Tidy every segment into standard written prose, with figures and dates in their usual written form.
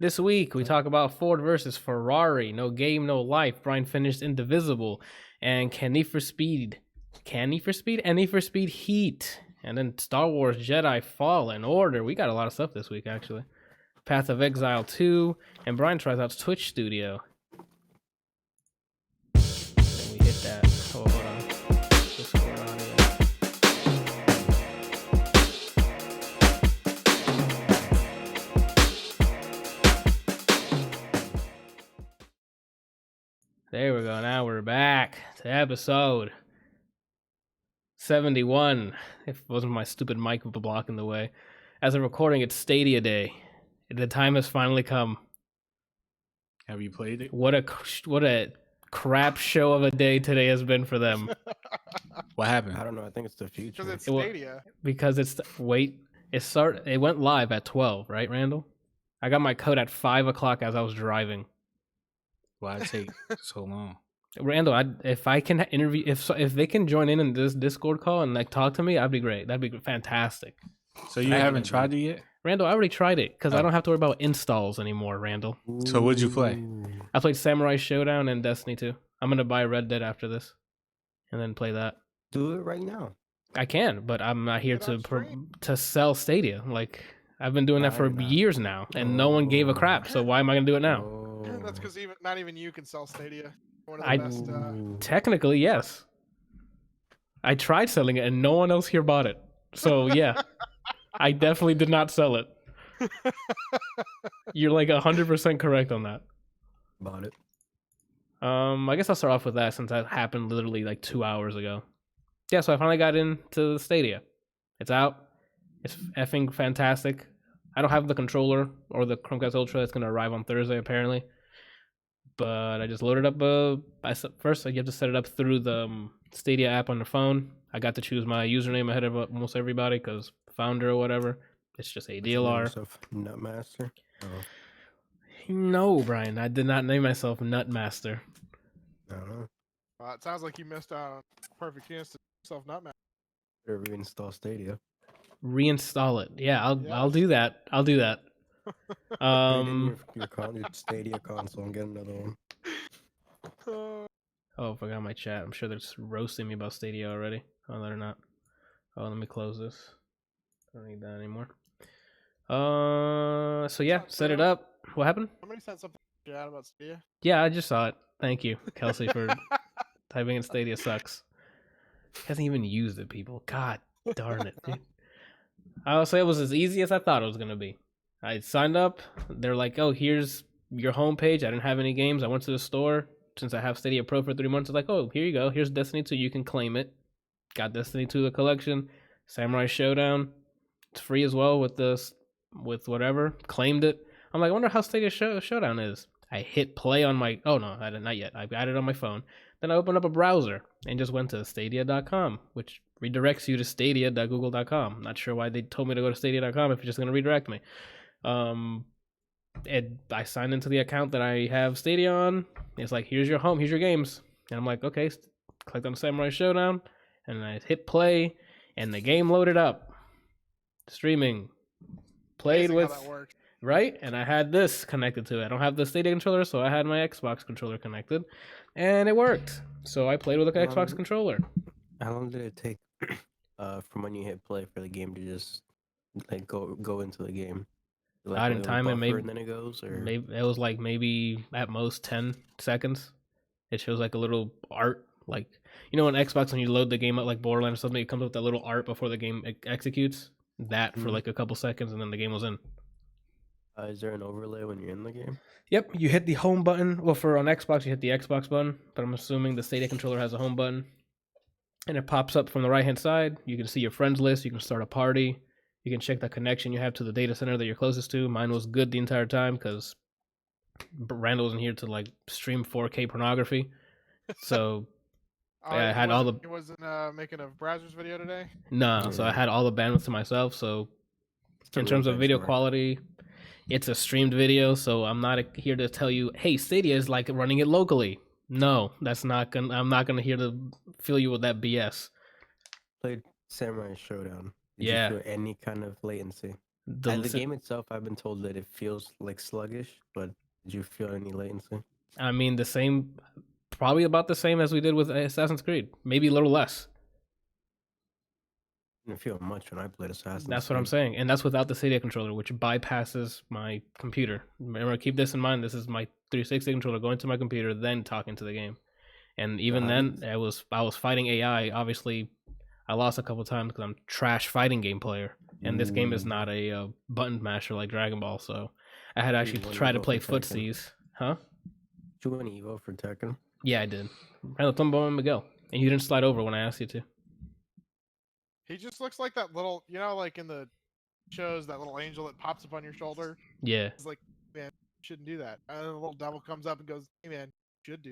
This week, we talk about Ford versus Ferrari. No game, no life. Brian finished Indivisible. And Can Need for Speed? Need for Speed Heat. And then Star Wars Jedi Fallen Order. We got a lot of stuff this week, actually. Path of Exile 2. And Brian tries out Twitch Studio. Then we hit that. Oh, hold on. Discord audio. There we go. Now we're back to episode 71. If it wasn't my stupid mic blocking the way. As of recording, it's Stadia Day. The time has finally come. Have you played it? What a crap show of a day today has been for them. What happened? I don't know. I think it's the future. Because it's Stadia. It went live at 12, right, Randall? I got my code at 5 o'clock as I was driving. Why it take so long? Randall, if I can interview, if they can join in this Discord call and like talk to me, that'd be great. That'd be fantastic. So you haven't tried it yet? Randall, I already tried it because I don't have to worry about installs anymore, Randall. So what'd you play? I played Samurai Showdown and Destiny 2. I'm going to buy Red Dead after this and then play that. Do it right now. I can, but I'm not here to sell Stadia. Like, I've been doing that for years now, and no one gave a crap, so why am I going to do it now? That's because not even you can sell Stadia. One of the best. Technically, yes. I tried selling it, and no one else here bought it. So, yeah. I definitely did not sell it. You're like 100% correct on that. Bought it. I guess I'll start off with that since that happened literally like 2 hours ago. Yeah, so I finally got into Stadia. It's out. It's effing fantastic. I don't have the controller or the Chromecast Ultra. It's going to arrive on Thursday, apparently. But I just loaded up first, you have to set it up through the Stadia app on the phone. I got to choose my username ahead of almost everybody because founder or whatever. It's just ADLR. Nutmaster? Oh. No, Brian, I did not name myself Nutmaster. I don't know. It sounds like you missed out on a perfect chance to yourself Nutmaster. Better reinstall Stadia. Reinstall it. Yeah, I'll do that. I'll do that. Your Stadia console and get another one. Oh, I forgot my chat. I'm sure they're just roasting me about Stadia already. Oh, they're not. Oh, let me close this. I don't need that anymore. So yeah, set it up. What happened? Somebody said something out about Stadia. Yeah, I just saw it. Thank you, Kelsey, for typing in Stadia sucks. Hasn't even used it, people. God darn it, dude. I'll say it was as easy as I thought it was gonna be. I signed up. They're like, "Oh, here's your homepage." I didn't have any games. I went to the store since I have Stadia Pro for 3 months. I was like, "Oh, here you go. Here's Destiny 2. You can claim it." Got Destiny 2 the collection. Samurai Showdown. It's free as well with whatever. Claimed it. I'm like, I wonder how Stadia Showdown is. I hit play on my... Oh, no, I didn't, not yet. I got it on my phone. Then I opened up a browser and just went to stadia.com, which redirects you to stadia.google.com. Not sure why they told me to go to stadia.com if you're just going to redirect me. And I signed into the account that I have Stadia on. It's like, here's your home, here's your games. And I'm like, okay, clicked on Samurai Showdown, and I hit play, and the game loaded up. Streaming. Played Amazing with... how that worked. Right? And I had this connected to it. I don't have the Stadia controller, so I had my Xbox controller connected. And it worked. So I played with an Xbox controller. How long did it take from when you hit play for the game to just like go into the game? Like, I didn't time it. Maybe and then it goes, or maybe it was like maybe at most 10 seconds. It shows like a little art, like you know, on Xbox when you load the game up like Borderlands or something, it comes with that little art before the game executes. That for like a couple seconds, and then the game was in. Is there an overlay when you're in the game? Yep, you hit the home button. Well, for on Xbox, you hit the Xbox button, but I'm assuming the Stadia controller has a home button. And it pops up from the right-hand side. You can see your friends list. You can start a party. You can check the connection you have to the data center that you're closest to. Mine was good the entire time because Randall wasn't here to like stream 4K pornography. So I had all the... He wasn't making a browsers video today? No, so I had all the bandwidth to myself. So in terms of video quality... It's a streamed video, so I'm not here to tell you, hey, Stadia is like running it locally. No, that's not gonna. I'm not gonna here to fill you with that BS. Played Samurai Showdown. Did you feel any kind of latency? The game itself, I've been told that it feels like sluggish, but did you feel any latency? I mean, the same, probably about the same as we did with Assassin's Creed. Maybe a little less. I didn't feel much when I played Assassin's That's what I'm Creed. saying. And that's without the Stadia controller, which bypasses my computer. Remember, keep this in mind. This is my 360 controller going to my computer, then talking to the game. And even then, I was fighting AI. Obviously, I lost a couple times because I'm trash fighting game player. And this game is not a button masher like Dragon Ball. So I had to actually try to play footsies. Huh? Did you win Evo for Tekken? Yeah, I did. I had Tumbo and Miguel. And you didn't slide over when I asked you to. He just looks like that little, like in the shows, that little angel that pops up on your shoulder. Yeah. It's like, man, you shouldn't do that. And then the little devil comes up and goes, hey, man, you should do.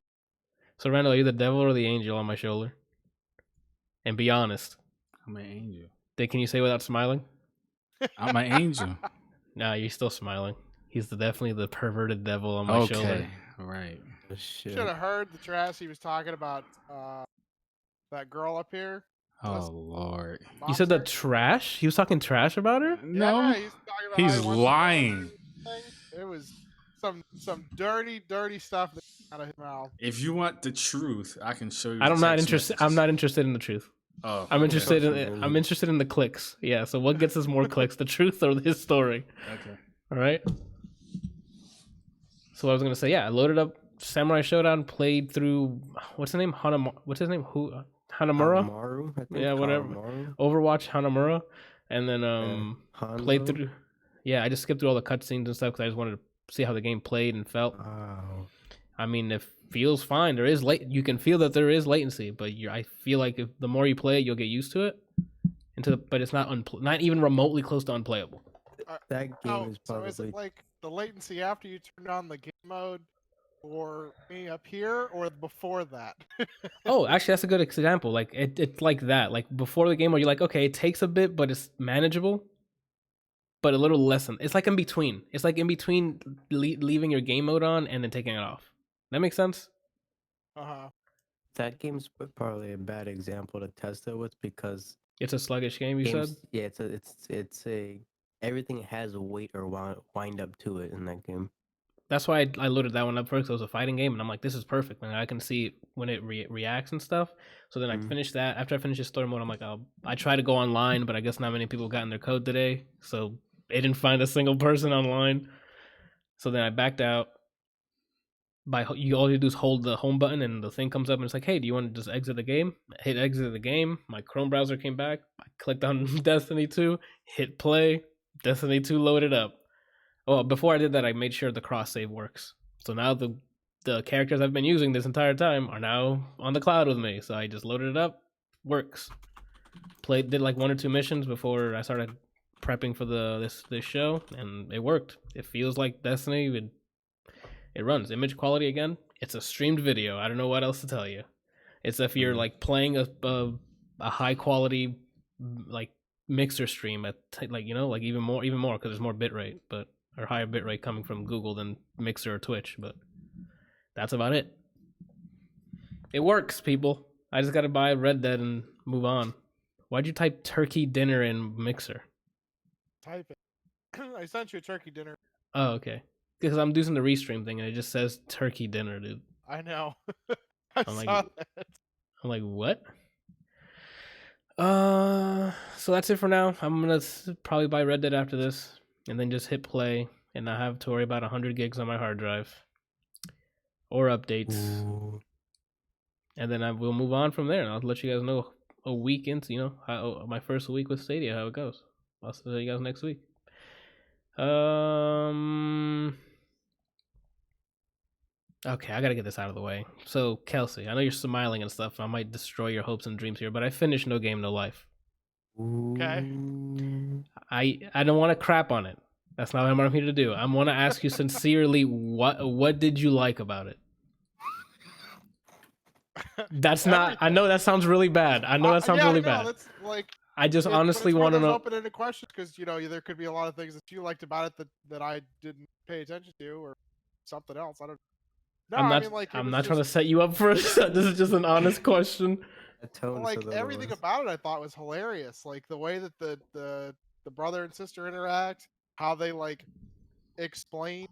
So, Randall, are you the devil or the angel on my shoulder? And be honest. I'm an angel. Can you say without smiling? I'm an angel. Nah, you're still smiling. He's definitely the perverted devil on my shoulder. Okay, right. Oh, shit. Should have heard the trash he was talking about that girl up here. Oh Lord. You said the Monster. trash? He was talking trash about her? No, Yeah, he's talking about he's how he wants to lying. It was some dirty stuff that came out of his mouth. If you want the truth, I can show you. I'm the not text interested. messages. I'm not interested in the truth. Oh, I'm interested okay. in. I'm interested in the clicks. Yeah. So what gets us more clicks, the truth or his story? Okay. All right. So what I was gonna say, yeah, I loaded up Samurai Showdown, played through what's his name, what's his name, Hanamura? Hanamaru, I think. Yeah, whatever. Hanamaru. Overwatch Hanamura, and then played Hanzo? through. Yeah, I just skipped through all the cutscenes and stuff because I just wanted to see how the game played and felt. Wow. I mean, it feels fine. There is you can feel that there is latency, but I feel like if the more you play it, you'll get used to it. But it's not not even remotely close to unplayable. That game is So probably. is it like the latency after you turned on the game mode for me up here, or before that? Oh, actually, that's a good example. Like it's like that. Like before the game, where you're like, okay, it takes a bit, but it's manageable. But a little less than. It's like in between. It's like in between leaving your game mode on and then taking it off. That makes sense. That game's probably a bad example to test it with because It's a sluggish game. You said. yeah, it's a everything has a weight or wind up to it in that game. That's why I loaded that one up first. It was a fighting game, and I'm like, this is perfect. And I can see when it reacts and stuff. So then I finished that. After I finished the story mode, I'm like, I try to go online, but I guess not many people got in their code today, so they didn't find a single person online. So then I backed out. All you do is hold the home button, and the thing comes up, and it's like, hey, do you want to just exit the game? I hit exit the game. My Chrome browser came back. I clicked on Destiny 2, hit play. Destiny 2 loaded up. Well, before I did that, I made sure the cross save works. So now the characters I've been using this entire time are now on the cloud with me. So I just loaded it up, works. Did like 1 or 2 missions before I started prepping for this show, and it worked. It feels like Destiny. It runs image quality again. It's a streamed video. I don't know what else to tell you. It's if you're like playing a high quality like mixer stream at like even more because there's more bitrate, but or higher bitrate coming from Google than Mixer or Twitch, but that's about it. It works, people. I just gotta buy Red Dead and move on. Why'd you type turkey dinner in Mixer? Type it. I sent you a turkey dinner. Oh, okay. Because I'm doing the restream thing and it just says turkey dinner, dude. I know. I I'm like, saw that. I'm like, what? So that's it for now. I'm gonna probably buy Red Dead after this, and then just hit play, and not have to worry about 100 gigs on my hard drive or updates. Ooh. And then we'll move on from there. And I'll let you guys know a week into how my first week with Stadia, how it goes. I'll see you guys next week. Okay, I gotta get this out of the way. So, Kelsey, I know you're smiling and stuff. I might destroy your hopes and dreams here, but I finished No Game No Life. Okay. I don't want to crap on it. That's not what I'm here to do. I want to ask you sincerely, what did you like about it? That's not. I know that sounds really bad. I know that sounds really bad. That's like. I just honestly want to know. Open-ended questions because there could be a lot of things that you liked about it that I didn't pay attention to, or something else. I don't. No, I'm not trying to set you up for this. This is just an honest question. Like everything about it, I thought was hilarious. Like the way that the the brother and sister interact, how they like explain,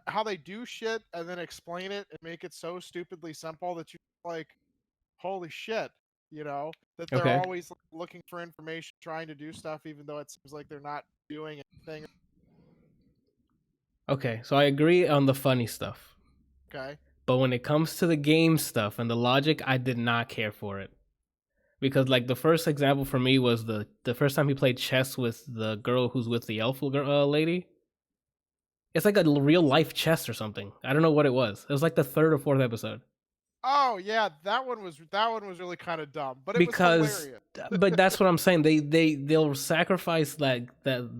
how they do shit and then explain it and make it so stupidly simple that you like, holy shit, that they're Okay. always looking for information, trying to do stuff, even though it seems like they're not doing anything. Okay, so I agree on the funny stuff. Okay. But when it comes to the game stuff and the logic, I did not care for it. Because like the first example for me was the first time he played chess with the girl who's with the elf lady. It's like a real life chess or something. I don't know what it was. It was like the third or fourth episode. Oh yeah, that one was really kind of dumb, but it Because, was hilarious. but that's what I'm saying. They'll sacrifice like that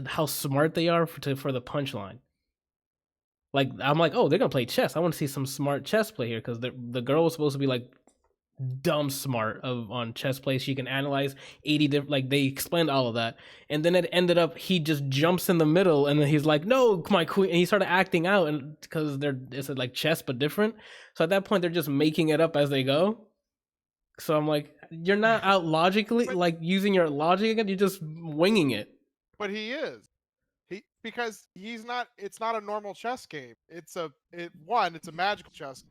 how smart they are for the punchline. Like I'm like, oh, they're gonna play chess. I want to see some smart chess play here because the girl was supposed to be like dumb smart on chess play. She can analyze 80 different, like they explained all of that, and then it ended up he just jumps in the middle and then he's like, no, my queen, and he started acting out, and because it's like chess but different. So at that point they're just making it up as they go. So I'm like, you're not out logically like using your logic again, you're just winging it. But he is. Because he's not. It's not a normal chess game. It's a magical chess,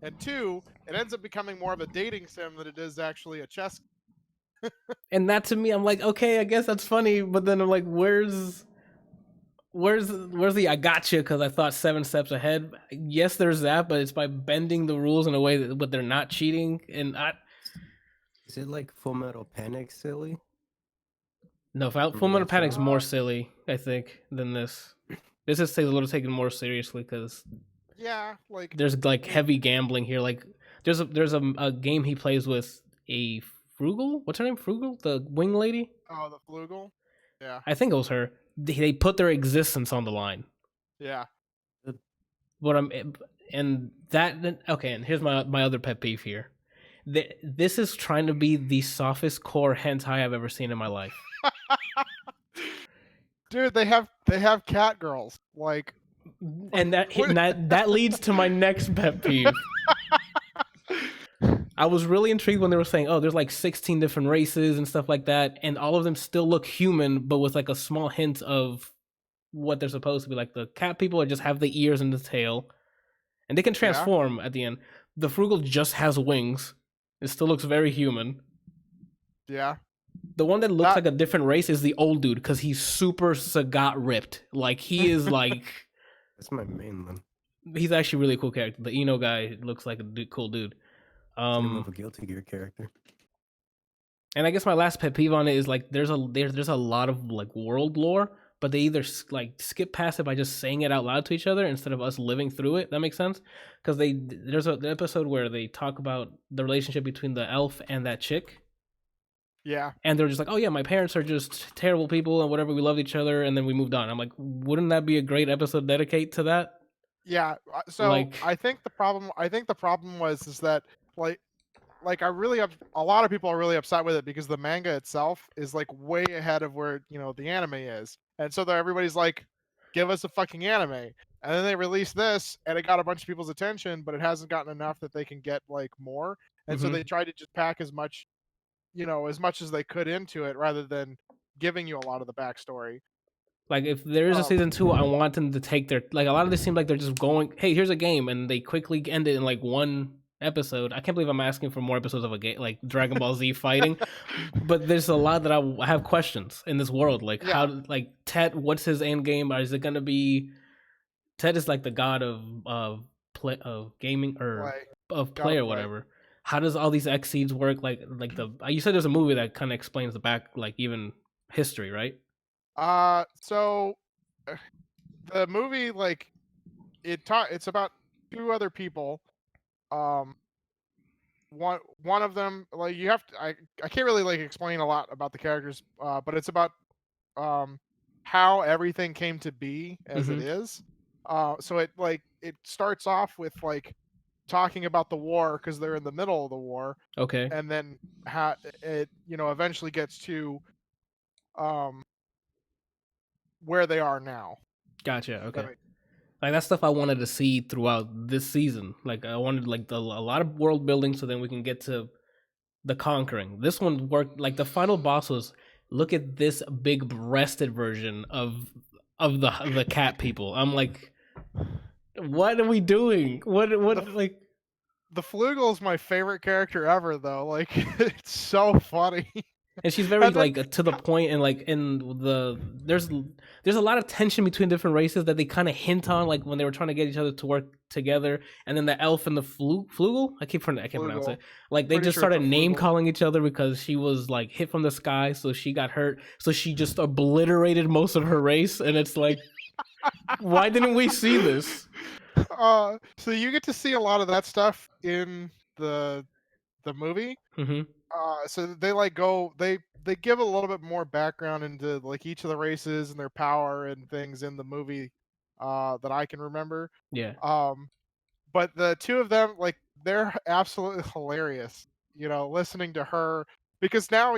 and two, it ends up becoming more of a dating sim than it is actually a chess. And that to me, I'm like, okay, I guess that's funny, but then I'm like, where's the I gotcha because I thought 7 steps ahead. Yes, there's that, but it's by bending the rules in a way that but they're not cheating. And Is it like Full Metal Panic silly? no, Full Metal Panic's more silly, I think, than this. This is a little taken more seriously because yeah, like there's like heavy gambling here. Like there's a game he plays with a Frugal. What's her name? Frugal, the wing lady. Oh, the Flugel. Yeah, I think it was her. They put their existence on the line. yeah. What I'm and that okay. And here's my other pet peeve here. This is trying to be the softest core hentai I've ever seen in my life. Dude, they have cat girls. Like, and that leads to my next pet peeve. I was really intrigued when they were saying, oh, there's like 16 different races and stuff like that, and all of them still look human, but with like a small hint of what they're supposed to be. Like the cat people just have the ears and the tail, and they can transform at the end. The Frugal just has wings. It still looks very human. Yeah. The one that looks like a different race is the old dude because he's super Sagat ripped. Like he is like. That's my main one. He's actually a really cool character. The Eno guy looks like a cool dude. I love a Guilty Gear character. And I guess my last pet peeve on it is like there's a lot of like world lore, but they either like skip past it by just saying it out loud to each other instead of us living through it. That makes sense because there's an episode where they talk about the relationship between the elf and that chick. Yeah. And they're just like, oh yeah, my parents are just terrible people and whatever. We loved each other and then we moved on. I'm like, wouldn't that be a great episode to dedicate to that? Yeah. So I think the problem was that like a lot of people are really upset with it because the manga itself is like way ahead of where the anime is, and so everybody's like, give us a fucking anime, and then they release this and it got a bunch of people's attention, but it hasn't gotten enough that they can get like more, and so they tried to just pack as much as they could into it rather than giving you a lot of the backstory. Like if there is a season 2, I want them to take their like a lot of this seem like they're just going, hey, here's a game, and they quickly end it in like one episode. I can't believe I'm asking for more episodes of a game like Dragon Ball Z fighting, but there's a lot that I have questions in this world. Like how like Tet, what's his end game? Or is it gonna be Tet is like the god of gaming or of play or whatever. How does all these X seeds work? Like you said, there's a movie that kind of explains the back like even history, right? So the movie like it's about 2 other people. One of them like you have to I can't really like explain a lot about the characters, but it's about how everything came to be as it is. So it starts off with like talking about the war because they're in the middle of the war. Okay. And then how it eventually gets to where they are now. Gotcha. Okay. Like that's stuff I wanted to see throughout this season. Like I wanted like a lot of world building so then we can get to the conquering. This one worked like the final boss was look at this big breasted version of the cat people. I'm like, what are we doing? What like? The Flugel is my favorite character ever, though. Like, it's so funny. And she's very And then- like to the point, and like there's a lot of tension between different races that they kind of hint on, like when they were trying to get each other to work together, and then the elf and the Flugel, I can't pronounce it. Like they Pretty just sure started it's a name Flugel. calling each other because she was like hit from the sky, so she got hurt, so she just obliterated most of her race, and it's like, why didn't we see this? So you get to see a lot of that stuff in the movie. Mm-hmm. So they like they give a little bit more background into like each of the races and their power and things in the movie that I can remember. Yeah. But the two of them, like, they're absolutely hilarious. Listening to her, because now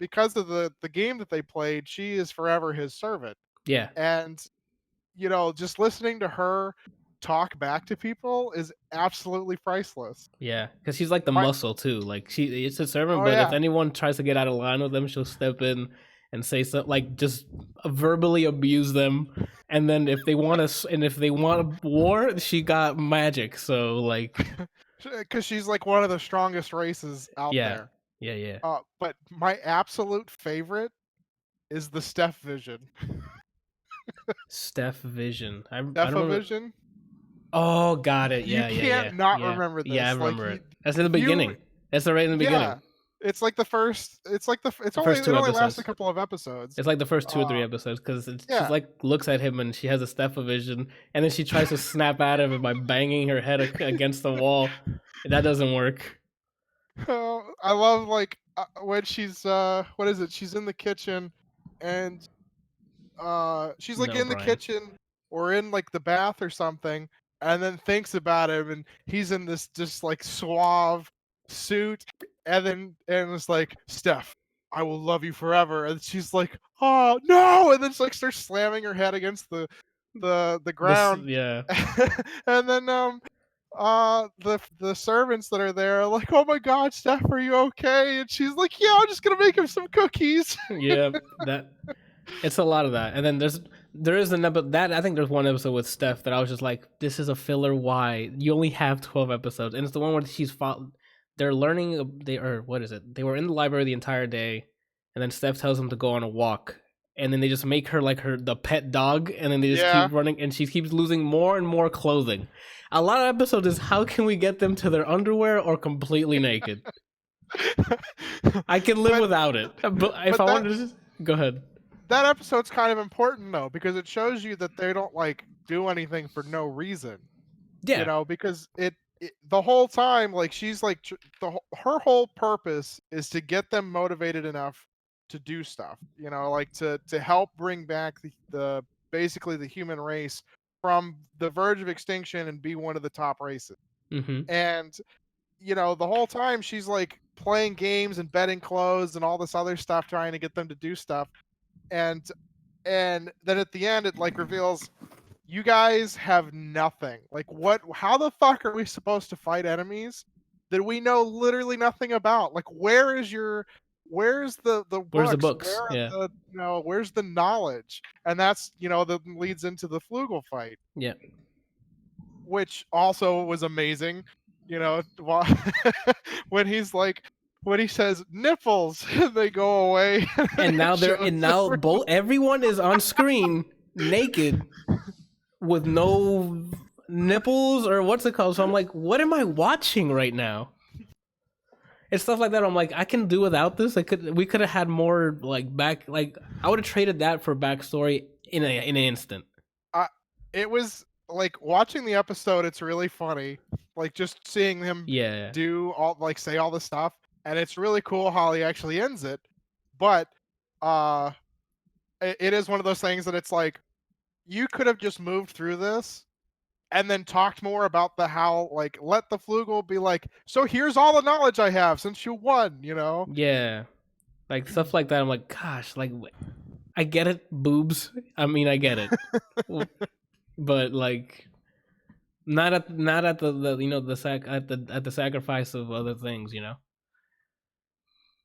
because of the game that they played, she is forever his servant, Yeah. and just listening to her talk back to people is absolutely priceless. Yeah, because she's like the muscle too. Like it's a servant, Oh, but yeah. if anyone tries to get out of line with them, she'll step in and say something, like just verbally abuse them. And then if they want war, she got magic. So like, Because she's like one of the strongest races out there. yeah. But my absolute favorite is the Steph Vision. Steph Vision. I don't Steph remember. Vision. Oh, got it. You Yeah, can't not remember this. Yeah, I Like, remember it. That's in the beginning. That's right in the beginning. Yeah, it's like the first. It's like The first two it only lasts episodes. a couple of episodes. It's like the first 2 or 3 episodes, because yeah. she's like looks at him and she has a Steph Vision, and then she tries to snap out of it by banging her head against the wall. That doesn't work. I love like when she's what is it? She's in the kitchen, and she's like in the Brian. kitchen or in like the bath or something, and then thinks about him, and he's in this just like suave suit, and it's like, Steph, I will love you forever, and she's like, oh no, and then she like starts slamming her head against the ground. Yeah. And then the servants that are there are like, oh my god, Steph, are you okay? And she's like, yeah, I'm just gonna make him some cookies. Yeah, it's a lot of that. And then there is an episode that I think there's one episode with Steph that I was just like, this is a filler. Why? You only have 12 episodes, and it's the one where they're learning. What is it? They were in the library the entire day, and then Steph tells them to go on a walk, and then they just make her like the pet dog, and then they just keep running, and she keeps losing more and more clothing. A lot of episodes is how can we get them to their underwear or completely naked? I can live without it, but if I wanted to, go ahead. That episode's kind of important though, because it shows you that they don't like do anything for no reason. Yeah, because it the whole time, like, she's like her whole purpose is to get them motivated enough to do stuff. Like to help bring back the basically the human race from the verge of extinction and be one of the top races. Mm-hmm. And the whole time she's like playing games and betting clothes and all this other stuff, trying to get them to do stuff. And then at the end it like reveals, you guys have nothing. Like, how the fuck are we supposed to fight enemies that we know literally nothing about? Like, where's the Where's the books? Where's the knowledge? And that's that leads into the Flugel fight. Yeah. Which also was amazing. When he's like, when he says nipples, they go away. And now everyone is on screen naked with no nipples, or what's it called? So I'm like, what am I watching right now? It's stuff like that. I'm like, I can do without this. We could have had more like I would have traded that for backstory in an instant. It was like watching the episode. It's really funny, like just seeing him do all, like, say all the stuff. And it's really cool how he actually ends it. But it is one of those things that it's like, you could have just moved through this and then talked more about how, like, let the Flugel be like, so here's all the knowledge I have since you won, Yeah. Like stuff like that. I'm like, gosh, like, I get it, boobs. I mean, I get it. But like, not at the at the sacrifice of other things,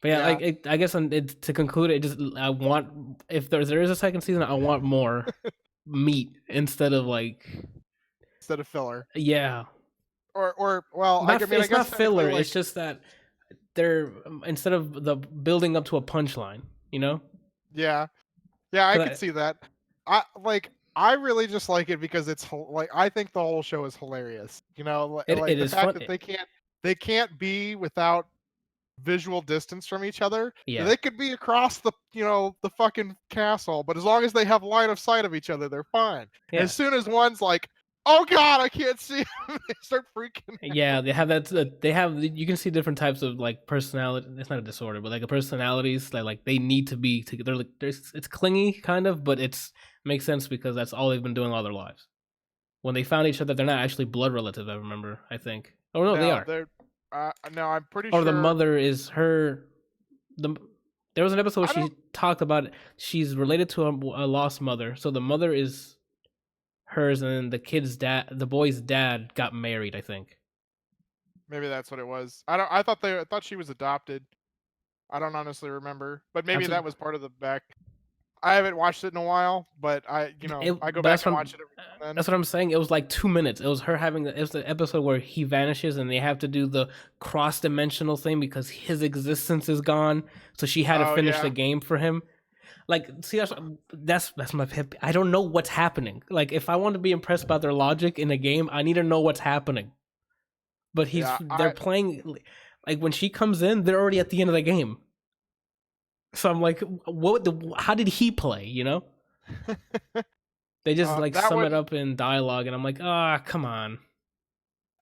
But yeah, like I guess to conclude it, I want, if there is a second season, I want more meat instead of filler. Yeah. Or well, I guess not filler. like, it's just that they're instead of the building up to a punchline, you know? Yeah, I could see that. I really just like it because it's like I think the whole show is hilarious. You know, it the is fact fun. that they can't be without visual distance from each other. Yeah. They could be across the the fucking castle, but as long as they have line of sight of each other, they're fine. Yeah. As soon as one's like, "Oh God, I can't see him," they start freaking out. Yeah, they have that. They have, you can see different types of like personality. It's not a disorder, but like personalities that like they need to be together. Like it's clingy kind of, but makes sense because that's all they've been doing all their lives. When they found each other, they're not actually blood relatives. I remember. I think. Oh no, they are. No, I'm pretty sure. Or the mother is her. There was an episode where she talked about she's related to a lost mother. So the mother is hers, and then the boy's dad got married, I think. Maybe that's what it was. I thought she was adopted. I don't honestly remember, but maybe that was part of the back. I haven't watched it in a while, but I go back and watch it every now and then. That's what I'm saying. It was like 2 minutes. It was her it was the episode where he vanishes and they have to do the cross-dimensional thing because his existence is gone. So she had to finish the game for him. Like, see, that's my pet. I don't know what's happening. Like, if I want to be impressed by their logic in a game, I need to know what's happening. But they're playing, like when she comes in, they're already at the end of the game. So I'm like, how did he play? You know? They just sum it up in dialogue, and I'm like, come on.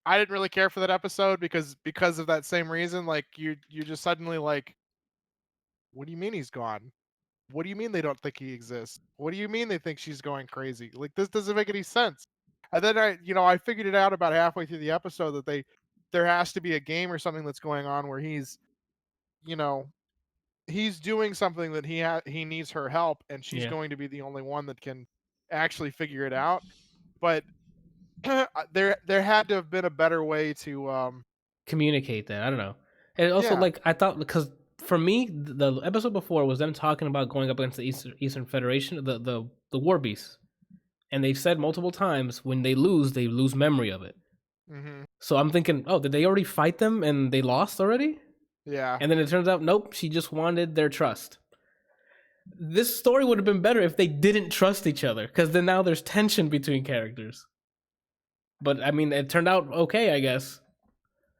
I didn't really care for that episode because of that same reason. Like you just suddenly like, what do you mean he's gone? What do you mean they don't think he exists? What do you mean they think she's going crazy? Like this doesn't make any sense. And then I figured it out about halfway through the episode that there has to be a game or something that's going on where he's doing something that he needs her help, and she's going to be the only one that can actually figure it out. But there had to have been a better way to communicate that. I don't know. And also, like, I thought, because for me, the episode before was them talking about going up against the Eastern Federation, the War Beasts, and they've said multiple times when they lose memory of it. Mm-hmm. So I'm thinking, did they already fight them and they lost already? Yeah. And then it turns out, nope, she just wanted their trust. This story would have been better if they didn't trust each other, because then now there's tension between characters. But I mean, it turned out okay, I guess.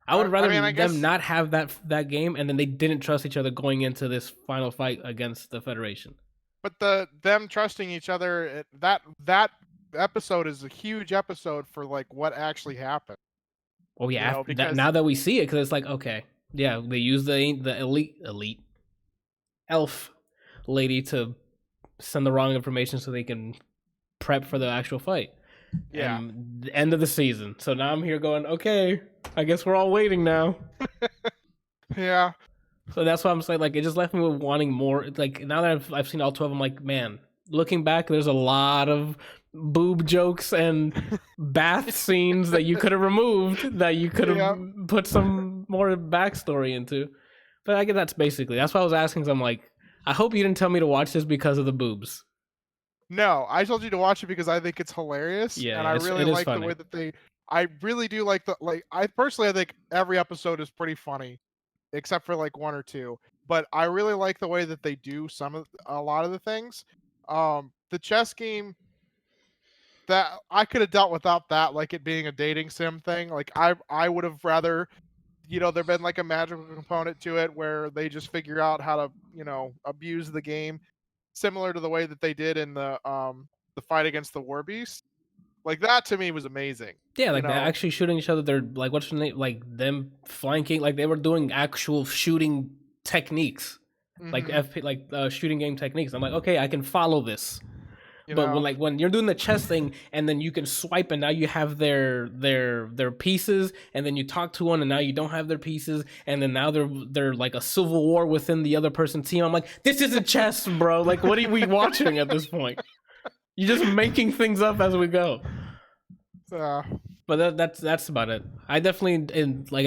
I would rather them not have that game, and then they didn't trust each other going into this final fight against the Federation. But them trusting each other, that episode is a huge episode for like what actually happened. Oh yeah, now that we see it, because it's like, okay, yeah, they use the elite elf lady to send the wrong information so they can prep for the actual fight. Yeah. And the end of the season. So now I'm here going, okay, I guess we're all waiting now. Yeah. So that's why I'm saying, like, it just left me with wanting more. Like, now that I've seen all 12, I'm like, man, looking back, there's a lot of boob jokes and bath scenes that you could have removed, that you could have put some more backstory into. But I guess that's why I was asking, because I'm like, I hope you didn't tell me to watch this because of the boobs. No, I told you to watch it because I think it's hilarious. Yeah, and I really like the way that I really do like I think every episode is pretty funny, except for like one or two. But I really like the way that they do a lot of the things. The chess game, that I could have dealt without that, like it being a dating sim thing. Like I would have rather, there been like a magical component to it where they just figure out how to, abuse the game, similar to the way that they did in the fight against the War Beast. Like that to me was amazing. Yeah, like they're actually shooting each other. They're like, what's the name? Like them flanking. Like they were doing actual shooting techniques, like shooting game techniques. I'm like, okay, I can follow this. But when you're doing the chess thing, and then you can swipe, and now you have their pieces, and then you talk to one, and now you don't have their pieces, and then now they're like a civil war within the other person's team. I'm like, this isn't chess, bro. Like, what are we watching at this point? You're just making things up as we go. But that's about it. I definitely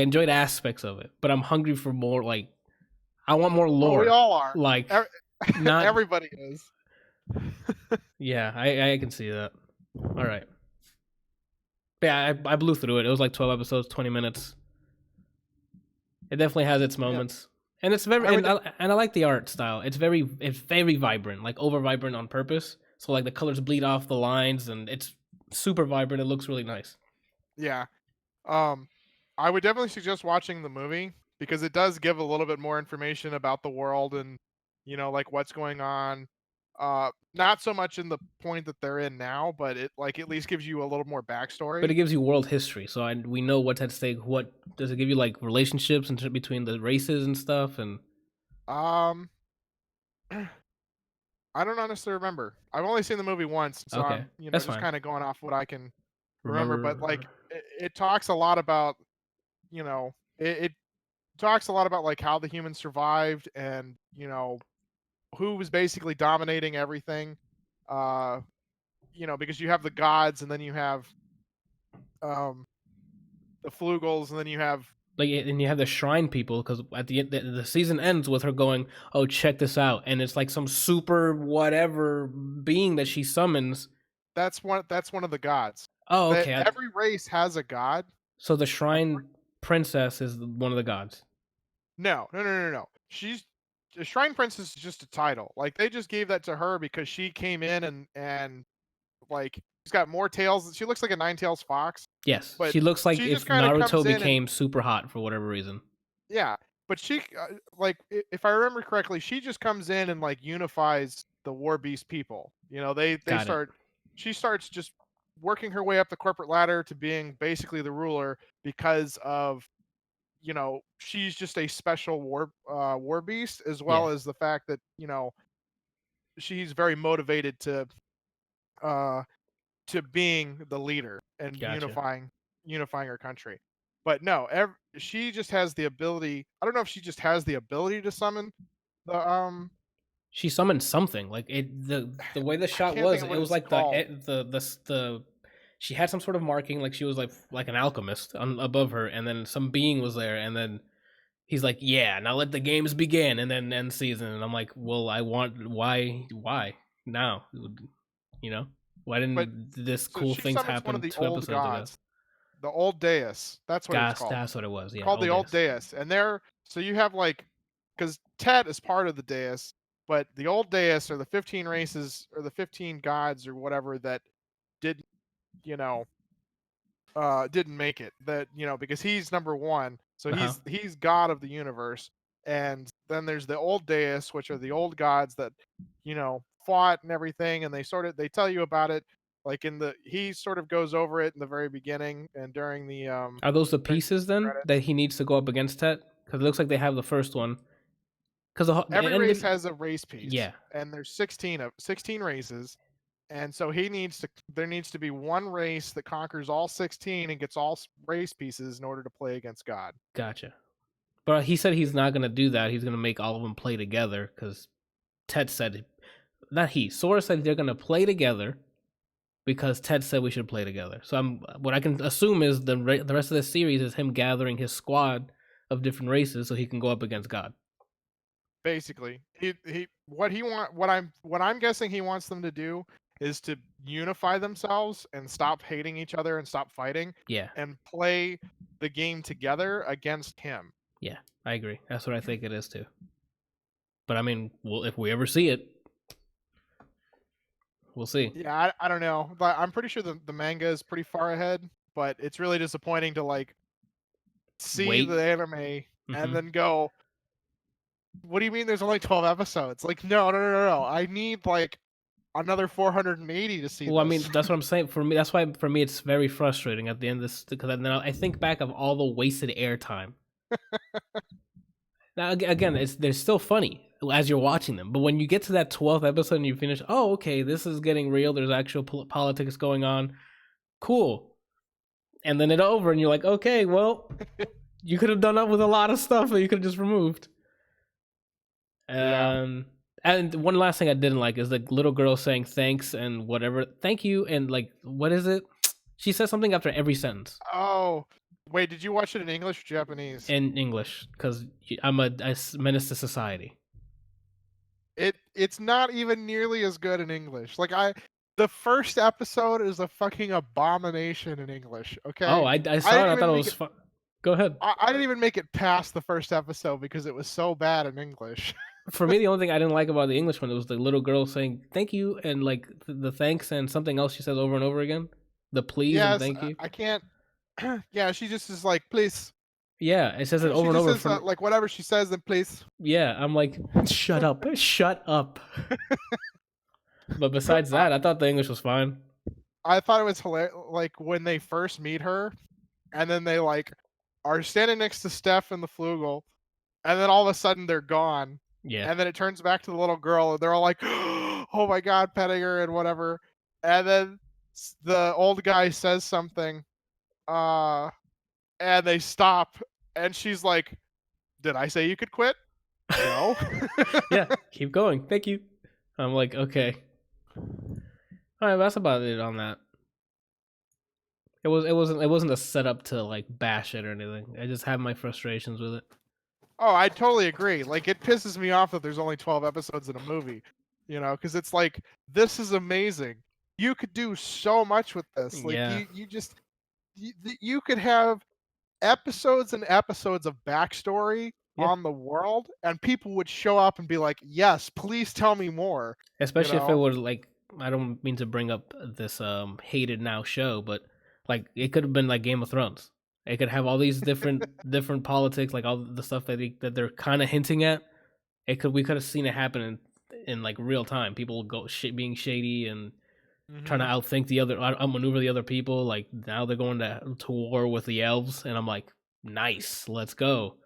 enjoyed aspects of it, but I'm hungry for more. Like, I want more lore. We all are. Like, not everybody is. Yeah, I can see that. All right. But yeah, I blew through it. It was like 12 episodes, 20 minutes. It definitely has its moments. Yeah. And it's very I like the art style. It's very vibrant, like over vibrant on purpose. So like the colors bleed off the lines and it's super vibrant. It looks really nice. Yeah. I would definitely suggest watching the movie because it does give a little bit more information about the world and like what's going on. Not so much in the point that they're in now, but it like at least gives you a little more backstory. But it gives you world history, so we know what's at stake. What does it give you, like relationships between the races and stuff? And I don't honestly remember. I've only seen the movie once, so okay. I'm That's just kind of going off what I can remember. But like it talks a lot about it talks a lot about like how the humans survived and who was basically dominating everything. Because you have the gods and then you have the Flugels and then you have and you have the shrine people, because at the end the season ends with her going, "Oh, check this out," and it's like some super whatever being that she summons. That's one of the gods. Oh, okay. Every race has a god. So the shrine princess is one of the gods. No. She's the shrine princess is just a title. Like they just gave that to her because she came in and like she's got more tails. She looks like a nine-tails fox. Yes, but she looks like if Naruto became super hot for whatever reason. Yeah, but she like if I remember correctly, she just comes in and like unifies the War Beast people. She starts just working her way up the corporate ladder to being basically the ruler because of she's just a special war beast, as well as the fact that she's very motivated to being the leader and unifying her country. But no, she just has the ability. I don't know if she just has the ability to summon the She summoned something like it. The way the shot was, it was like the she had some sort of marking, like she was like an alchemist above her, and then some being was there, and then he's like, "Yeah, now let the games begin," and then end season. And I'm like, "Well, why now? Why didn't this cool things happen 2 episodes ago?" The old Deus. That's what it's called. That's what it was. Yeah, called the old Deus. And so you have because Tet is part of the Deus, but the old Deus are the 15 races or the 15 gods or whatever that didn't make it. That because he's number one, so he's god of the universe. And then there's the old Deus, which are the old gods that fought and everything, and they tell you about it. Like he sort of goes over it in the very beginning and during the Are those the pieces then credits that he needs to go up against Tet? Because it looks like they have the first one. Because every race has a race piece. Yeah, and there's 16 races, and so there needs to be one race that conquers all 16 and gets all race pieces in order to play against God. Gotcha. But he said he's not gonna do that. He's gonna make all of them play together because Tet said, Sora said they're gonna play together. Because Ted said we should play together. So what I can assume is the rest of the series is him gathering his squad of different races so he can go up against God. Basically, what I'm guessing he wants them to do is to unify themselves and stop hating each other and stop fighting. Yeah. And play the game together against him. Yeah, I agree. That's what I think it is too. But I mean, if we ever see it, we'll see. Yeah, I don't know. But I'm pretty sure the manga is pretty far ahead, but it's really disappointing to see the anime and then go, what do you mean there's only 12 episodes? Like, no. I need another 480 to see this. I mean, that's what I'm saying. That's why for me it's very frustrating at the end of this, because then I think back of all the wasted airtime. Now again, they're still funny as you're watching them, but when you get to that 12th episode and you finish, oh, okay, this is getting real. There's actual politics going on. Cool. And then it's over, and you're like, okay, well, you could have done up with a lot of stuff that you could have just removed. And one last thing I didn't like is the little girl saying thanks and whatever, thank you, and what is it? She says something after every sentence. Oh, Wait, did you watch it in English or Japanese? In English, because I'm a menace to society. It's not even nearly as good in English. The first episode is a fucking abomination in English. Okay. Oh, I saw it. I thought it was fun. Go ahead. I didn't even make it past the first episode because it was so bad in English. For me, the only thing I didn't like about the English one was the little girl saying thank you and like the thanks and something else she says over and over again. The please and thank you. I can't. Yeah, she just is like, please. Yeah, it says it over and over. Says, like whatever she says, then please. Yeah, I'm like, shut up, shut up. But besides that, I thought the English was fine. I thought it was hilarious. Like when they first meet her, and then they like are standing next to Steph and the Flugel, and then all of a sudden they're gone. Yeah. And then it turns back to the little girl, and they're all like, "Oh my god," petting her and whatever. And then the old guy says something, and they stop, and she's like, "Did I say you could quit?" No. Yeah, keep going. Thank you. I'm like, okay. All right, that's about it on that. It wasn't a setup to like bash it or anything. I just have my frustrations with it. Oh, I totally agree. Like it pisses me off that there's only 12 episodes in a movie, because it's like this is amazing. You could do so much with this. Like yeah. you could have episodes and episodes of backstory on the world, and people would show up and be like, "Yes, please tell me more." Especially if it was like, I don't mean to bring up this hated now show, but like it could have been like Game of Thrones. It could have all these different politics, like all the stuff that they're kind of hinting at. We could have seen it happen in like real time. People being shady and trying to outmaneuver the other people. Like now they're going to war with the elves, and I'm like, nice, let's go.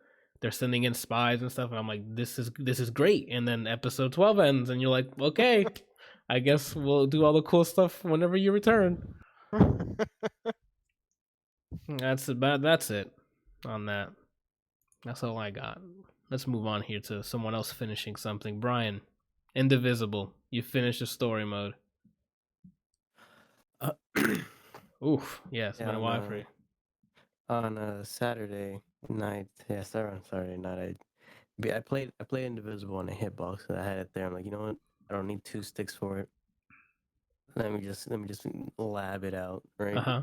They're sending in spies and stuff, and I'm like, this is great. And then episode 12 ends, and you're like, okay, I guess we'll do all the cool stuff whenever you return. That's it on that. That's all I got. Let's move on here to someone else finishing something. Brian, Indivisible. You finished the story mode. Oof. Yeah, it's been a while for you. On a Saturday night, on Saturday night, I played Indivisible on a hitbox. So I had it there. I'm like, you know what? I don't need 2 sticks for it. Let me just lab it out, right? Uh-huh.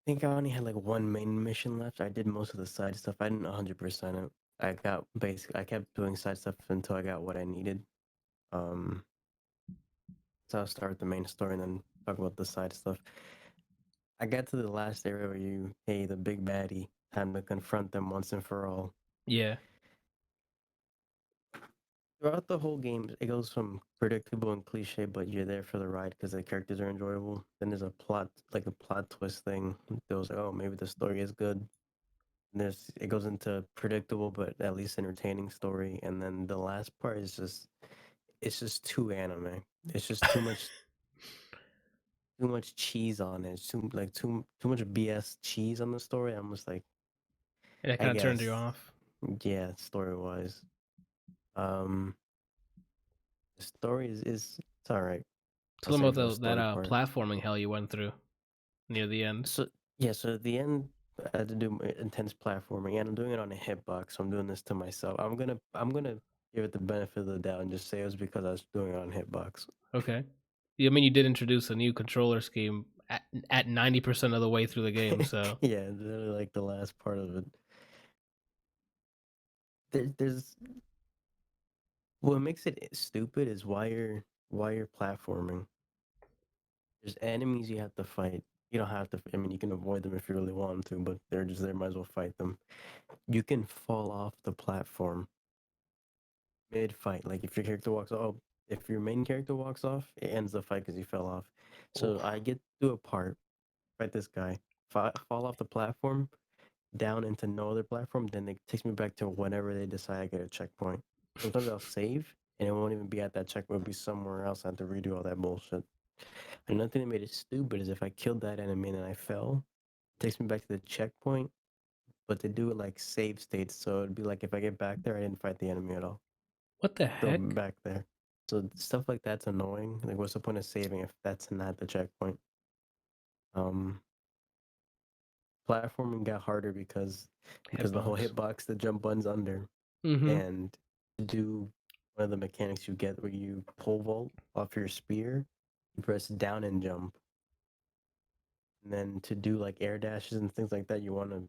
I think I only had like 1 main mission left. I did most of the side stuff. I didn't 100% it. I kept doing side stuff until I got what I needed. So I'll start with the main story and then talk about the side stuff. I got to the last area where the big baddie, time to confront them once and for all. Yeah. Throughout the whole game, it goes from predictable and cliche, but you're there for the ride because the characters are enjoyable. Then there's a plot twist thing. It was like, oh, maybe the story is good. And it goes into predictable but at least entertaining story, and then the last part is it's just too anime. It's just too much, too much cheese on it. It's too much BS cheese on the story. I'm just like, and it kind of turned you off. Yeah, story wise. The story is it's all right. Tell them about that platforming hell you went through near the end. So at the end, I had to do intense platforming, and I'm doing it on a hitbox. So I'm doing this to myself. I'm gonna give it the benefit of the doubt and just say it was because I was doing it on hitbox. Okay. I mean, you did introduce a new controller scheme at 90% of the way through the game, so yeah, really like the last part of it. There's what makes it stupid is why you're platforming. There's enemies you have to fight. You don't have to. I mean, you can avoid them if you really want to, but they're just there. Might as well fight them. You can fall off the platform mid-fight. Like if your character walks off, if your main character walks off, it ends the fight because you fell off. So I get to a part, fight this guy, fall off the platform, down into no other platform. Then it takes me back to whenever they decide I get a checkpoint. Sometimes I'll save, and it won't even be at that checkpoint. It'll be somewhere else. I have to redo all that bullshit. Another thing that made it stupid is if I killed that enemy and I fell, it takes me back to the checkpoint, but they do it like save states. So it'd be like if I get back there, I didn't fight the enemy at all. What the heck? Back there. So stuff like that's annoying. Like, what's the point of saving if that's not the checkpoint? platforming got harder because the whole hitbox, the jump button's under, and to do one of the mechanics you get where you pole vault off your spear, you press down and jump. And then to do like air dashes and things like that, you want to,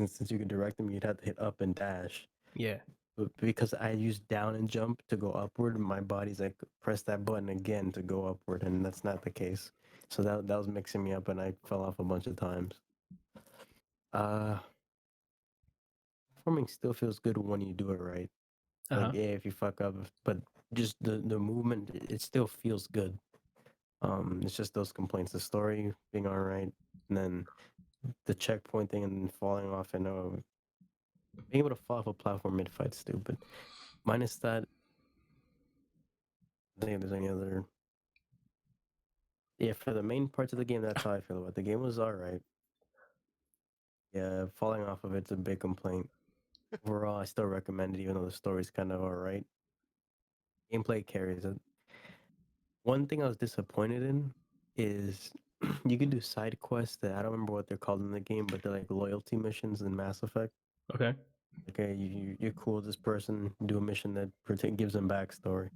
since you can direct them, you'd have to hit up and dash. Yeah. But because I used down and jump to go upward, my body's like, press that button again to go upward, and that's not the case. So that was mixing me up, and I fell off a bunch of times. Performing still feels good when you do it right. Like, yeah, if you fuck up, but just the movement, it still feels good. It's just those complaints, the story being all right, and then the checkpoint thing and falling off. I know being able to fall off a platform mid-fight's stupid. Minus that, I think if there's any other. Yeah, for the main parts of the game, that's how I feel about it. The game was all right. Yeah, falling off of it's a big complaint. Overall, I still recommend it, even though the story's kind of all right. Gameplay carries it. One thing I was disappointed in is you can do side quests that I don't remember what they're called in the game, but they're like loyalty missions in Mass Effect. Okay. Okay, you're cool with this person, do a mission that gives them backstory.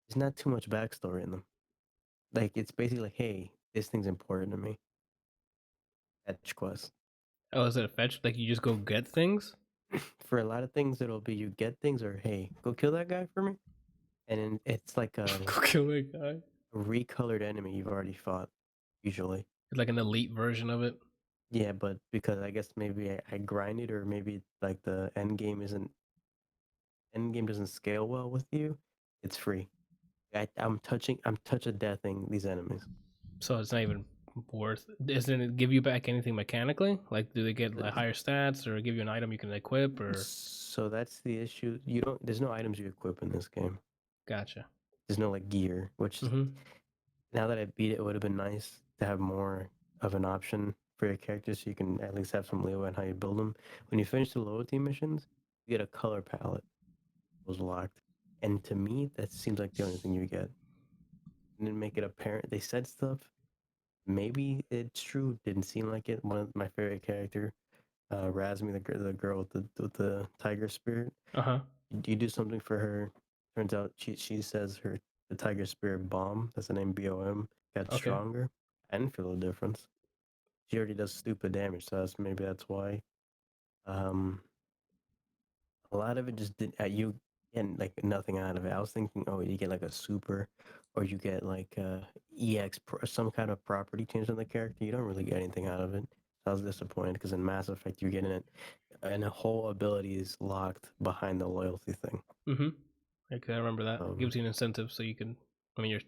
There's not too much backstory in them. Like, it's basically like, hey, this thing's important to me. Fetch quest. Oh, is it a fetch? Like, you just go get things? For a lot of things, it'll be you get things or, hey, go kill that guy for me. And then it's like a Go kill that guy. recolored enemy you've already fought, usually. It's like an elite version of it. Yeah, but because I guess maybe I grind it, or maybe like the end game doesn't scale well with you, it's free. I'm touch a deathing these enemies. So it's not even worth. Doesn't it give you back anything mechanically? Like, do they get like higher stats, or give you an item you can equip, or? So that's the issue. There's no items you equip in this game. Gotcha. There's no like gear, which now that I beat it, it would have been nice to have more of an option for your character, so you can at least have some leeway on how you build them. When you finish the loyalty missions, you get a color palette. It was locked, and to me, that seems like the only thing you get. And then make it apparent. They said stuff. Maybe it's true. Didn't seem like it. One of my favorite character, Razmi, the girl with the tiger spirit. You do something for her. Turns out she says the tiger spirit bomb. That's the name, BOM. Got stronger. I didn't feel a difference. She already does stupid damage to us. Maybe that's why. A lot of it just did you get like nothing out of it. I was thinking, oh, you get like a super, or you get like EX, some kind of property change on the character. You don't really get anything out of it. So I was disappointed because in Mass Effect you're getting it, and the whole ability is locked behind the loyalty thing. Okay, I remember that. It gives you an incentive, so you can. I mean,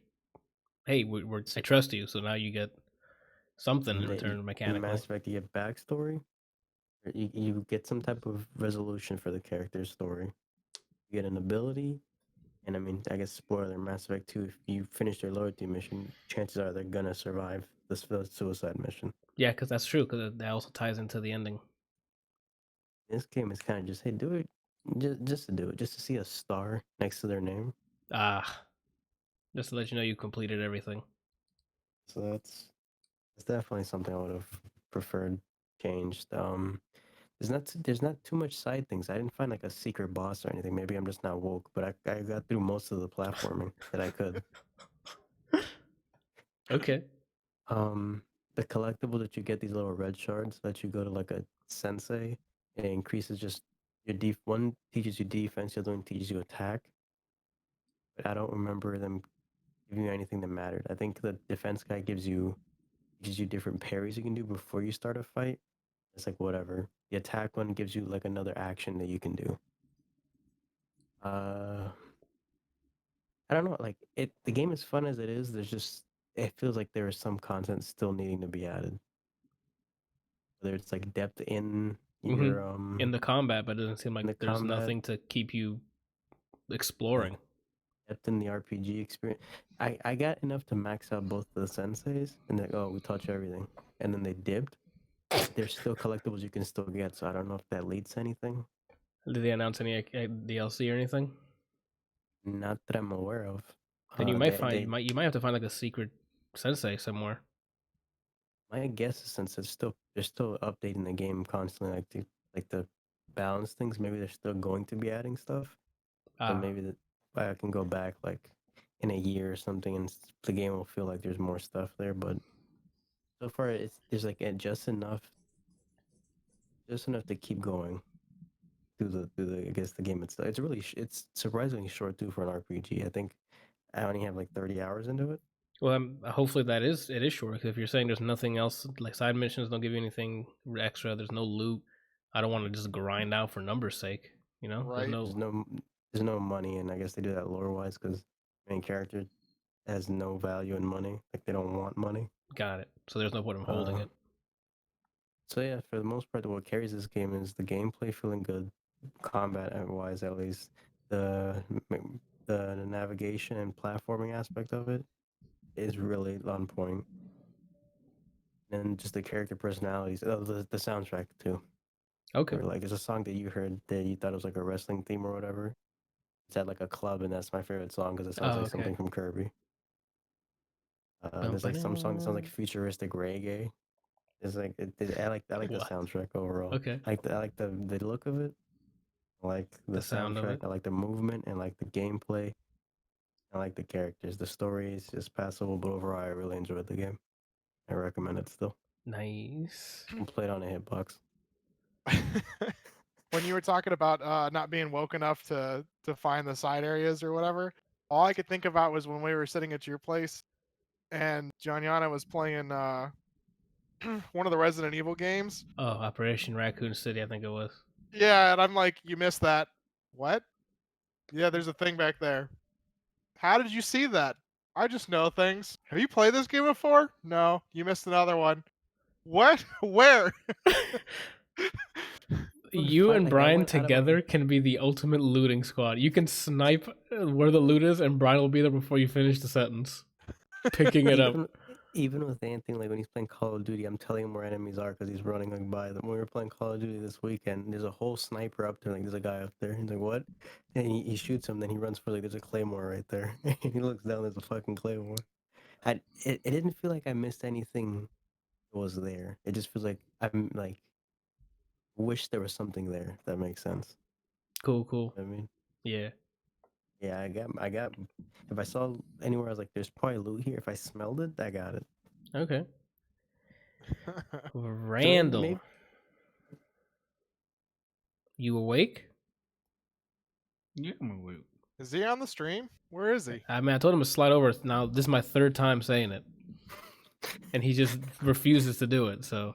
hey, I trust you, so now you get something in return mechanically. In Mass Effect, you get backstory. You get some type of resolution for the character's story. You get an ability, and I mean, I guess spoiler, Mass Effect 2, if you finish their loyalty mission, chances are they're gonna survive the suicide mission. Yeah, because that's true, because that also ties into the ending. This game is kind of just, hey, do it, just to do it, just to see a star next to their name. Just to let you know you completed everything. So that's definitely something I would have preferred changed. There's not too much side things. I didn't find like a secret boss or anything. Maybe I'm just not woke, but I got through most of the platforming that I could. Okay. The collectible that you get, these little red shards that you go to like a sensei, it increases just your one teaches you defense, the other one teaches you attack. But I don't remember them giving you anything that mattered. I think the defense guy teaches you different parries you can do before you start a fight. It's like whatever. The attack one gives you like another action that you can do. I don't know. Like the game is fun as it is. It feels like there is some content still needing to be added. Whether it's like depth in your in the combat, but it doesn't seem like there's nothing to keep you exploring. Depth in the RPG experience. I got enough to max out both the senseis, and like, oh, we touch everything, and then they dipped. There's still collectibles you can still get, so I don't know if that leads to anything. Did they announce any DLC or anything? Not that I'm aware of. Then you might have to find like a secret sensei somewhere. My guess is since they're still updating the game constantly, like to balance things. Maybe they're still going to be adding stuff. So maybe that I can go back like in a year or something, and the game will feel like there's more stuff there. But so far, there's like just enough to keep going through the I guess the game itself. It's really it's surprisingly short too for an RPG. I think I only have like 30 hours into it. Well, hopefully it is short. Because if you're saying there's nothing else, like side missions don't give you anything extra, there's no loot. I don't want to just grind out for numbers' sake. You know, Right. There's no money, and I guess they do that lore wise because main character has no value in money. Like they don't want money. Got it. So there's no point in holding it. So yeah, for the most part, what carries this game is the gameplay feeling good, combat wise at least. The navigation and platforming aspect of it is really on point. And just the character personalities, the soundtrack too. Okay. Or like there's a song that you heard that you thought it was like a wrestling theme or whatever. It's at like a club, and that's my favorite song because it sounds like something from Kirby. There's like some song that sounds like futuristic reggae. It's like I like the soundtrack overall. Okay. I like the look of it. I like the sound of soundtrack. it. I like the movement and like the gameplay. I like the characters. The story is just passable, but overall, I really enjoyed the game. I recommend it still. Nice. And play it on a hitbox. When you were talking about not being woke enough to find the side areas or whatever, all I could think about was when we were sitting at your place and Janyana was playing one of the Resident Evil games. Oh, Operation Raccoon City, I think it was. Yeah, and I'm like, you missed that. What? Yeah, there's a thing back there. How did you see that? I just know things. Have you played this game before? No, you missed another one. What? Where? You and Brian together can be the ultimate looting squad. You can snipe where the loot is, and Brian will be there before you finish the sentence, picking it up. Even with Anthony, like when he's playing Call of Duty, I'm telling him where enemies are because he's running like by them. When we were playing Call of Duty this weekend, there's a whole sniper up there. Like there's a guy up there. He's like, "What?" And he shoots him. Then he runs for like there's a claymore right there. He looks down. There's a fucking claymore. It didn't feel like I missed anything that was there. It just feels like I'm like wish there was something there. If that makes sense. Cool. You know what I mean, yeah. Yeah, I got. If I saw anywhere, I was like, "There's probably loot here." If I smelled it, I got it. Okay. Randall, maybe... you awake? Yeah, I'm awake. Is he on the stream? Where is he? I mean, I told him to slide over. Now this is my third time saying it, and he just refuses to do it. So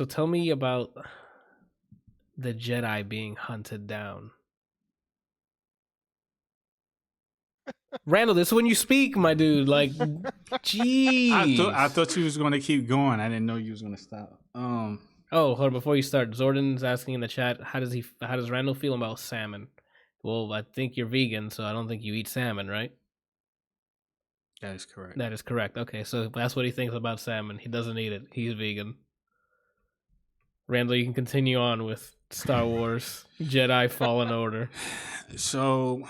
tell me about the Jedi being hunted down. Randall, this is when you speak, my dude. Like, jeez. I thought you was gonna keep going. I didn't know you was gonna stop. Oh, hold on. Before you start, Jordan's asking in the chat, how does Randall feel about salmon? Well, I think you're vegan, so I don't think you eat salmon, right? That is correct. That is correct. Okay, so that's what he thinks about salmon. He doesn't eat it. He's vegan. Randall, you can continue on with Star Wars Jedi Fallen Order. So,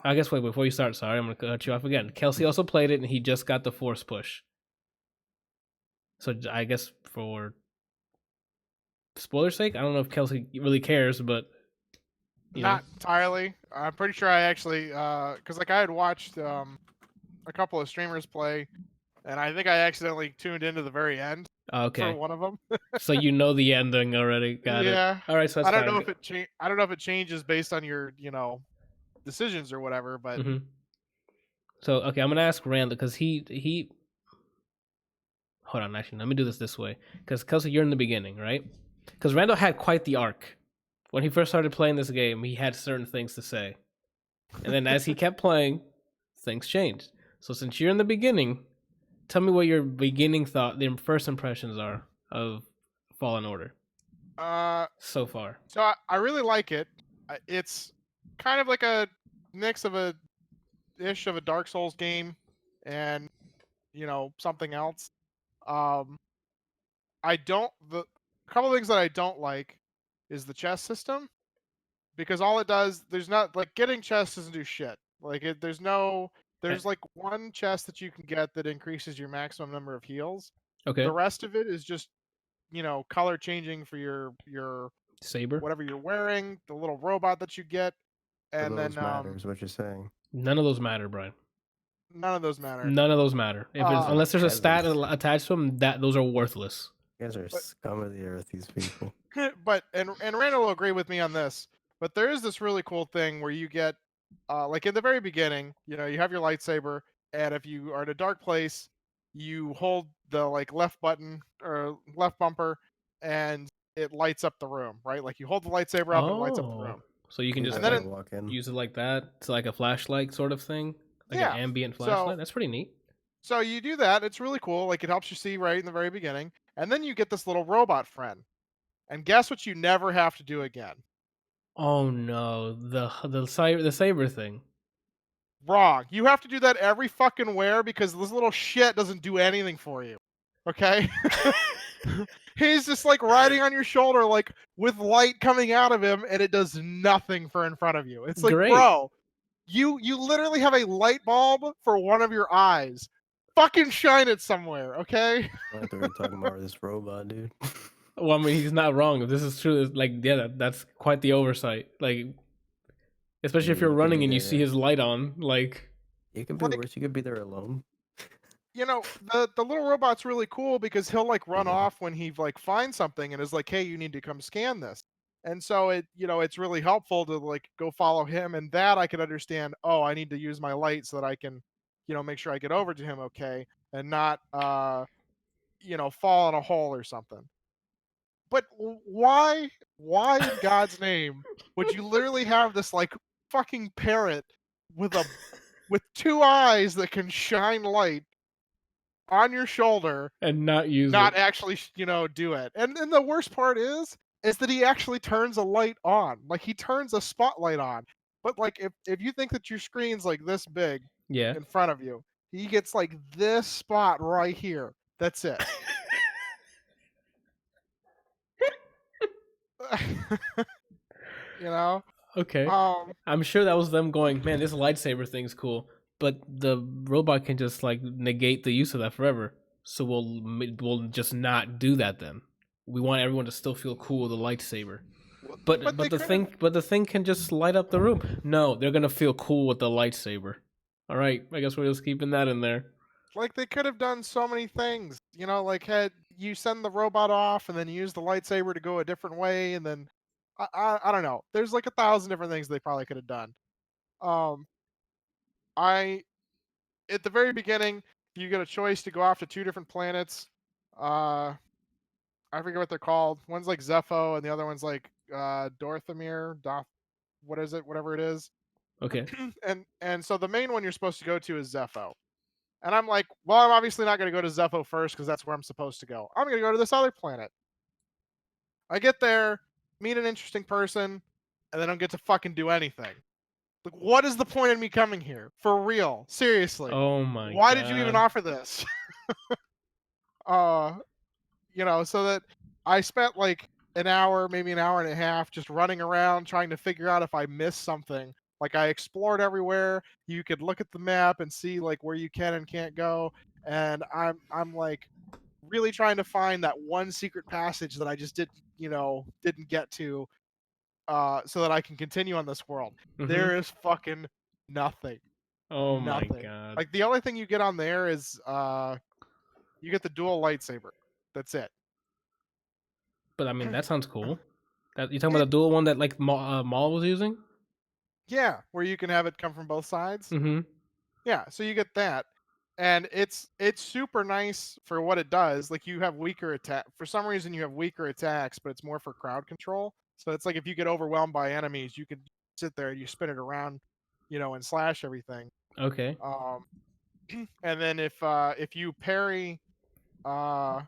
I guess wait, before you start, sorry, I'm going to cut you off again. Kelsey also played it, and he just got the Force push. So I guess for spoiler's sake, I don't know if Kelsey really cares, but... Not entirely. I'm pretty sure I actually... Because like I had watched a couple of streamers play, and I think I accidentally tuned into the very end. Okay. For one of them. So you know the ending already. Got it. Yeah. All right, so that's I don't know if I don't know if it changes based on your, decisions or whatever, but So okay, I'm gonna ask Randall because he hold on, actually let me do this way, because Kelsey, you're in the beginning, right? Because Randall had quite the arc when he first started playing this game. He had certain things to say, and then as he kept playing, things changed. So since you're in the beginning, tell me what your beginning thought, the first impressions are of Fallen Order so far. So I really like it. It's kind of like a mix of a Dark Souls game and something else. A couple things that I don't like is the chest system, because all it does, there's not like getting chests doesn't do shit. Like there's like one chest that you can get that increases your maximum number of heals. Okay. The rest of it is just, color changing for your saber. Whatever you're wearing, the little robot that you get, and None of then those matters. What you're saying? None of those matter, Brian. None of those matter. None of those matter. If it's, unless there's a stat Kevin. attached to them, those are worthless. You guys are scum of the earth, these people. But and Randall will agree with me on this. But there is this really cool thing where you get, like in the very beginning, you have your lightsaber, and if you are in a dark place, you hold the left button or left bumper, and it lights up the room, right? Like you hold the lightsaber up and it lights up the room. So you can just walk in. use it like that. It's like a flashlight sort of thing, like Yeah. an ambient flashlight. That's pretty neat. So you do that. It's really cool. Like it helps you see right in the very beginning, and then you get this little robot friend. And guess what? You never have to do again. Oh no, the saber thing. Wrong. You have to do that every fucking where because this little shit doesn't do anything for you. Okay? He's just like riding on your shoulder, like with light coming out of him, and it does nothing for in front of you. It's like, Great. bro, you literally have a light bulb for one of your eyes. Fucking shine it somewhere, okay? I thought we were talking about this robot, dude. Well, I mean, he's not wrong. If this is true, it's like, yeah, that's quite the oversight. Like, especially if you're running and you see his light on, like. You could be worse. You could be there alone. The little robot's really cool because he'll like run off when he like finds something and is like, hey, you need to come scan this. And so it's really helpful to like go follow him, and that I can understand. Oh, I need to use my light so that I can, make sure I get over to him okay, and not fall in a hole or something. But why in God's name would you literally have this like fucking parrot with two eyes that can shine light on your shoulder and not use not it. actually do it? And then the worst part is that he actually turns a light on. Like he turns a spotlight on. But like if you think that your screen's like this big in front of you, he gets like this spot right here. That's it. Okay. I'm sure that was them going, man, this lightsaber thing's cool, but the robot can just like negate the use of that forever. So we'll just not do that then. We want everyone to still feel cool with the lightsaber. But the thing can just light up the room. No, they're gonna feel cool with the lightsaber. All right, I guess we're just keeping that in there. Like they could have done so many things, like had you send the robot off and then use the lightsaber to go a different way, and then I don't know. There's like 1,000 different things they probably could have done. At the very beginning, you get a choice to go off to 2 different planets. I forget what they're called. One's like Zepho, and the other one's like Dorthamir. What is it? Whatever it is. Okay. and so the main one you're supposed to go to is Zepho. And I'm like, well, I'm obviously not going to go to Zepho first because that's where I'm supposed to go. I'm going to go to this other planet. I get there, meet an interesting person, and then don't get to fucking do anything. Like, what is the point of me coming here? For real. Seriously. Oh my God. Why did you even offer this? So that I spent like an hour, maybe an hour and a half just running around trying to figure out if I missed something. Like I explored everywhere. You could look at the map and see like where you can and can't go. And I'm like really trying to find that one secret passage that I just didn't get to, so that I can continue on this world. Mm-hmm. There is fucking nothing. Oh nothing. My God. Like the only thing you get on there is you get the dual lightsaber. That's it. But I mean, that sounds cool. You talking about the dual one that like Maul was using? Yeah, where you can have it come from both sides. Mm-hmm. Yeah, so you get that, and it's super nice for what it does. Like you have weaker attack. For some reason, you have weaker attacks, but it's more for crowd control. So it's like if you get overwhelmed by enemies, you can sit there and you spin it around, and slash everything. Okay. And then if you parry, at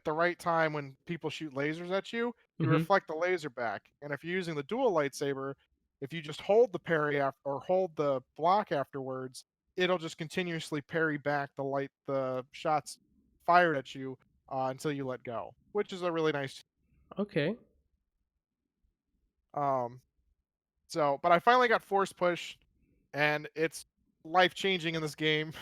the right time when people shoot lasers at you, you reflect the laser back. And if you're using the dual lightsaber, if you just hold the parry or hold the block afterwards, it'll just continuously parry back the shots fired at you until you let go, which is a really nice. Okay. So, but I finally got force push, and it's life changing in this game.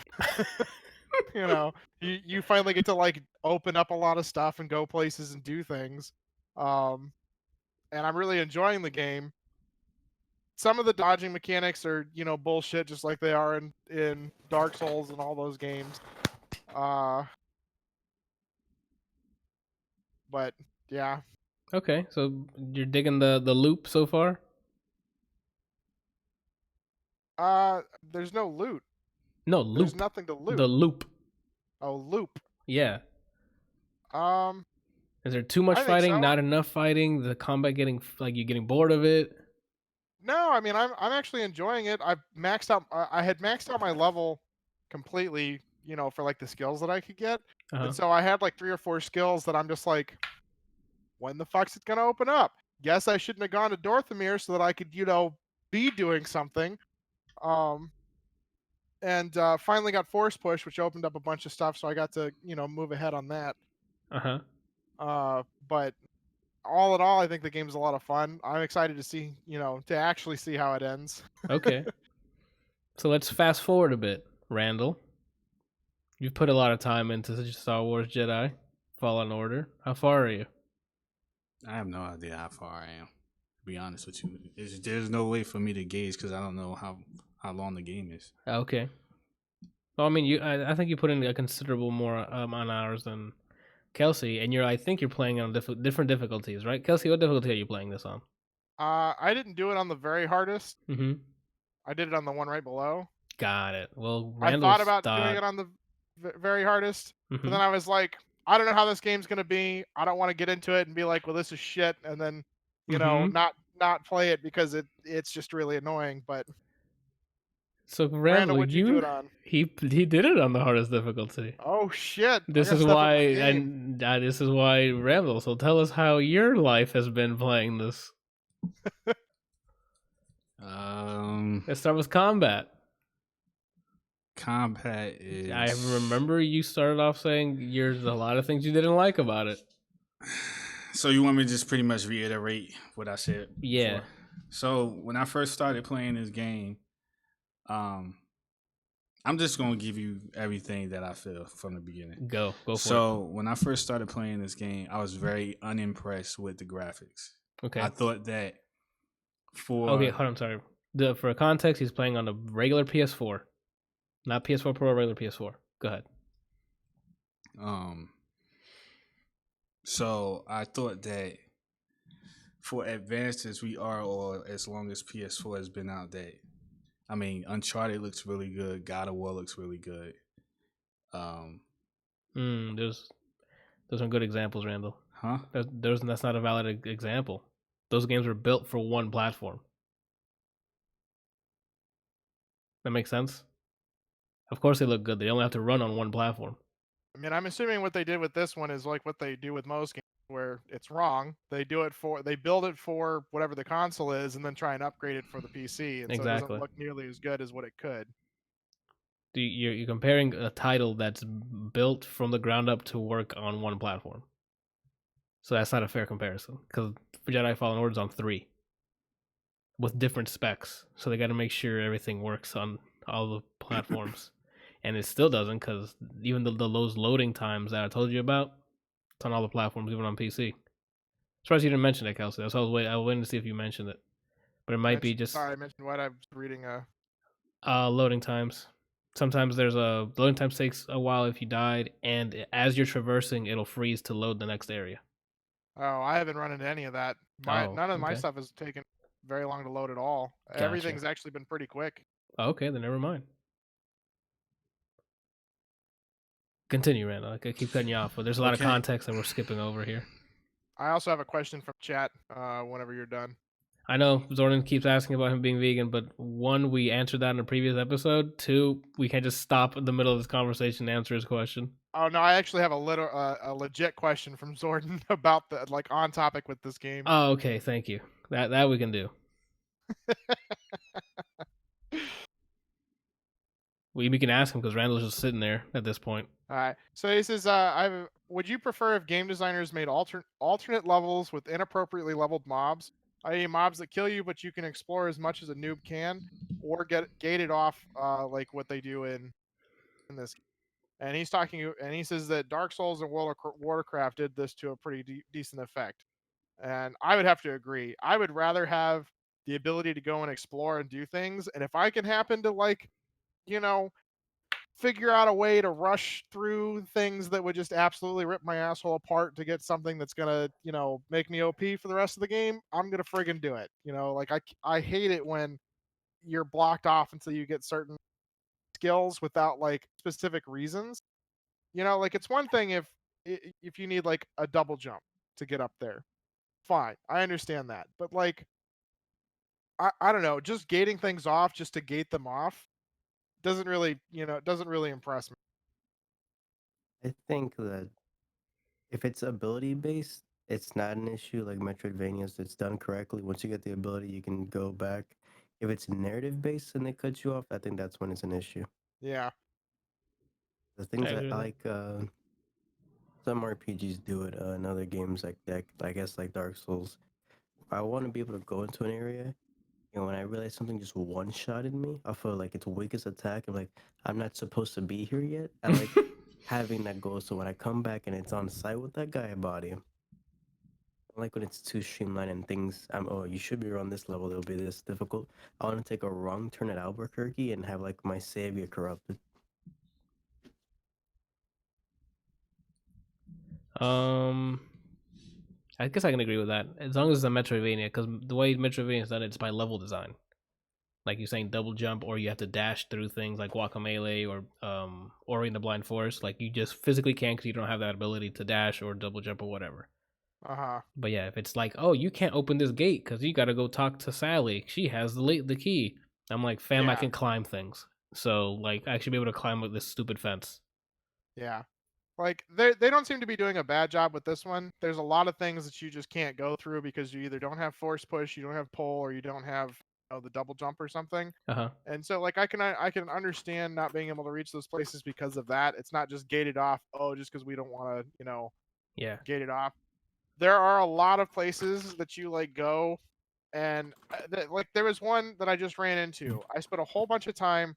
You know, you finally get to like open up a lot of stuff and go places and do things. And I'm really enjoying the game. Some of the dodging mechanics are, bullshit, just like they are in Dark Souls and all those games. But yeah. Okay, so you're digging the loop so far? There's no loot. No, loop. There's nothing to loot. The loop. Oh, loop. Yeah. Um, Is there too much I think fighting? so. Not enough fighting? The combat getting like you getting bored of it? No, I mean I'm actually enjoying it. I've maxed out. I had maxed out my level completely, for like the skills that I could get, and so I had like 3 or 4 skills that I'm just like, when the fuck's it gonna open up? Yes, I shouldn't have gone to Dorthamir so that I could, be doing something. And finally got Force Push, which opened up a bunch of stuff, so I got to, move ahead on that. But all in all, I think the game's a lot of fun. I'm excited to see, to actually see how it ends. Okay. So let's fast forward a bit, Randall. You've put a lot of time into Star Wars Jedi Fallen Order. How far are you? I have no idea how far I am. To be honest with you, there's no way for me to gauge because I don't know how long the game is. Okay. Well, I mean, I think you put in a considerable more amount of hours than Kelsey, and I think you're playing on different difficulties, right? Kelsey, what difficulty are you playing this on? I didn't do it on the very hardest. Mm-hmm. I did it on the one right below. Got it. Well, I thought about doing it on the very hardest, but then I was like, I don't know how this game's gonna be. I don't want to get into it and be like, well, this is shit, and then not play it because it's just really annoying. But so Randall, what'd you do it on? He did it on the hardest difficulty. Oh shit! This is why this is why Randall. So tell us how your life has been playing this. Let's start with combat. Combat is. I remember you started off saying there's a lot of things you didn't like about it. So you want me to just pretty much reiterate what I said? Yeah. Before? So when I first started playing this game, I'm just gonna give you everything that I feel from the beginning. Go for it. So when I first started playing this game, I was very unimpressed with the graphics. Okay. I thought that Okay, hold on, sorry. For context, he's playing on the regular PS4. Not PS4 Pro, regular PS4. Go ahead. So I thought that for advanced as we are, or as long as PS4 has been out, that I mean, Uncharted looks really good. God of War looks really good. Those are good examples, Randall. Huh? That's not a valid example. Those games were built for one platform. That makes sense? Of course they look good. They only have to run on one platform. I mean, I'm assuming what they did with this one is like what they do with most games, where it's wrong. They build it for whatever the console is, and then try and upgrade it for the PC, and so it doesn't look nearly as good as what it could. You're comparing a title that's built from the ground up to work on one platform. So that's not a fair comparison, because Jedi Fallen Order is on 3 with different specs. So they got to make sure everything works on all the platforms. And it still doesn't, because even those loading times that I told you about, it's on all the platforms, even on PC. Surprised you didn't mention it, Kelsey. That's why I was waiting to see if you mentioned it. But it might be just... Sorry, I mentioned what? I was reading loading times. Sometimes loading times takes a while if you died, and as you're traversing, it'll freeze to load the next area. Oh, I haven't run into any of that. None of my stuff has taken very long to load at all. Gotcha. Everything's actually been pretty quick. Okay, then never mind. Continue, Randall. I keep cutting you off, but there's a lot of context that we're skipping over here. I also have a question from chat whenever you're done. I know Zordan keeps asking about him being vegan, but 1, we answered that in a previous episode. 2, we can't just stop in the middle of this conversation to answer his question. Oh no, I actually have a legit question from Zordan about the on topic with this game. Oh, okay, thank you. That we can do. We can ask him because Randall's just sitting there at this point. All right. So he says, would you prefer if game designers made alternate levels with inappropriately leveled mobs, i.e. mobs that kill you but you can explore as much as a noob can, or get gated off like what they do in this? and he's talking, and he says that Dark Souls and World of Warcraft did this to a pretty decent effect. And I would have to agree. I would rather have the ability to go and explore and do things, and if I can happen to like, you know, figure out a way to rush through things that would just absolutely rip my asshole apart to get something that's gonna, make me OP for the rest of the game, I'm gonna friggin' do it. Like I hate it when you're blocked off until you get certain skills without like specific reasons. Like it's one thing if you need like a double jump to get up there. Fine. I understand that. But like I don't know, just gating things off just to gate them off doesn't really impress me. I think that if it's ability based, it's not an issue like Metroidvanias. It's done correctly. Once you get the ability, you can go back. If it's narrative based and they cut you off, I think that's when it's an issue. Yeah. The things that I like, some RPGs do it. In other games like that, I guess like Dark Souls, I want to be able to go into an area, and when I realize something just one-shotted me, I feel like it's weakest attack. I'm like, I'm not supposed to be here yet. I like having that goal, so when I come back and it's on site with that guy, I body him. I like when it's too streamlined and things. You should be around this level. It'll be this difficult. I want to take a wrong turn at Albuquerque and have like my save get corrupted. I guess I can agree with that as long as it's a Metroidvania, because the way Metroidvania is done, it's by level design. Like you're saying, double jump, or you have to dash through things like Guacamelee or Ori and the Blind Forest. Like you just physically can't because you don't have that ability to dash or double jump or whatever. But yeah, if it's like, oh, you can't open this gate because you got to go talk to Sally. She has the key. I'm like, fam, I can climb things. So like, I should be able to climb with this stupid fence. Yeah. Like they don't seem to be doing a bad job with this one. There's a lot of things that you just can't go through because you either don't have force push, you don't have pull, or you don't have the double jump or something. And so like I can understand not being able to reach those places because of that. It's not just gated off. Oh, just because we don't want to gate it off. There are a lot of places that you like go, and like there was one that I just ran into. I spent a whole bunch of time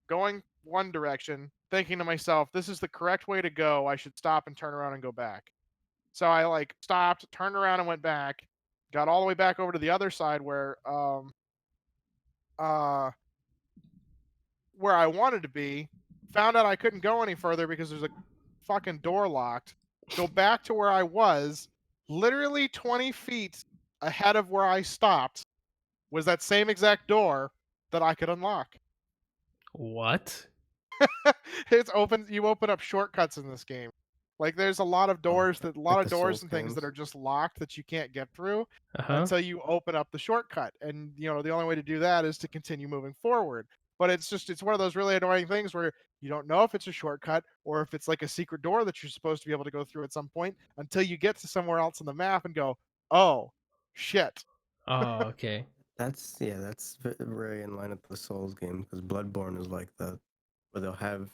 going one direction, thinking to myself, this is the correct way to go. I should stop and turn around and go back. So I like stopped, turned around and went back, got all the way back over to the other side where I wanted to be, found out I couldn't go any further because there's a fucking door locked. Go back to where I was, literally 20 feet ahead of where I stopped was that same exact door that I could unlock. What? It's open. You open up shortcuts in this game. Like there's a lot of doors and things that are just locked that you can't get through until you open up the shortcut. And the only way to do that is to continue moving forward. But it's one of those really annoying things where you don't know if it's a shortcut or if it's like a secret door that you're supposed to be able to go through at some point until you get to somewhere else on the map and go, oh, shit. Oh, okay. That's very in line with the Souls game because Bloodborne is like that, where they'll have,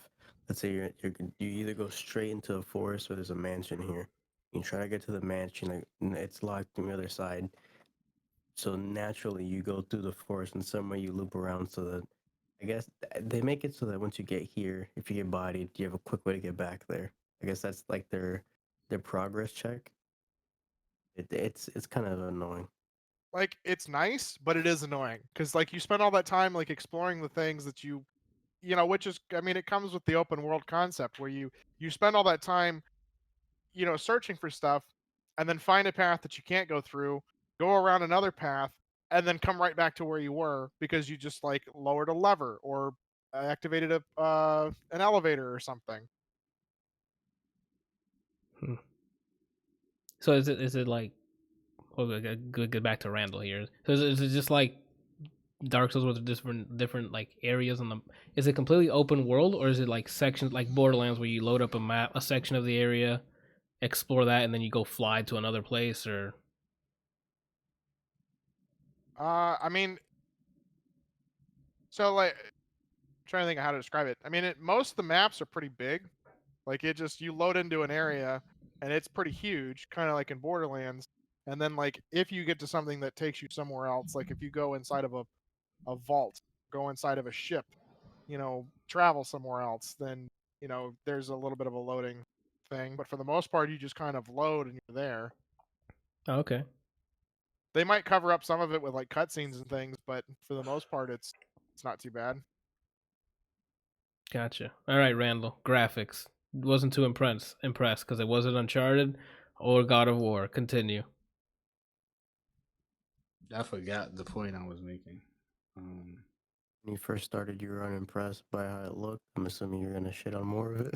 let's say you either go straight into a forest or there's a mansion here. You try to get to the mansion, like it's locked on the other side. So naturally, you go through the forest and some way you loop around so that I guess they make it so that once you get here, if you get bodied, you have a quick way to get back there. I guess that's like their progress check. It's kind of annoying. Like it's nice, but it is annoying because like you spend all that time like exploring the things that which is, I mean, it comes with the open world concept where you spend all that time, searching for stuff, and then find a path that you can't go through, go around another path, and then come right back to where you were because you just like lowered a lever or activated an elevator or something. So is it like? Oh, get back to Randall here. So is it just like Dark Souls with different like areas on the? Is it completely open world or is it like sections like Borderlands where you load up a section of the area, explore that, and then you go fly to another place? Or I mean, so like, I'm trying to think of how to describe it. I mean, most of the maps are pretty big. Like you load into an area and it's pretty huge, kind of like in Borderlands. And then like if you get to something that takes you somewhere else, like if you go inside of a vault, go inside of a ship, travel somewhere else, then there's a little bit of a loading thing, but for the most part, you just kind of load and you're there. Oh, okay. They might cover up some of it with like cutscenes and things, but for the most part, it's not too bad. Gotcha. All right, Randall. Graphics. Wasn't too impressed because it wasn't Uncharted or God of War. Continue. I forgot the point I was making. When you first started, you were unimpressed by how it looked. I'm assuming you're gonna shit on more of it.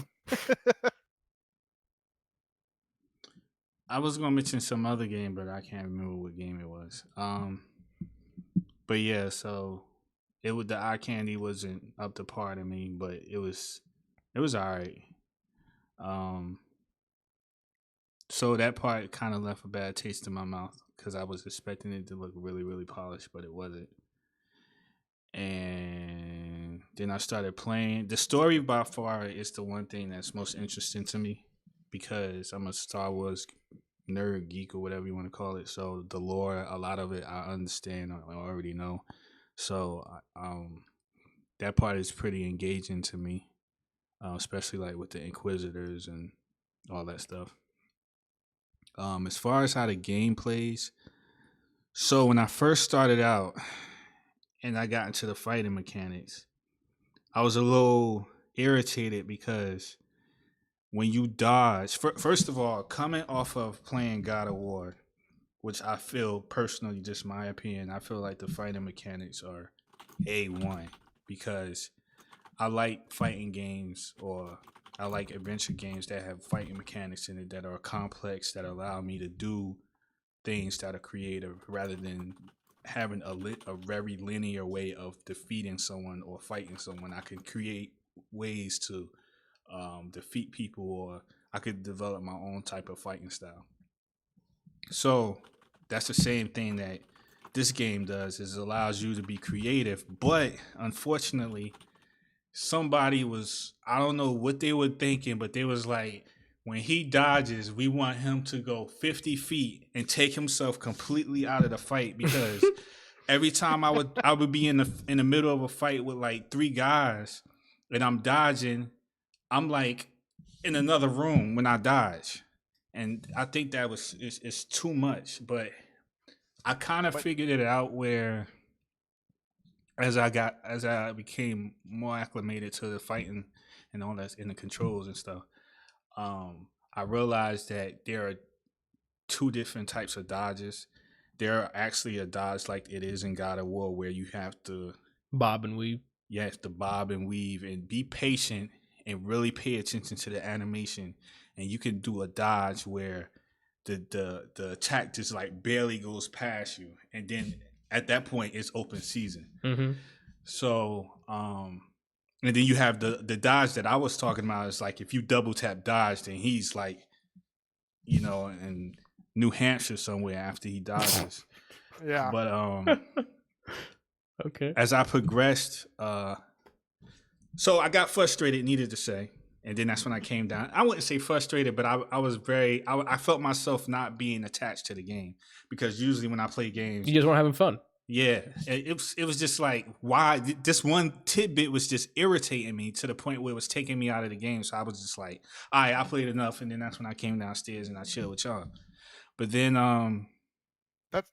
I was gonna mention some other game, but I can't remember what game it was. But yeah, so the eye candy wasn't up to par to me, but it was alright. So that part kind of left a bad taste in my mouth because I was expecting it to look really, really polished, but it wasn't. And then I started playing. The story by far is the one thing that's most interesting to me because I'm a Star Wars nerd, geek, or whatever you want to call it. So the lore, a lot of it I understand, I already know. So that part is pretty engaging to me, especially like with the Inquisitors and all that stuff. As far as how the game plays, so when I first started out and I got into the fighting mechanics, I was a little irritated because when you dodge, first of all, coming off of playing God of War, which I feel personally, just my opinion, I feel like the fighting mechanics are A1 because I like fighting games or I like adventure games that have fighting mechanics in it that are complex, that allow me to do things that are creative rather than having a very linear way of defeating someone or fighting someone. I can create ways to defeat people, or I could develop my own type of fighting style. So that's the same thing that this game does, is it allows you to be creative, but unfortunately somebody was, I don't know what they were thinking, but they was like, when he dodges, we want him to go 50 feet and take himself completely out of the fight because every time I would be in the middle of a fight with like 3 guys and I'm dodging, I'm like in another room when I dodge. And I think that it's too much, but I kind of figured it out where as I became more acclimated to the fighting and all that in the controls and stuff, I realized that there are 2 different types of dodges. There are actually a dodge like it is in God of War where you have to bob and weave. You have to bob and weave and be patient and really pay attention to the animation. And you can do a dodge where the attack just like barely goes past you, and then at that point it's open season. Mm-hmm. So and then you have the dodge that I was talking about. Is like if you double tap dodge, then he's like, in New Hampshire somewhere after he dodges. Yeah. But okay. As I progressed, so I got frustrated, needed to say, and then that's when I came down. I wouldn't say frustrated, but I was I felt myself not being attached to the game because usually when I play games, you just weren't having fun. Yeah, it was just like, why this one tidbit was just irritating me to the point where it was taking me out of the game. So I was just like, all right, I played enough, and then that's when I came downstairs and I chilled with y'all. But then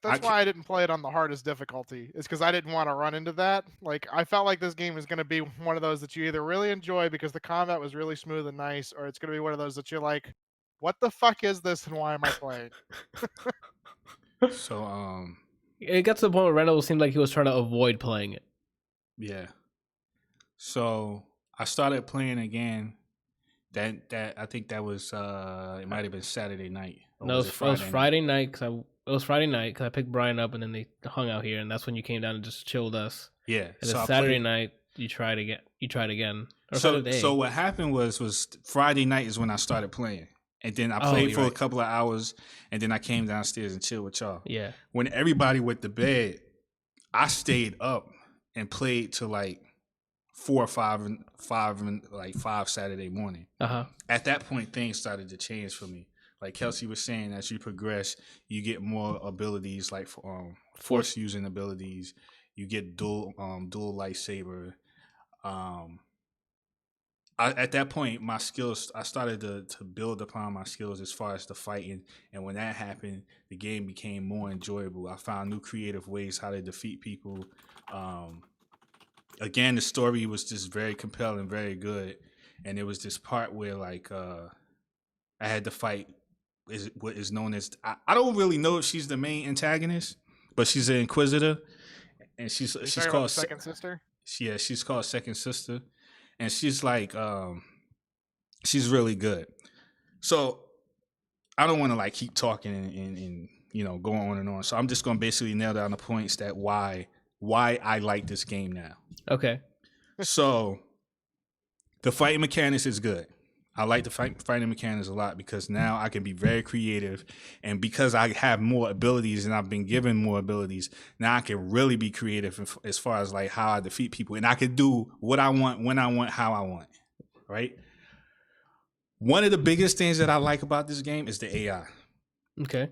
that's why I didn't play it on the hardest difficulty. It's because I didn't want to run into that. Like I felt like this game was going to be one of those that you either really enjoy because the combat was really smooth and nice, or it's going to be one of those that you're like, what the fuck is this and why am I playing? So it got to the point where Randall seemed like he was trying to avoid playing it. Yeah. So I started playing again. That I think that was it might have been Saturday night. No, it was Friday night because I picked Brian up and then they hung out here, and that's when you came down and just chilled us. Yeah. And then Saturday night you tried again. So what happened was Friday night is when I started playing. And then I played for a couple of hours, and then I came downstairs and chilled with y'all. Yeah. When everybody went to bed, I stayed up and played till like 4 or 5 Saturday morning. Uh-huh. At that point, things started to change for me. Like Kelsey was saying, as you progress, you get more abilities, like force using abilities. You get dual lightsaber. at that point, my skills, I started to build upon my skills as far as the fighting. And when that happened, the game became more enjoyable. I found new creative ways how to defeat people. Again, the story was just very compelling, very good. And there was this part where like I had to fight what is known as, I don't really know if she's the main antagonist, but she's an Inquisitor. And she's called Second Sister. Yeah, she's called Second Sister. And she's like, she's really good. So I don't want to like keep talking and you know go on and on. So I'm just gonna basically nail down the points that why I like this game now. Okay. So the fighting mechanics is good. I like the fighting mechanics a lot because now I can be very creative, and because I have more abilities and I've been given more abilities, now I can really be creative as far as like how I defeat people, and I can do what I want, when I want, how I want, right? One of the biggest things that I like about this game is the AI. Okay.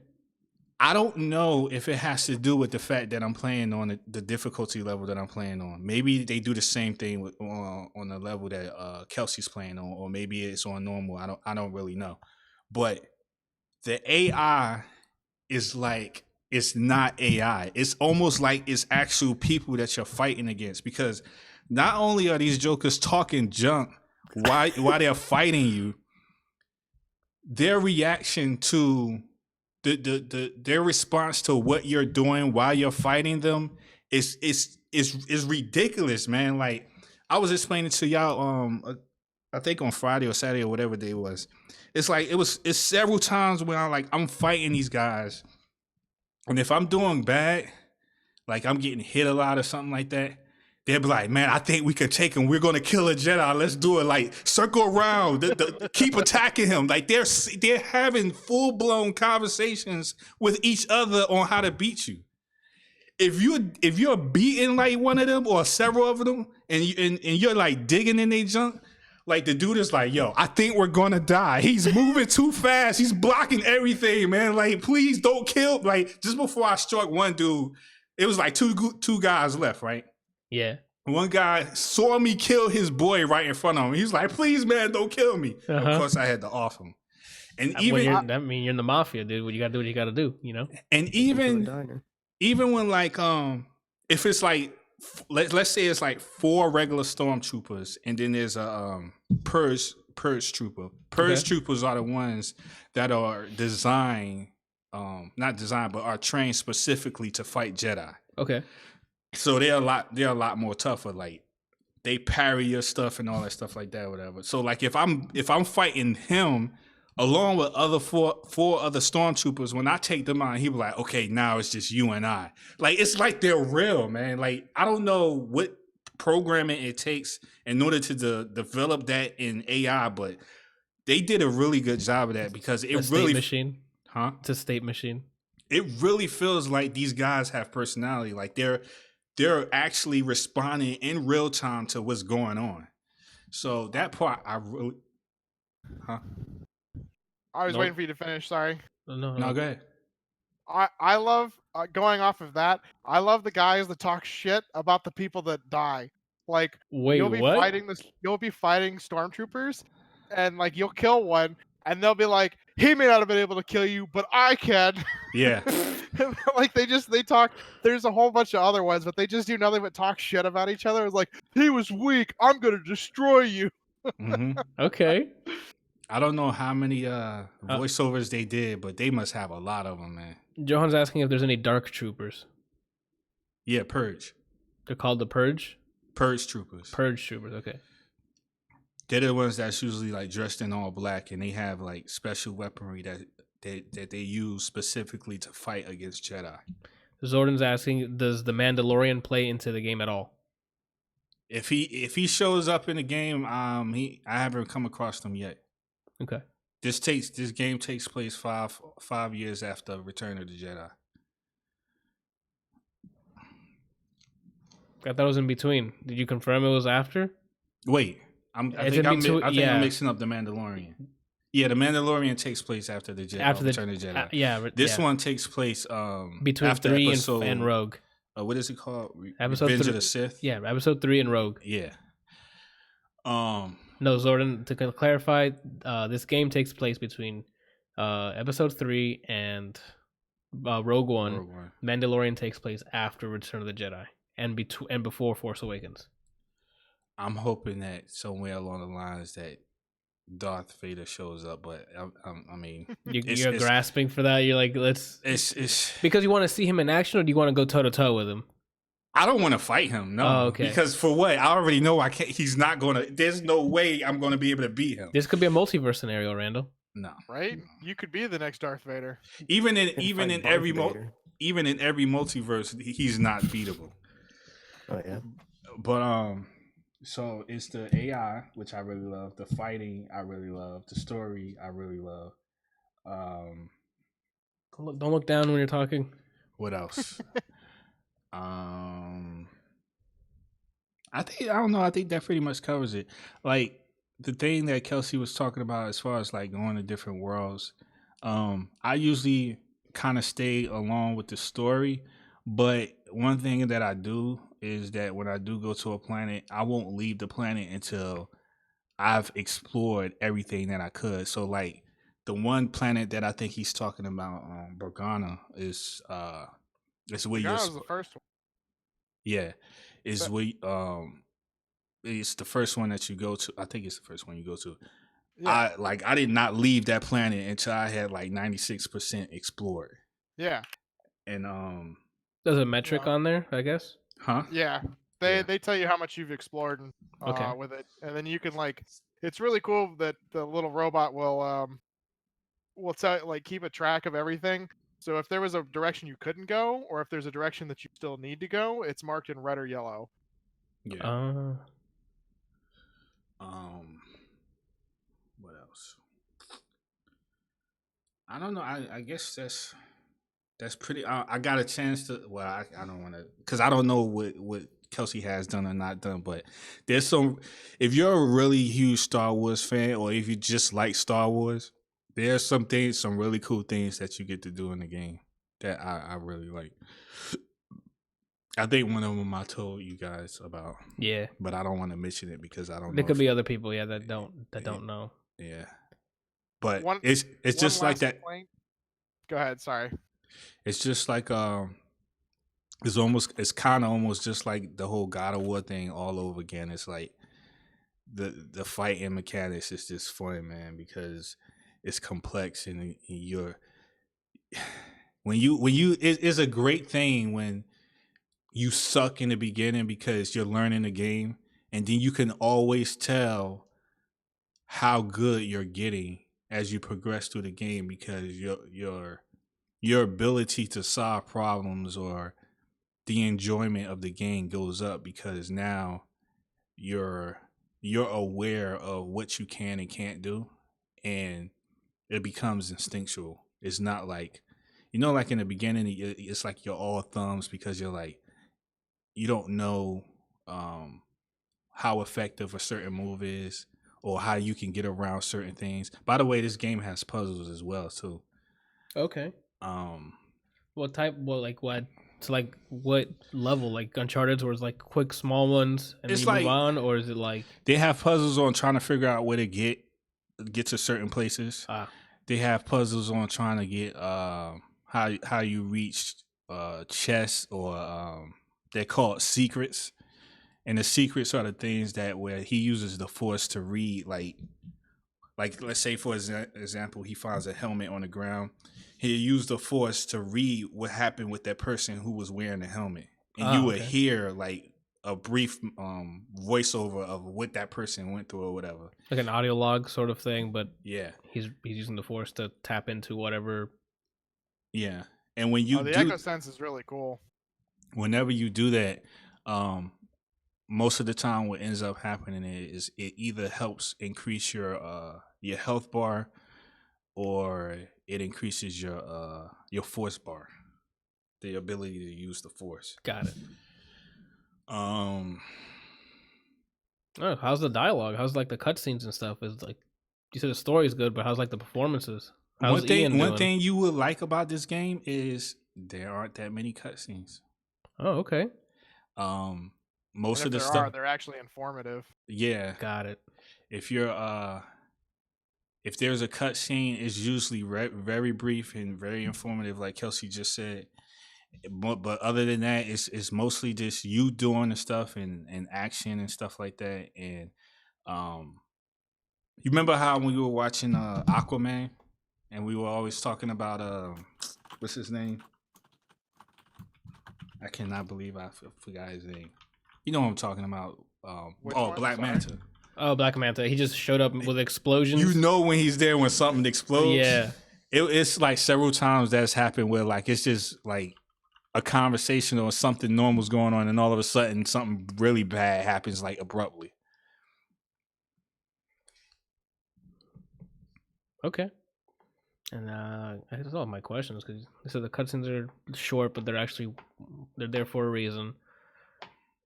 I don't know if it has to do with the fact that I'm playing on the difficulty level that I'm playing on. Maybe they do the same thing with, on the level that Kelsey's playing on, or maybe it's on normal. I don't really know. But the AI is like, it's not AI. It's almost like it's actual people that you're fighting against, because not only are these jokers talking junk while they're fighting you, their reaction to their response to what you're doing while you're fighting them is ridiculous, man. Like I was explaining to y'all, I think on Friday or Saturday or whatever day it was. It's like it's several times when I'm fighting these guys, and if I'm doing bad, like I'm getting hit a lot or something like that, they'll be like, man, I think we can take him. We're going to kill a Jedi. Let's do it. Like, circle around. Keep attacking him. Like, they're having full-blown conversations with each other on how to beat you. If you're beating, like, one of them or several of them, and you're, like, digging in their junk, like, the dude is like, yo, I think we're going to die. He's moving too fast. He's blocking everything, man. Like, please don't kill. Like, just before I struck one dude, it was, like, two guys left, right? Yeah. One guy saw me kill his boy right in front of him. He's like, please, man, don't kill me. Of course, I had to off him. And even that mean you're in the mafia, dude. What you gotta do what you gotta do, you know? And even when like if it's like let's say it's like 4 regular stormtroopers and then there's a purge trooper. Purge troopers are the ones that are designed, not designed, but are trained specifically to fight Jedi. Okay. So they're a lot more tougher. Like they parry your stuff and all that stuff like that, whatever. So like if I'm fighting him along with four other stormtroopers, when I take them on, he be like, okay, now it's just you and I. Like it's like they're real, man. Like I don't know what programming it takes in order to develop that in AI, but they did a really good job of that because it really machine. Huh? It's a state machine. It really feels like these guys have personality. Like they're actually responding in real time to what's going on. So that part, I really, I was waiting for you to finish. Sorry. No, go ahead. I love going off of that. I love the guys that talk shit about the people that die. Like, wait, you'll be what? You'll be fighting stormtroopers, and like you'll kill one, and they'll be like, he may not have been able to kill you, but I can. Yeah. Like they talk. There's a whole bunch of other ones, but they just do nothing but talk shit about each other. It's like, he was weak. I'm gonna destroy you. Mm-hmm. Okay. I don't know how many voiceovers they did, but they must have a lot of them, man. Johan's asking if there's any dark troopers. Yeah, Purge. They're called the Purge? Purge troopers. Purge troopers, okay. They're the ones that's usually like dressed in all black, and they have like special weaponry that they use specifically to fight against Jedi. Zordan's asking, does the Mandalorian play into the game at all? If he shows up in the game, I haven't come across them yet. Okay. This game takes place five years after Return of the Jedi. I thought it was in between. Did you confirm it was after? Wait, I think I'm mixing up the Mandalorian. Yeah, the Mandalorian takes place after the Jedi. Return of the Jedi. This one takes place between after 3 episode, and Rogue. What is it called? Episode Revenge 3, of the Sith. Yeah, episode 3 and Rogue. Yeah. No, Zordon, to clarify, this game takes place between Episode 3 and Rogue One. Mandalorian takes place after Return of the Jedi and before Force Awakens. I'm hoping that somewhere along the lines that Darth Vader shows up, but I mean, you're grasping for that. You're like, it's because you want to see him in action, or do you want to go toe to toe with him? I don't want to fight him, no. Oh, okay. Because for what? I already know I can't. He's not gonna. There's no way I'm gonna be able to beat him. This could be a multiverse scenario, Randall. No, right? No. You could be the next Darth Vader. Even in every multiverse, he's not beatable. Oh yeah. But so it's the AI, which I really love. The fighting, I really love. The story, I really love. Don't look down when you're talking. What else? I don't know. I think that pretty much covers it. Like the thing that Kelsey was talking about as far as like going to different worlds. I usually kind of stay along with the story, but one thing that I do is that when I do go to a planet, I won't leave the planet until I've explored everything that I could. So like the one planet that I think he's talking about, Borgana, is it's where you're. Was the first one. Yeah, it's it's the first one that you go to. I think it's the first one you go to. Yeah. I did not leave that planet until I had like 96% explored. Yeah. And there's a metric on there, I guess. Huh? Yeah. They tell you how much you've explored with it, and then you can like. It's really cool that the little robot will tell like keep a track of everything. So if there was a direction you couldn't go, or if there's a direction that you still need to go, it's marked in red or yellow. Yeah. What else? I don't know. I guess that's pretty. I got a chance to. Well, I don't want to, because I don't know what Kelsey has done or not done. But there's some. If you're a really huge Star Wars fan, or if you just like Star Wars, there's some really cool things that you get to do in the game that I really like. I think one of them I told you guys about. Yeah. But I don't want to mention it because I don't know. There could be other people, that don't know. Yeah. But it's just like that. Point. Go ahead, sorry. It's just like it's kind of almost just like the whole God of War thing all over again. It's like the fighting mechanics is just fun, man, because it's complex and it's a great thing when you suck in the beginning because you're learning the game, and then you can always tell how good you're getting as you progress through the game because your ability to solve problems or the enjoyment of the game goes up because now you're aware of what you can and can't do, and it becomes instinctual. It's not like, like in the beginning, it's like you're all thumbs because you're like, you don't know how effective a certain move is or how you can get around certain things. By the way, this game has puzzles as well too. Okay. What type? So like what level? Like Uncharted, where it's like quick small ones and it's then you move on, or is it like they have puzzles on trying to figure out where to get to certain places? They have puzzles on trying to get how you reach chests or they're called secrets, and the secrets are the things that where he uses the Force to read. Like let's say for example, he finds a helmet on the ground. He'll use the Force to read what happened with that person who was wearing the helmet, and you would hear like a brief voiceover of what that person went through or whatever, like an audio log sort of thing. But yeah, he's using the Force to tap into whatever. Yeah, and when you the Echo Sense is really cool. Whenever you do that, most of the time what ends up happening is it either helps increase your health bar or it increases your Force bar, the ability to use the Force. Got it. How's the dialogue? How's like the cutscenes and stuff? Is like you said the story is good, but how's like the performances? How's one thing you would like about this game is there aren't that many cutscenes. Oh, okay. Most of the stuff they're actually informative. Yeah, got it. if you're if there's a cutscene, it's usually very brief and very informative, like Kelsey just said. But other than that, it's mostly just you doing the stuff and action and stuff like that. And you remember how when we were watching Aquaman, and we were always talking about what's his name? I cannot believe I forgot his name. You know what I'm talking about? Black Manta. Oh, Black Manta. He just showed up with explosions. You know when he's there when something explodes. Yeah. It's like several times that's happened where like it's just like a conversation or something normal's going on, and all of a sudden something really bad happens like abruptly. Okay. And that's all my questions, because they said the cutscenes are short, but they're there for a reason.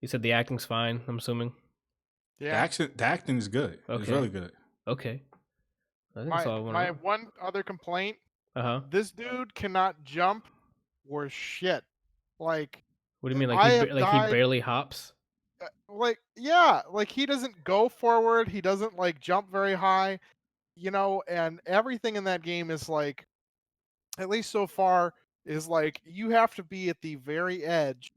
You said the acting's fine, I'm assuming. Yeah, The acting is good. Okay. It's really good. Okay. I think my one other complaint. This dude cannot jump or shit. Like, what do you mean? Like he barely hops? Like, yeah, like he doesn't go forward. He doesn't like jump very high, you know. And everything in that game is like, at least so far, is like you have to be at the very edge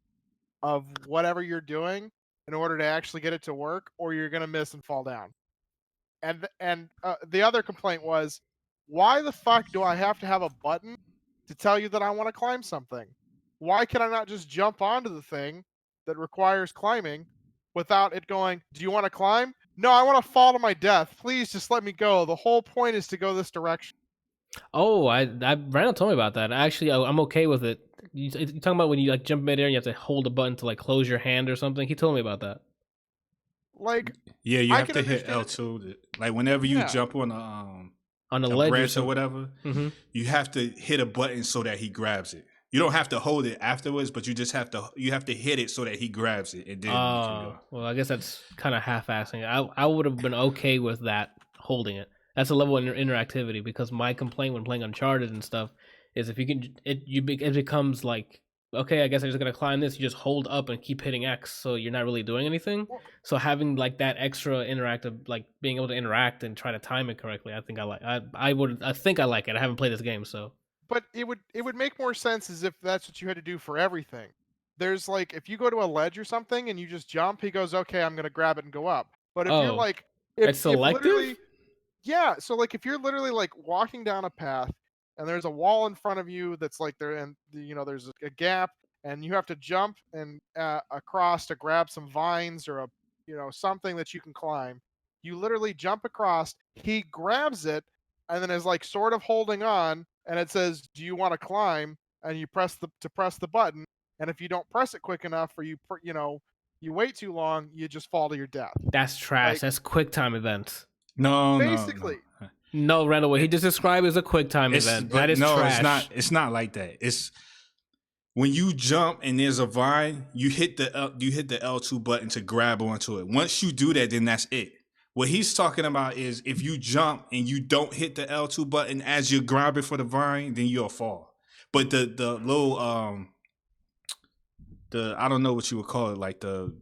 of whatever you're doing in order to actually get it to work, or you're gonna miss and fall down. And the other complaint was, why the fuck do I have to have a button to tell you that I want to climb something? Why can I not just jump onto the thing that requires climbing without it going, do you want to climb? No, I want to fall to my death. Please just let me go. The whole point is to go this direction. Oh, Randall told me about that. Actually, I'm okay with it. You talking about when you like jump midair and you have to hold a button to like close your hand or something? He told me about that. Like, yeah, you have to hit L2. Like whenever you jump on a ledge branch or whatever, you have to hit a button so that he grabs it. You don't have to hold it afterwards, but you just have to hit it so that he grabs it, and then you can go. Well, I guess that's kind of half-assing. I would have been okay with that, holding it. That's a level of interactivity, because my complaint when playing Uncharted and stuff is if you can, it becomes like, okay, I guess I'm just gonna climb this. You just hold up and keep hitting X, so you're not really doing anything. So having like that extra interactive, like being able to interact and try to time it correctly, I think I like. I think I like it. I haven't played this game, so. But it would make more sense as if that's what you had to do for everything. There's like, if you go to a ledge or something and you just jump, he goes, okay, I'm gonna grab it and go up. But if you're like, it's selective. Yeah, so like if you're literally like walking down a path and there's a wall in front of you that's like there, and you know there's a gap, and you have to jump and across to grab some vines or something that you can climb. You literally jump across. He grabs it and then is like sort of holding on, and it says, "Do you want to climb?" And you press the button, and if you don't press it quick enough, or you wait too long, you just fall to your death. That's trash. Like, that's QuickTime events. No, basically. No, Randall, what he just described is a QuickTime event. That is trash. It's not like that. It's when you jump and there's a vine, you hit the L2 button to grab onto it. Once you do that, then that's it. What he's talking about is if you jump and you don't hit the L2 button as you're grabbing for the vine, then you'll fall. But the little I don't know what you would call it, like the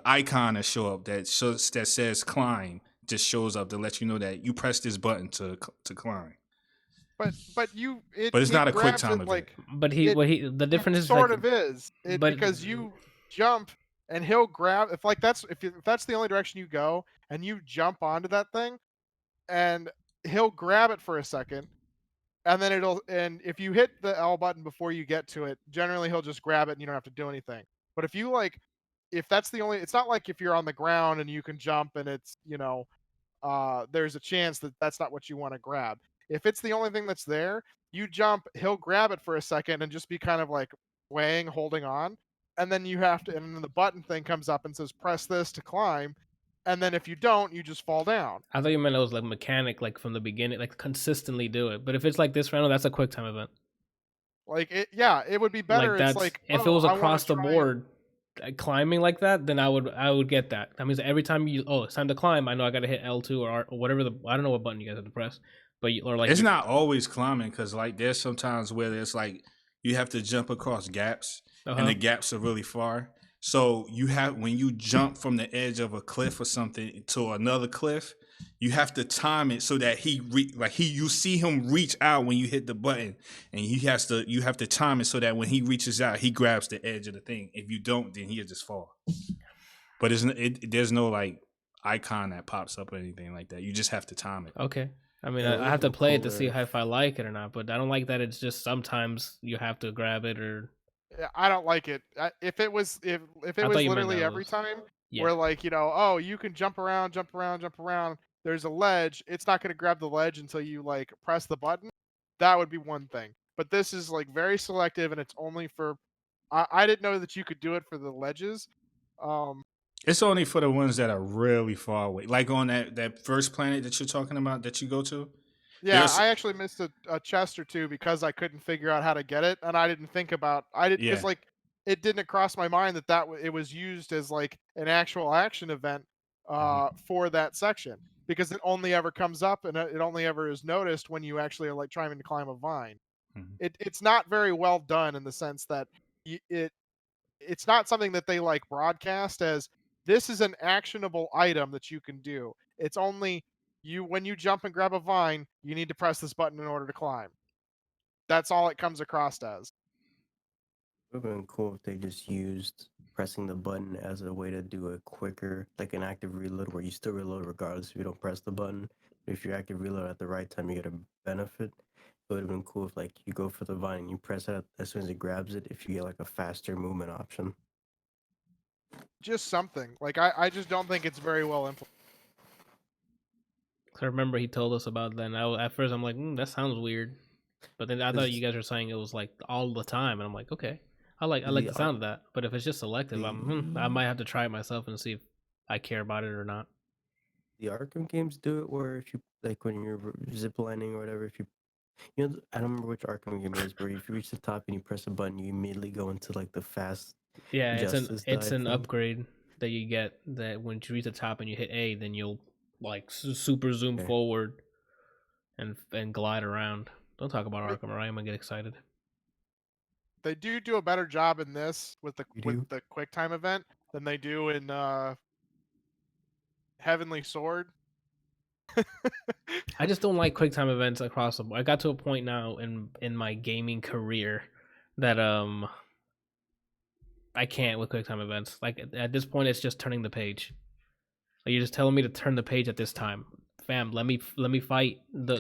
icon that show up that says climb just shows up to let you know that you press this button to climb. But it's not a quick time event. Like, but the difference is sort of because you jump and he'll grab if that's the only direction you go and you jump onto that thing, and he'll grab it for a second, and then and if you hit the L button before you get to it, generally he'll just grab it and you don't have to do anything. But if that's the only, it's not like if you're on the ground and you can jump and it's there's a chance that that's not what you want to grab. If it's the only thing that's there, you jump, he'll grab it for a second and just be kind of like weighing, holding on. And then you have to, and then the button thing comes up and says, press this to climb. And then if you don't, you just fall down. I thought you meant it was like mechanic, like from the beginning, like consistently do it. But if it's like this, Randall, that's a QuickTime event. Like it would be better. Like it's like if it was across the board climbing like that, then I would get that. That means every time it's time to climb, I know I got to hit L2 or whatever I don't know what button you guys have to press. But it's not always climbing, because like there's sometimes where there's like you have to jump across gaps and the gaps are really far, So you have when you jump from the edge of a cliff or something to another cliff, you have to time it so that you see him reach out when you hit the button, and you have to time it so that when he reaches out, he grabs the edge of the thing. If you don't, then he'll just fall. But there's no like icon that pops up or anything like that. You just have to time it. Okay. I mean, Yeah, I have to play it to see cooler. if I like it or not, but I don't like that it's just sometimes you have to grab it or. Yeah, I don't like it. If it was if it I was thought you meant literally that every was. time Yeah. where like, oh, you can jump around, jump around, jump around, there's a ledge, it's not going to grab the ledge until you like press the button. That would be one thing. But this is like very selective, and it's only for I didn't know that you could do it for the ledges. It's only for the ones that are really far away, like on that first planet that you're talking about that you go to. Yeah, There's I actually missed a chest or two because I couldn't figure out how to get it, and I didn't think about I did because yeah. like it didn't cross my mind that it was used as like an actual action event for that section, because it only ever comes up and it only ever is noticed when you actually are like trying to climb a vine. Mm-hmm. It's not very well done in the sense that it's not something that they like broadcast as this is an actionable item that you can do. It's only when you jump and grab a vine, you need to press this button in order to climb. That's all it comes across as. It would have been cool if they just used pressing the button as a way to do a quicker, like an active reload, where you still reload regardless if you don't press the button. If you active reload at the right time, you get a benefit. It would have been cool if, like, you go for the vine and you press it as soon as it grabs it. If you get like a faster movement option. Just something like I just don't think it's very well implemented. I remember he told us about that. And at first, I'm like, that sounds weird, but then I thought you It's guys were saying it was like all the time, and I'm like, okay, I like the the sound of that. But if it's just selective, I might have to try it myself and see if I care about it or not. the Arkham games do it where if you like when you're ziplining or whatever, if you know, I don't remember which Arkham game it is, where if you reach the top and you press a button, you immediately go into like the fast Yeah, justice it's dive an thing. upgrade that you get that when you reach the top and you hit A, then you'll like super zoom forward and glide around. Don't talk about Arkham, or I'm gonna get excited. They do a better job in this with the do? quick time event than they do in Heavenly Sword. I just don't like quick time events across the board. I got to a point now in my gaming career that I can't with quick time events. Like at this point, it's just turning the page. Like you're just telling me to turn the page at this time. Fam, let me fight The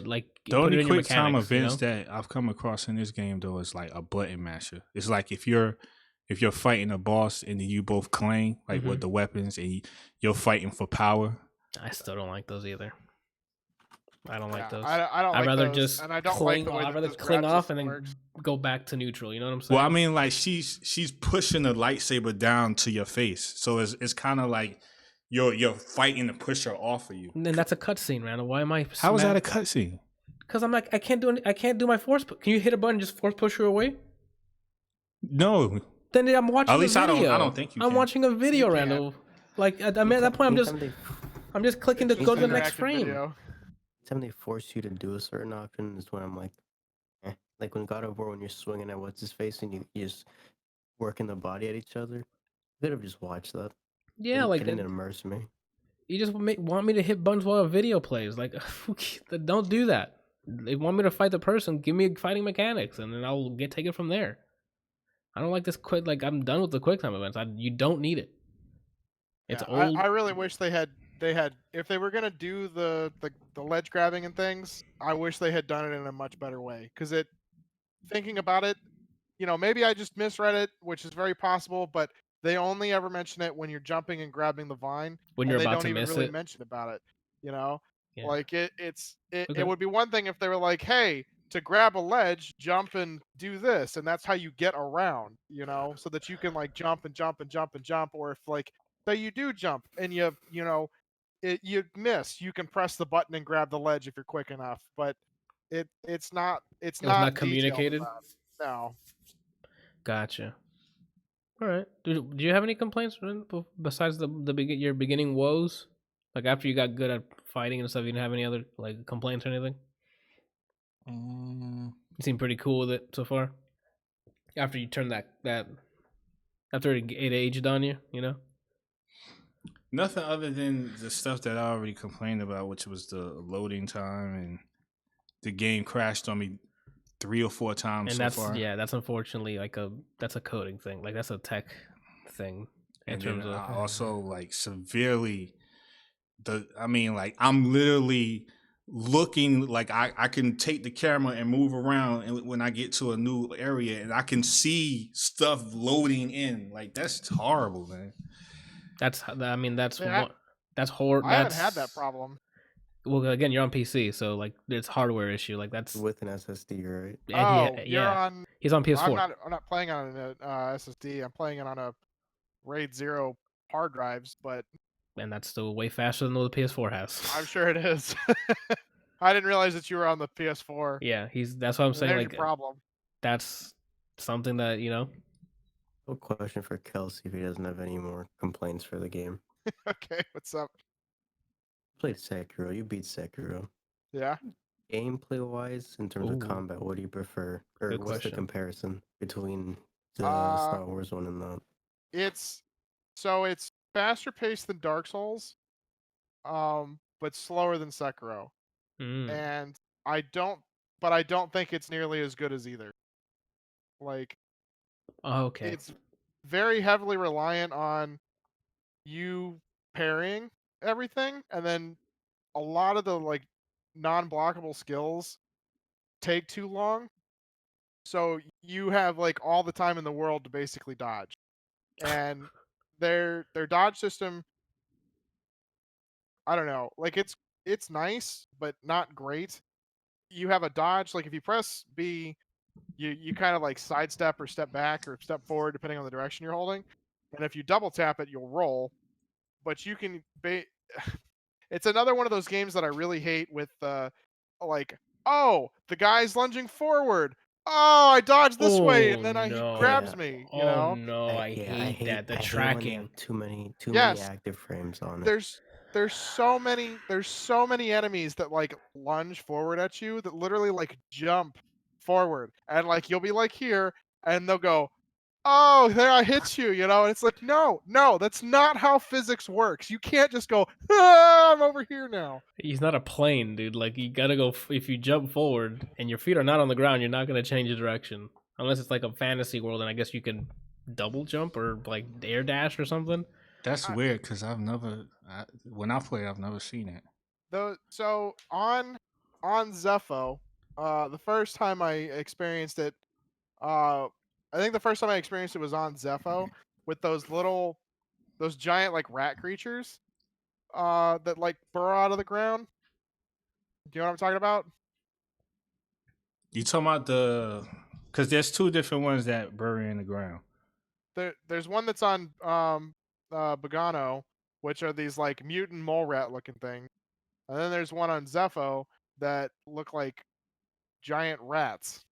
put only it in your quick time mechanics, events that I've come across in this game though is like a button masher. It's like if you're fighting a boss and then you both clang like with the weapons and you're fighting for power. I still don't like those either. I don't like those. I don't I'd like rather those, just and I don't cling. like the way I'd that rather this cling grab off and system then works. go back to neutral. You know what I'm saying? Well, I mean, like she's pushing the lightsaber down to your face, so it's kind of like you're fighting to push her off of you. And then that's a cutscene, Randall. Why am I? How is that a cutscene? Because I'm like, I can't do my force. Can you hit a button and just force push her away? No. Then I'm watching At least a video. I don't think you I'm can. watching a video, Randall. Like at that point, I'm just clicking to It's go to just the next interactive frame. video. Anytime they force you to do a certain option is when I'm like, like when God of War, when you're swinging at what's his face and you just working the body at each other. I could have just watched that. Yeah, like it didn't immerse me. You just want me to hit buttons while a video plays. Like, don't do that. They want me to fight the person. Give me fighting mechanics, and then I'll take it from there. I don't like this quick. Like, I'm done with the quick time events. You don't need it. It's old. I really wish they had if they were gonna do the ledge grabbing and things. I wish they had done it in a much better way. Because thinking about it, maybe I just misread it, which is very possible. But they only ever mention it when you're jumping and grabbing the vine, when you're and they about don't to even miss really it. mention about it. Yeah. Like it Okay. would be one thing if they were like, hey, to grab a ledge, jump and do this, and that's how you get around, so that you can like jump and jump and jump and jump. Or if like say you do jump and you miss, you can press the button and grab the ledge if you're quick enough. But it's not It was not communicated. No. Gotcha. All right. Do you have any complaints besides your beginning woes? Like after you got good at fighting and stuff, you didn't have any other like complaints or anything? You seem pretty cool with it so far. After you turn that After it aged on you, you know? Nothing other than the stuff that I already complained about, which was the loading time, and the game crashed on me 3 or 4 times And so that's far. that's unfortunately that's a coding thing. Like that's a tech thing in And terms then of I also severely I'm literally looking like I can take the camera and move around, and when I get to a new area and I can see stuff loading in. Like, that's horrible, man. that's Yeah, that's horror. I haven't had that problem. Well, again, you're on PC, so like it's hardware issue. Like that's with an SSD, right? and You're on. he's on PS4. I'm not playing on an SSD. I'm playing it on a RAID 0 hard drives, but And that's still way faster than what the PS4 has. I'm sure it is. I didn't realize that you were on the PS4. Yeah, that's what I'm saying. There's Like your problem. that's something that No question for Kelsey if he doesn't have any more complaints for the game. Okay, what's up? Played Sekiro. You beat Sekiro. Yeah. Gameplay wise, in terms of combat, what do you prefer? Or Good what's question. the comparison between the Star Wars one and that? It's faster paced than Dark Souls, but slower than Sekiro. And I don't think it's nearly as good as either. Like, okay. It's very heavily reliant on you parrying everything, and then a lot of the like non-blockable skills take too long. So you have like all the time in the world to basically dodge. And their dodge system, I don't know, like it's nice, but not great. You have a dodge, like if you press B, you kind of like sidestep or step back or step forward depending on the direction you're holding. And if you double tap it, you'll roll. But you can it's another one of those games that I really hate with like, oh, the guy's lunging forward. Oh, I dodged this way, and then he grabs me. You know? No, I hate that. The I hate tracking. when they have too many active frames on it. There's so many enemies that like lunge forward at you that literally like jump forward, and like you'll be like here, and they'll go, oh, there I hit you, you know? And it's like, no, that's not how physics works. You can't just go, I'm over here now. He's not a plane, dude. Like, you gotta go, if you jump forward and your feet are not on the ground, you're not gonna change the direction. Unless it's like a fantasy world, and I guess you can double jump or like air dash or something. That's weird, because when I play, I've never seen it. So on Zepho, the first time I experienced it, I think the first time I experienced it was on Zepho with those giant like rat creatures that like burrow out of the ground. Do you know what I'm talking about? You talking about because there's 2 different ones that bury in the ground. There's one that's on Bogano, which are these like mutant mole rat looking things. And then there's one on Zepho that look like giant rats.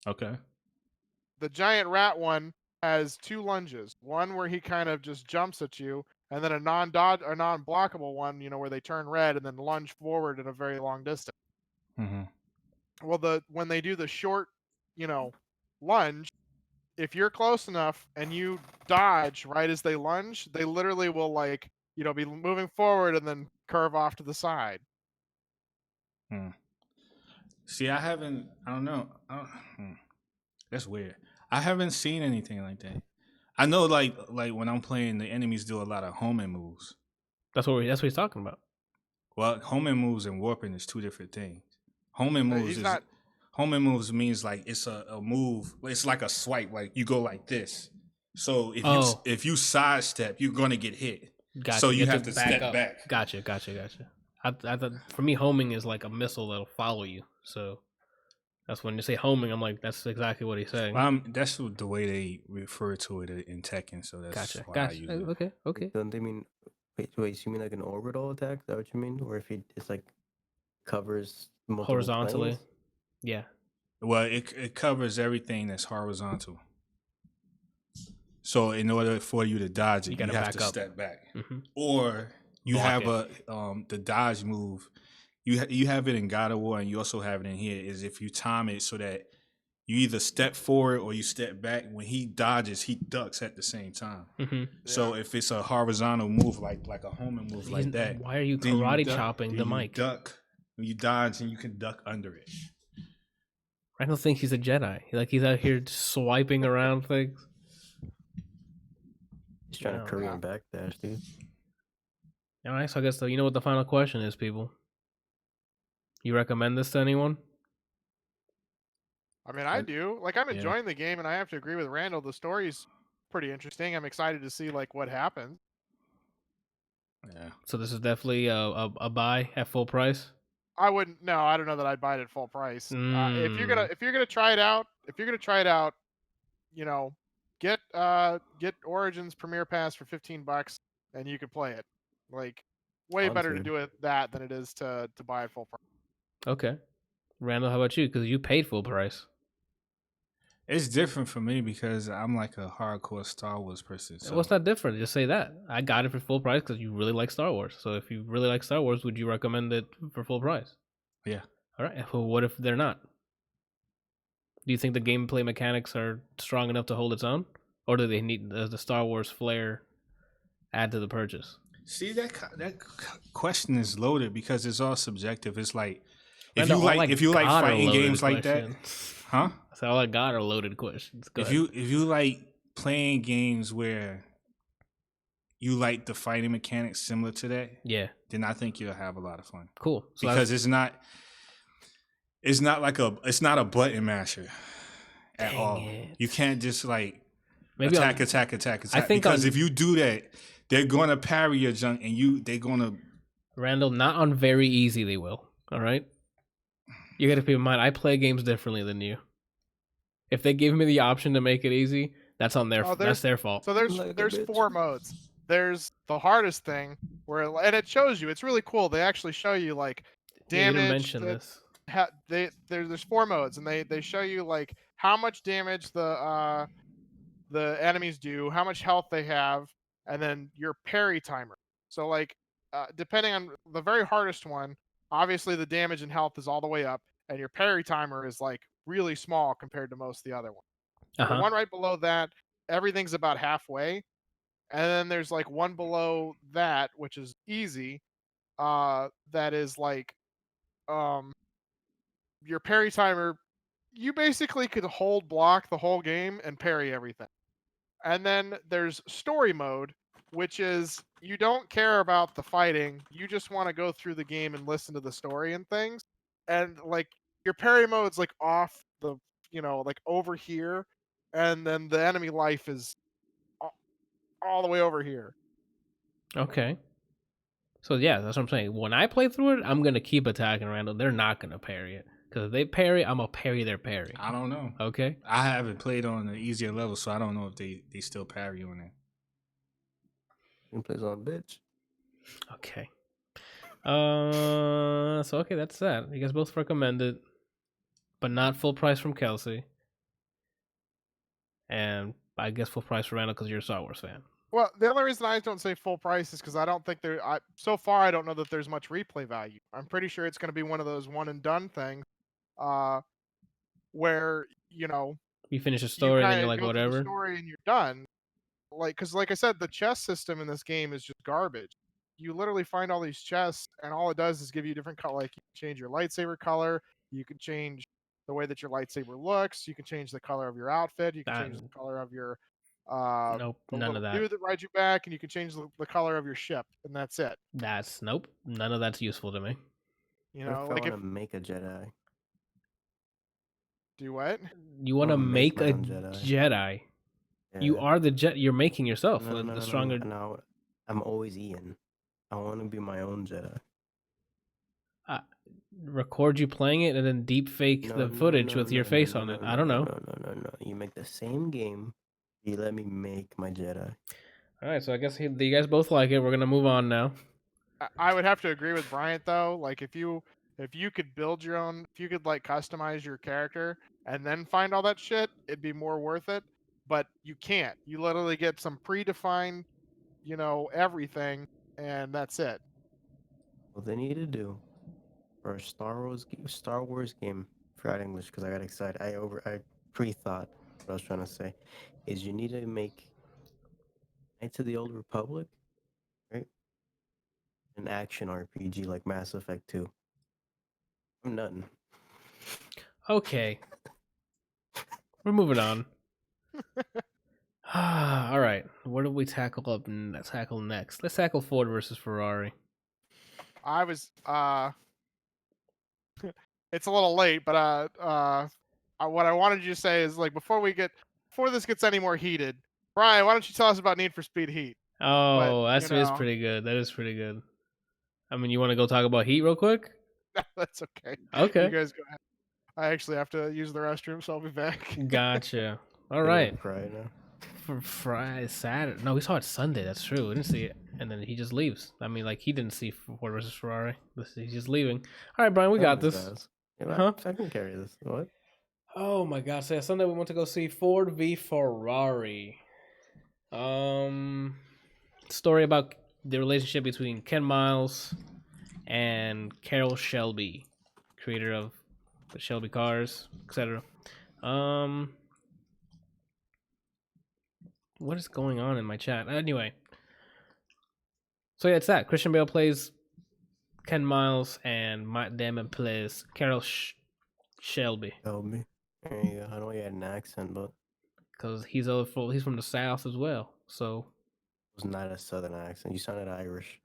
Okay. The giant rat one has 2 lunges. One where he kind of just jumps at you, and then a non-blockable one, you know, where they turn red and then lunge forward at a very long distance. Mm-hmm. Well, when they do the short, you know, lunge, if you're close enough and you dodge right as they lunge, they literally will like, you know, be moving forward and then curve off to the side. See, I don't know. That's weird. I haven't seen anything like that. I know, like when I'm playing, the enemies do a lot of homing moves. That's what he's talking about. Well, homing moves and warping is 2 different things. Homing moves means like it's a move. It's like a swipe. Like you go like this. So if you sidestep, you're gonna get hit. Gotcha. So you have to step back. Gotcha. I thought for me, homing is like a missile that'll follow you. So that's when you say homing, I'm like, that's exactly what he's saying. That's the way they refer to it in Tekken. So that's why I use it. Okay. Don't they mean? Wait. So you mean like an orbital attack? Is that what you mean? Or if it's like covers horizontally? planes? Yeah. Well, it covers everything that's horizontal. So in order for you to dodge it, you have to step back, or you have the dodge move. You have it in God of War, and you also have it in here. Is if you time it so that you either step forward or you step back. When he dodges, he ducks at the same time. Mm-hmm. So if it's a horizontal move, like a homing move like that, why are you then karate duck, chopping the mic? Duck, you dodge, and you can duck under it. Randall thinks he's a Jedi. Like he's out here swiping around things. He's trying to Korean backdash, dude. All right, so I guess you know what the final question is, people. You recommend this to anyone? I mean, I do. Like, I'm enjoying the game, and I have to agree with Randall. The story's pretty interesting. I'm excited to see like what happens. Yeah. So this is definitely a buy at full price. I wouldn't. No, I don't know that I'd buy it at full price. If you're gonna try it out, you know, get Origins Premier Pass for $15, and you could play it. Like, way better to do it that than it is to buy it full price. Okay, Randall, how about you? Because you paid full price. It's different for me because I'm like a hardcore Star Wars person. So. What's not different? Just say that. I got it for full price because you really like Star Wars. So if you really like Star Wars, would you recommend it for full price? Yeah. All right. Well, what if they're not? Do you think the gameplay mechanics are strong enough to hold its own? Or do they need the Star Wars flair add to the purchase? See, that question is loaded because it's all subjective. It's like, if Randall, you like fighting games like questions. that, huh? So all I got are loaded questions. Go ahead. If you like playing games where you like the fighting mechanics similar to that, then I think you'll have a lot of fun. Cool. So because it's not a button masher at all. You can't just like attack. I think because if you do that, they're gonna parry your junk, and they're gonna. Randall, not on very easy. They will. All right. You got to keep in mind, I play games differently than you. If they give me the option to make it easy, that's on their that's their fault. So there's 4 modes. There's the hardest thing and it shows you. It's really cool. They actually show you like damage. You didn't mention this. There's 4 modes, and they show you like how much damage the enemies do, how much health they have, and then your parry timer. So like depending on the very hardest one, obviously the damage and health is all the way up, and your parry timer is like really small compared to most of the other ones. The one right below that, everything's about halfway, and then there's like one below that, which is easy. That is like your parry timer. You basically could hold block the whole game and parry everything. And then there's story mode, which is you don't care about the fighting. You just want to go through the game and listen to the story and things. And like your parry mode's like off the, like over here. And then the enemy life is all the way over here. Okay. So yeah, that's what I'm saying. When I play through it, I'm going to keep attacking Randall. They're not going to parry it. Because if they parry, I'm going to parry their parry. I don't know. Okay? I haven't played on the easier level, so I don't know if they still parry on it. He plays on bitch. Okay. So okay, that's that. You guys both recommend it, but not full price from Kelsey. And I guess full price for Randall because you're a Star Wars fan. Well, the only reason I don't say full price is because I don't think so far I don't know that there's much replay value. I'm pretty sure it's going to be one of those one and done things, where you finish a story and then you're like whatever. Story and you're done. Because like I said, the chess system in this game is just garbage. You literally find all these chests, and all it does is give you different color. Like you can change your lightsaber color. You can change the way that your lightsaber looks. You can change the color of your outfit. You can change the color of your nope, none of that. Dude that rides you back, and you can change the color of your ship, and that's it. Nope, none of that's useful to me. Like if I want to make a Jedi. Do what? You want to make a Jedi? Yeah. You are the Jedi. You're making yourself the stronger. No, I'm always Ian. I want to be my own Jedi. Record you playing it and then deep fake the footage with your face on it. I don't know. No. You make the same game. You let me make my Jedi. All right, so I guess you guys both like it. We're gonna move on now. I would have to agree with Bryant though. Like if you could build your own, if you could like customize your character and then find all that shit, it'd be more worth it. But you can't. You literally get some predefined, everything, and that's it. What they need to do for a Star Wars game, forgot English because I got excited. I pre-thought. What I was trying to say is you need to make Knights of the Old Republic, right? An action RPG like Mass Effect 2. I'm nothing. Okay. We're moving on. All right. What do we tackle next? Let's tackle Ford versus Ferrari. I was it's a little late, but what I wanted you to say is like before this gets any more heated, Brian, why don't you tell us about Need for Speed Heat? Oh, is pretty good. That is pretty good. I mean, you want to go talk about Heat real quick? That's okay. Okay. You guys go ahead. I actually have to use the restroom, so I'll be back. Gotcha. All right. Right now. For Friday, Saturday. No, we saw it Sunday. That's true. We didn't see it, and then he just leaves. I mean, like he didn't see Ford versus Ferrari. He's just leaving. All right, Brian, we got this. Yeah, Huh? I can carry this. What? Oh my gosh! So yeah, Sunday we went to go see Ford v Ferrari. Story about the relationship between Ken Miles and Carroll Shelby, creator of the Shelby cars, etc. What is going on in my chat? Anyway, so yeah, it's that Christian Bale plays Ken Miles and Matt Damon plays Carroll Shelby. Shelby. There you go. I know he had an accent, but because he's from the South as well. So it was not a Southern accent. You sounded Irish.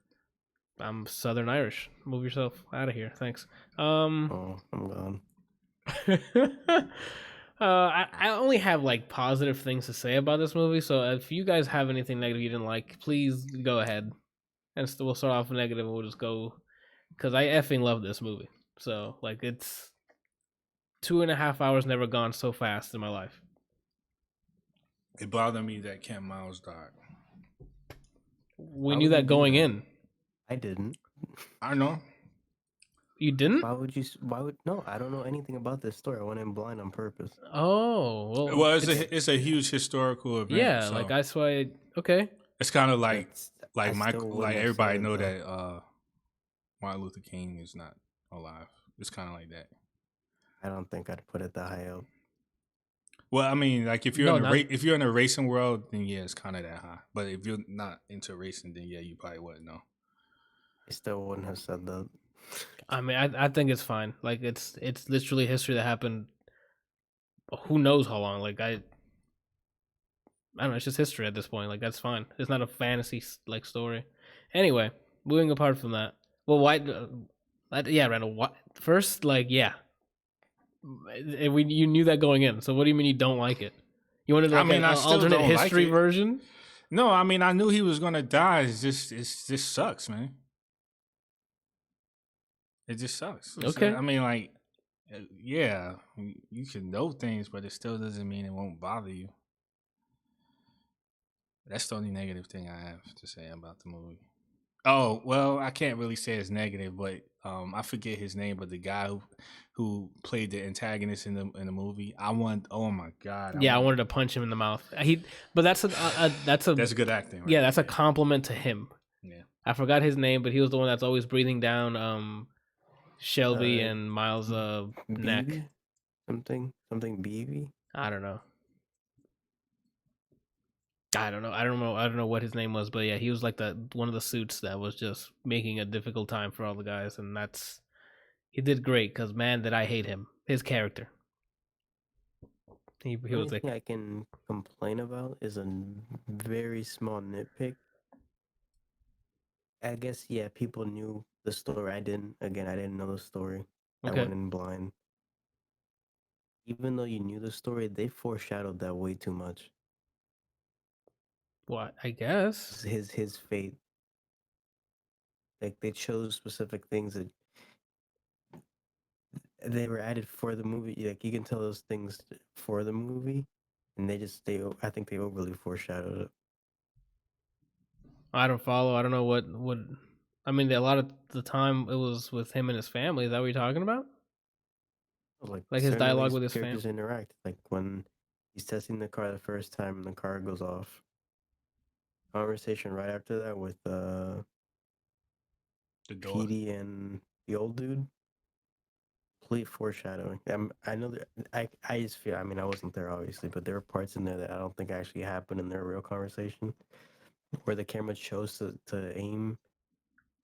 I'm Southern Irish. Move yourself out of here. Thanks. Oh, I'm gone. I only have like positive things to say about this movie. So if you guys have anything negative you didn't like, please go ahead. And we'll start off negative and we'll just go. Because I effing love this movie. So like it's 2.5 hours never gone so fast in my life. It bothered me that Ken Miles died. We knew that going in. I didn't. I know. You didn't? Why would no? I don't know anything about this story. I went in blind on purpose. Oh well, it's a huge historical event. Yeah, so like that's why. Okay. It's kind of like Michael, like everybody know that Martin Luther King is not alive. It's kind of like that. I don't think I'd put it that high up. Well, I mean, like if you're if you're in the racing world, then yeah, it's kind of that high. But if you're not into racing, then yeah, you probably wouldn't know. I still wouldn't have said that. I mean, I think it's fine. Like it's literally history that happened. Who knows how long? Like I don't know. It's just history at this point. Like that's fine. It's not a fantasy like story. Anyway, moving apart from that. Well, why? Yeah, Randall. What first? Like yeah. You knew that going in. So what do you mean you don't like it? You wanted like an alternate history version? No, I mean I knew he was gonna die. It just sucks, man. It just sucks. Okay. I mean, like, yeah, you can know things, but it still doesn't mean it won't bother you. That's the only negative thing I have to say about the movie. Oh, well, I can't really say it's negative, but I forget his name, but the guy who played the antagonist in the movie, oh my god. Yeah, I wanted to punch him in the mouth. But that's good acting. Right? Yeah, that's a compliment to him. Yeah. I forgot his name, but he was the one that's always breathing down Shelby and Miles' neck. Something BB? I don't know. I don't know what his name was, but yeah, he was like one of the suits that was just making a difficult time for all the guys, and he did great because man, did I hate him, his character. He was like, I can complain about is a very small nitpick. I guess yeah, people knew the story. I didn't know the story. Okay. I went in blind. Even though you knew the story, they foreshadowed that way too much. What? I guess his fate. Like they chose specific things that they were added for the movie. Like you can tell those things for the movie, and I think they overly foreshadowed it. I don't follow. I don't know what. I mean, a lot of the time it was with him and his family. Is that what you're talking about? Like his dialogue with his family. Interact. Like when he's testing the car the first time and the car goes off. Conversation right after that with the Petey and the old dude complete foreshadowing. I know that I just feel. I mean, I wasn't there obviously, but there were parts in there that I don't think actually happened in their real conversation, where the camera chose to aim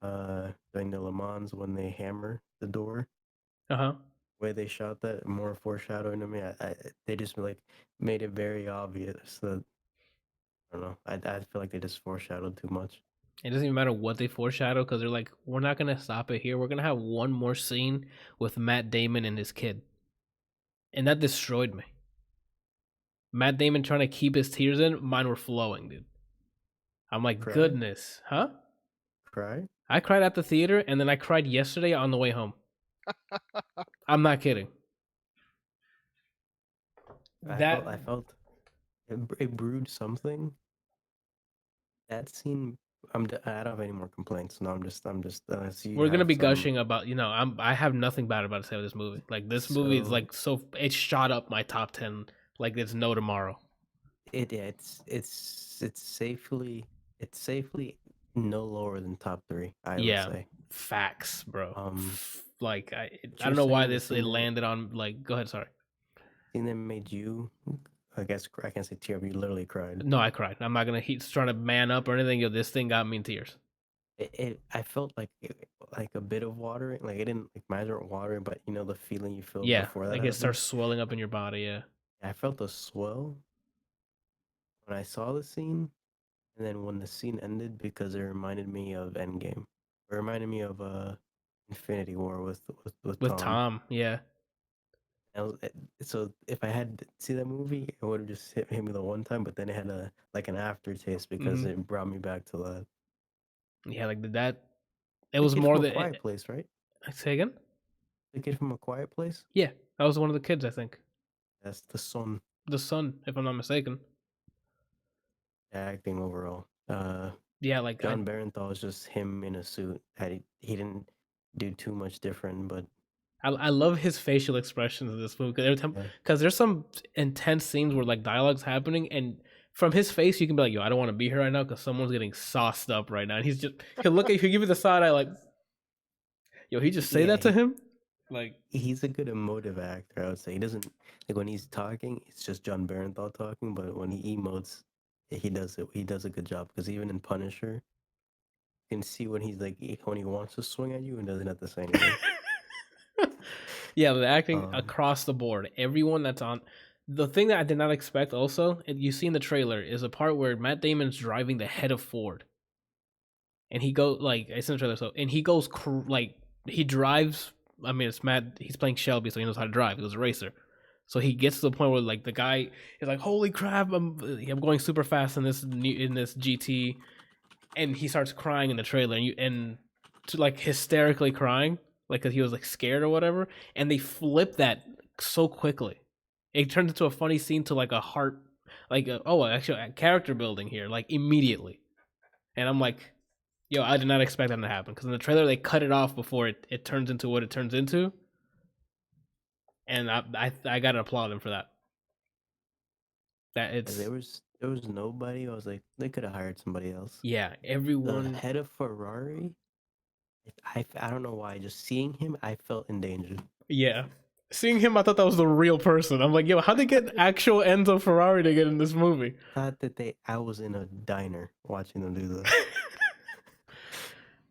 during the Le Mans when they hammer the door. Uh-huh. Way they shot that, more foreshadowing to me. They just like made it very obvious that I don't know. I feel like they just foreshadowed too much. It doesn't even matter what they foreshadow because they're like, we're not gonna stop it here. We're gonna have one more scene with Matt Damon and his kid, and that destroyed me. Matt Damon trying to keep his tears in, mine were flowing, dude. I'm like, Cry? goodness, huh? Cry? I cried at the theater, and then I cried yesterday on the way home. I'm not kidding. I felt it brewed something. That scene, I don't have any more complaints. No, I'm just. We're gonna be gushing about. I have nothing bad about to say about this movie. Like this movie is like it shot up my top 10. Like it's no tomorrow. It's safely no lower than top 3. I would say. Facts, bro. Like I But don't know why it landed on. Like, go ahead. Sorry. Thing that made you, I guess I can't say tear, but you literally cried. No, I cried. I'm not gonna. He's trying to man up or anything. This thing got me in tears. I felt like a bit of watering. Like it didn't like my eyes weren't watering, but you know the feeling you feel before that. Like it starts swelling up in your body. Yeah. I felt a swell when I saw the scene, and then when the scene ended, because it reminded me of Endgame. It reminded me of Infinity War with Tom. Yeah. So if I had to see that movie, it would have just hit me the one time, but then it had an aftertaste because it brought me back to that. Yeah, like that. It was more than A Quiet Place, right? Say again. The kid from A Quiet Place. Yeah, that was one of the kids, I think. That's the son. The son, if I'm not mistaken. Acting overall. Yeah, like John Barenthal is just him in a suit. He didn't do too much different, but I love his facial expressions in this movie because every time, because there's some intense scenes where like dialogue's happening, and from his face you can be like, yo, I don't want to be here right now because someone's getting sauced up right now, and he'll give you the side eye like, yo, he just say that to him. Like he's a good emotive actor, I would say. He doesn't like when he's talking, it's just John Barenthal talking, but when he emotes, he does a good job because even in Punisher, you can see when he's like when he wants to swing at you and doesn't have to say anything. Yeah, the acting across the board. Everyone that's on. The thing that I did not expect also, and you see in the trailer, is a part where Matt Damon's driving the head of Ford. And he goes, like, it's in the trailer, so, and he goes, he drives, I mean, it's Matt, he's playing Shelby, so he knows how to drive. He was a racer. So he gets to the point where, like, the guy is like, holy crap, I'm going super fast in this GT. And he starts crying in the trailer, and like, hysterically crying. Like, cause he was like scared or whatever, and they flip that so quickly. It turns into a funny scene to like a heart, like actually a character building here, like immediately. And I'm like, yo, I did not expect that to happen because in the trailer they cut it off before it turns into what it turns into. And I gotta applaud him for that. That it's there was nobody. I was like, they could have hired somebody else. Yeah, everyone. The head of Ferrari. I don't know why. Just seeing him, I felt endangered. Yeah. Seeing him, I thought that was the real person. I'm like, yo, how'd they get actual Enzo Ferrari to get in this movie? I was in a diner watching them do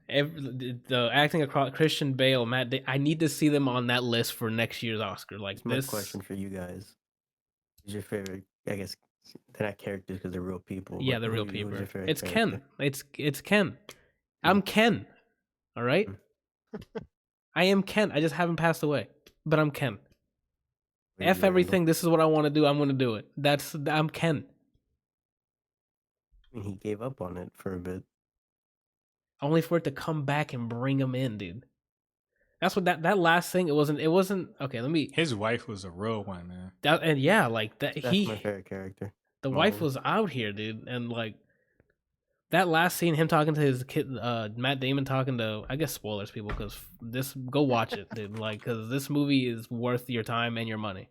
that. The acting across Christian Bale, Matt, I need to see them on that list for next year's Oscar. Like my question for you guys: is your favorite? I guess they're not characters because they're real people. Yeah, they're real people. It's Ken. It's Ken. I'm Ken. All right. I am Ken. I just haven't passed away, but I'm Ken. F everything. This is what I want to do. I'm going to do it. I'm Ken. I mean, he gave up on it for a bit. Only for it to come back and bring him in, dude. That's what that last thing. It wasn't. Okay, let me. His wife was a real one, man. Like that. That's my favorite character. The wife was out here, dude, and like. That last scene, him talking to his kid, Matt Damon talking to, I guess spoilers, people, because go watch it, dude. Like, because this movie is worth your time and your money.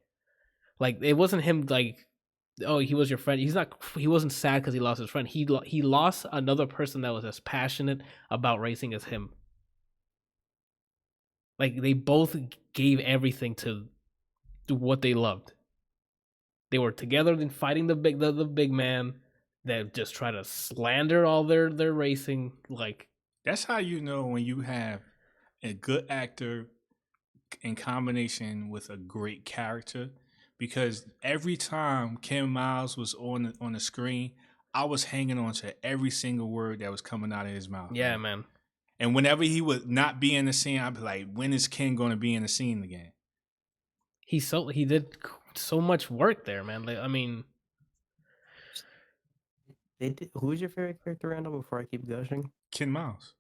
Like, it wasn't him like, oh, he was your friend. He wasn't sad because he lost his friend. He lost another person that was as passionate about racing as him. Like they both gave everything to what they loved. They were together in fighting the big man that just try to slander all their racing. Like that's how you know when you have a good actor in combination with a great character. Because every time Ken Miles was on the screen, I was hanging on to every single word that was coming out of his mouth. Yeah, man. And whenever he would not be in the scene, I'd be like, when is Ken going to be in the scene again? He did so much work there, man. Like, I mean, who's your favorite character, Randall? Before I keep gushing, Ken Miles.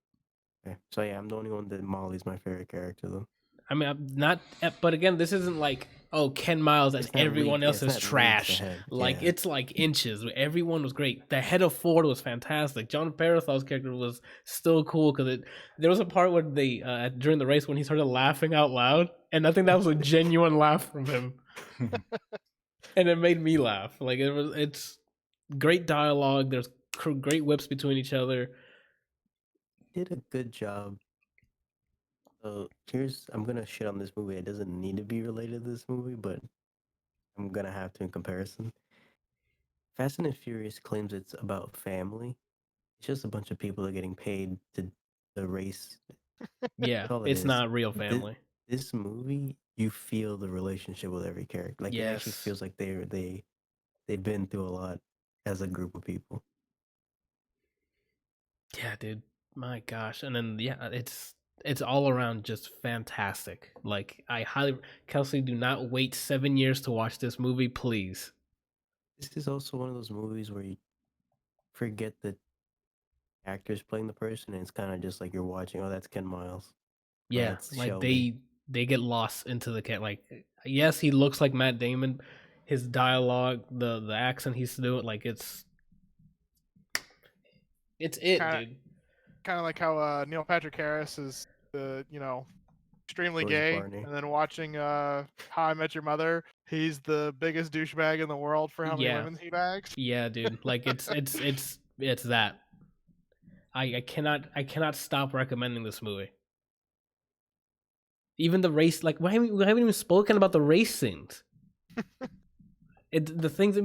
Okay, so yeah, I'm the only one that Molly's my favorite character though. I mean, I'm not, but again, this isn't like, oh, Ken Miles and everyone else is trash. Like, it's like inches. Everyone was great. The head of Ford was fantastic. John Parathal's character was still cool because there was a part where they, during the race, when he started laughing out loud, and I think that was a genuine laugh from him. And it made me laugh. Like, it's great dialogue. There's great whips between each other. Did a good job. So I'm gonna shit on this movie. It doesn't need to be related to this movie, but I'm gonna have to in comparison. Fast and Furious claims it's about family. It's just a bunch of people that are getting paid to race. Yeah, it's not real family. This movie, you feel the relationship with every character. Like, it actually feels like they've been through a lot as a group of people. Yeah, dude. My gosh. And then it's all around just fantastic. Like, Kelsey, do not wait 7 years to watch this movie, please. This is also one of those movies where you forget that actors playing the person, and it's kind of just like you're watching, oh, that's Ken Miles. Yeah, like Shelby. They get lost into the cat. Like, yes, he looks like Matt Damon. His dialogue, the accent he's doing, like it's dude. Kind of like how Neil Patrick Harris is extremely gay, and then watching How I Met Your Mother, he's the biggest douchebag in the world for how many women he bags. Yeah, dude. Like it's that. I cannot stop recommending this movie. Even the race, like we haven't even spoken about the race scenes. The things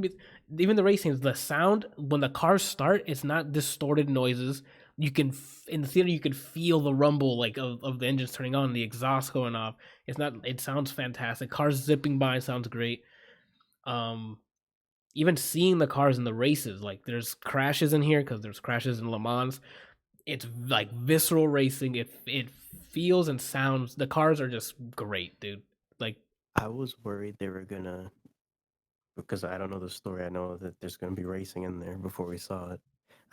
even the race scenes, the sound when the cars start, it's not distorted noises. You can in the theater you can feel the rumble like of the engines turning on, the exhaust going off. It sounds fantastic. Cars zipping by sounds great. Even seeing the cars in the races, like there's crashes in here because there's crashes in Le Mans. It's like visceral racing. It feels and sounds. The cars are just great, dude. Like, I was worried they were gonna, because I don't know the story. I know that there's gonna be racing in there before we saw it.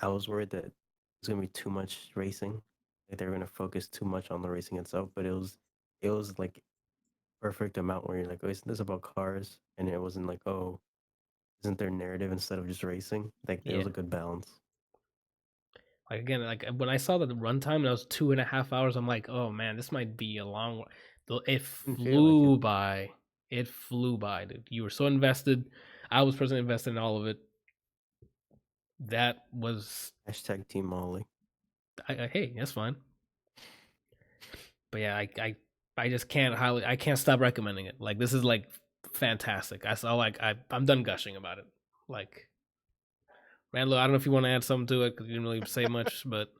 I was worried that it's gonna be too much racing. Like they were gonna focus too much on the racing itself. But it was like perfect amount where you're like, oh, isn't this about cars? And it wasn't like, oh, isn't there narrative instead of just racing? Like there was a good balance. Like again, like when I saw the runtime and it was 2.5 hours, I'm like, oh man, this might be a long one. It flew by. It flew by, dude. You were so invested. I was personally invested in all of it. That was #Team Molly. Hey, that's fine. But yeah, I just can't I can't stop recommending it. Like this is like fantastic. I'm done gushing about it. Like, Randall, I don't know if you want to add something to it because you didn't really say much, but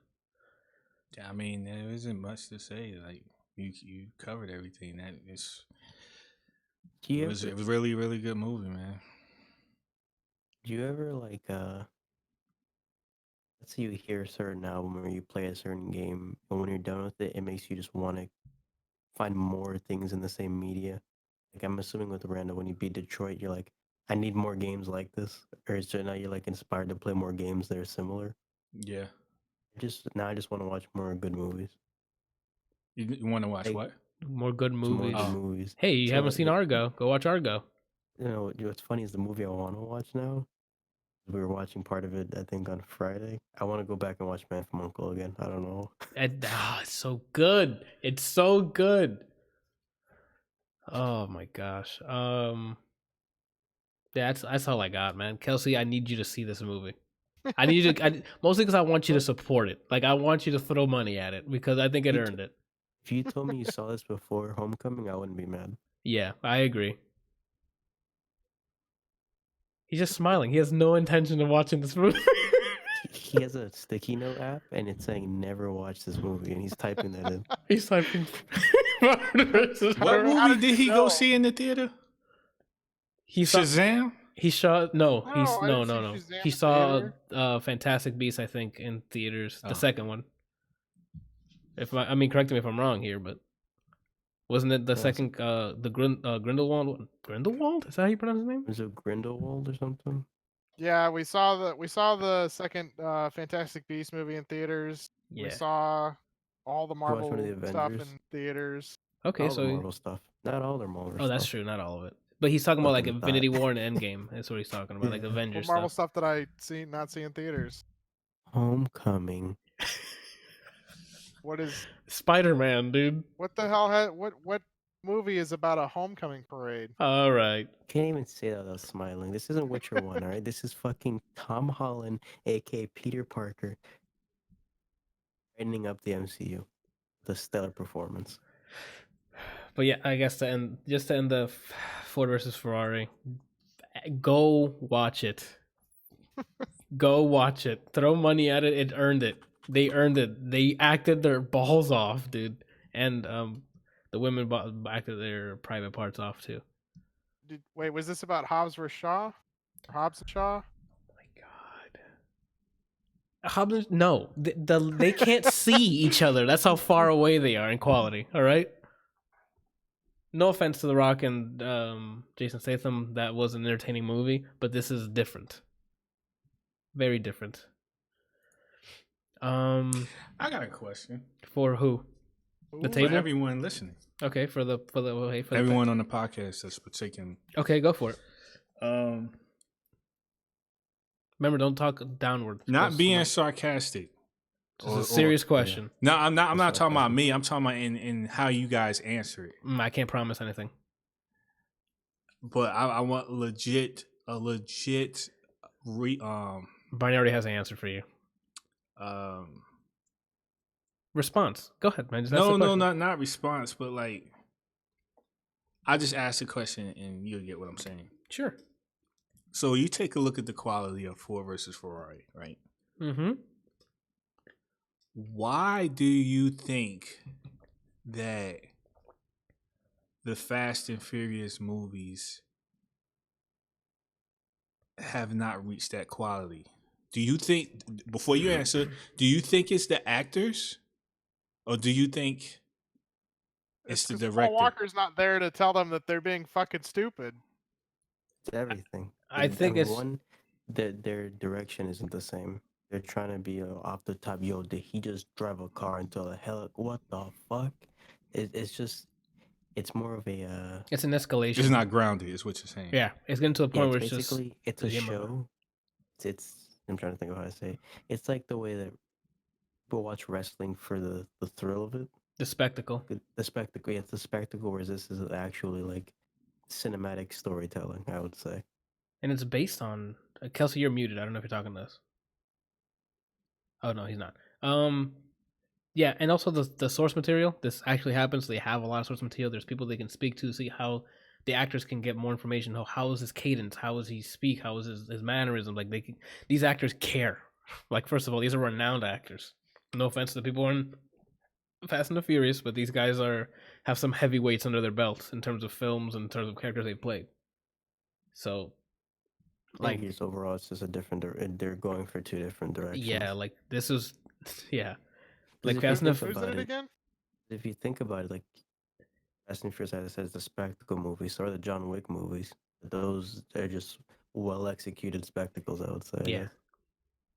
yeah, I mean, there isn't much to say. Like you covered everything. It was a really, really good movie, man. Do you ever like let's say you hear a certain album or you play a certain game, and when you're done with it, it makes you just want to find more things in the same media? Like I'm assuming with Randall, when you beat Detroit, you're like, I need more games like this, or is it now you're like inspired to play more games that are similar? Yeah. I just want to watch more good movies. You want to watch what? More good movies. More good movies. Hey, you haven't seen Argo? Go watch Argo. You know what's funny is the movie I want to watch now. We were watching part of it, I think, on Friday. I want to go back and watch Man from U.N.C.L.E. again. I don't know. It's so good. It's so good. Oh my gosh. That's all I got, man. Kelsey, I need you to see this movie. I need you to mostly because I want you to support it. Like I want you to throw money at it because I think it earned it. If If you told me you saw this before Homecoming, I wouldn't be mad. Yeah, I agree. He's just smiling. He has no intention of watching this movie. He has a sticky note app, and it's saying "Never watch this movie," and he's typing that in. He's typing. What movie did he go see in the theater? He saw Shazam. He saw no. No, He's I no didn't no see no. Shazam He in saw theater. Fantastic Beasts, I think, in theaters. The Oh. second one. I mean, correct me if I'm wrong here, but wasn't it the Yes. second? The Grindelwald. Grindelwald? Is that how you pronounce his name? Was it Grindelwald or something? Yeah, we saw the second Fantastic Beast movie in theaters. Yeah. We saw all the watch one Marvel of the stuff Avengers? in theaters. Okay, all the so Marvel stuff. Not all their Marvel oh, that's stuff. true. Not all of it, but he's talking about like Fucking Infinity thought. War and Endgame. That's what he's talking about, like Yeah. What Avengers Marvel stuff. stuff that I not see in theaters? Homecoming. What is Spider-Man, dude. what the hell? What movie is about a homecoming parade? All right. Can't even say that without smiling. This isn't Witcher 1, alright? This is fucking Tom Holland, aka Peter Parker, ending up the MCU. The stellar performance. But yeah, I guess to end the Ford versus Ferrari, go watch it. Go watch it. Throw money at it. It earned it. They earned it. They acted their balls off, dude. And the women acted their private parts off too. Wait, was this about Hobbs versus Shaw? Hobbs and Shaw? Oh my god. Hobbs, no, they can't see each other. That's how far away they are in quality. All right. No offense to The Rock and Jason Statham, that was an entertaining movie, but this is different. Very different. I got a question For who? The Ooh, table? for everyone listening. Okay, for the Everyone on the podcast that's partaking. Okay, go for it. Remember, don't talk downward. Not Because being sarcastic. it's a serious question. No, I'm not. I'm not That's talking about sarcasm. me. I'm talking about in how you guys answer it. I can't promise anything. But I want a legit Barney already has an answer for you. Response. Go ahead, man. Just ask the question. not response, but like I just asked a question and you'll get what I'm saying. Sure. So you take a look at the quality of Ford versus Ferrari, right? Mm-hmm. Why do you think that the Fast and Furious movies have not reached that quality? Do you think, before you answer, do you think it's the actors? Or do you think it's the 'cause director? Paul Walker's not there to tell them that they're being fucking stupid. It's everything. I think it's one, their direction isn't the same. They're trying to be off the top. Yo, did he just drive a car into a hell? What the fuck? It's just, it's more of a. it's an escalation. It's not grounded, is what you're saying. Yeah, it's getting to a point Yeah, where it's just basically it's a the Yamaha. show. It's I'm trying to think of how to say it. It's like the way that people watch wrestling for the thrill of it. the spectacle. The spectacle. Yeah, it's the spectacle, whereas this is actually like cinematic storytelling, I would say. And it's based on Kelsey, you're muted. I don't know if you're talking to us. Oh no, he's not. Yeah, and also the source material. This actually happens. They have a lot of source material. There's people they can speak to see how the actors can get more information. How is his cadence? How is he speak? How is his mannerism? Like these actors care. Like, first of all, these are renowned actors. No offense to the people in Fast and the Furious, but these guys have some heavyweights under their belts in terms of films and in terms of characters they've played. So, Like just overall, it's just a different. They're going for two different directions. yeah, like this is, yeah, 'Cause like if you Fast and the think Who's in about it it, again? If you think about it, like Fast and Furious, as I said, is the spectacle movies. So are the John Wick movies. Those are just well executed spectacles, I would say. Yeah.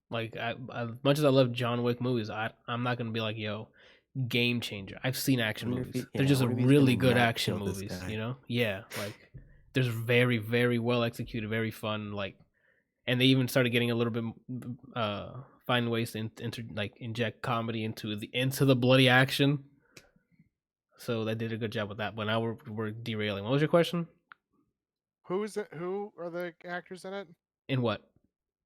Like, as much as I love John Wick movies, I'm not gonna be like, yo, game changer. I've seen action Wonder if movies. he- They're yeah, just I wonder if he's really gonna good not action kill this movies, guy. you know? Yeah, like there's very, very well executed, very fun, like, and they even started getting a little bit find ways to inject comedy into the bloody action. So they did a good job with that. But now we're derailing. What was your question? Who is it? Who are the actors in it? In what?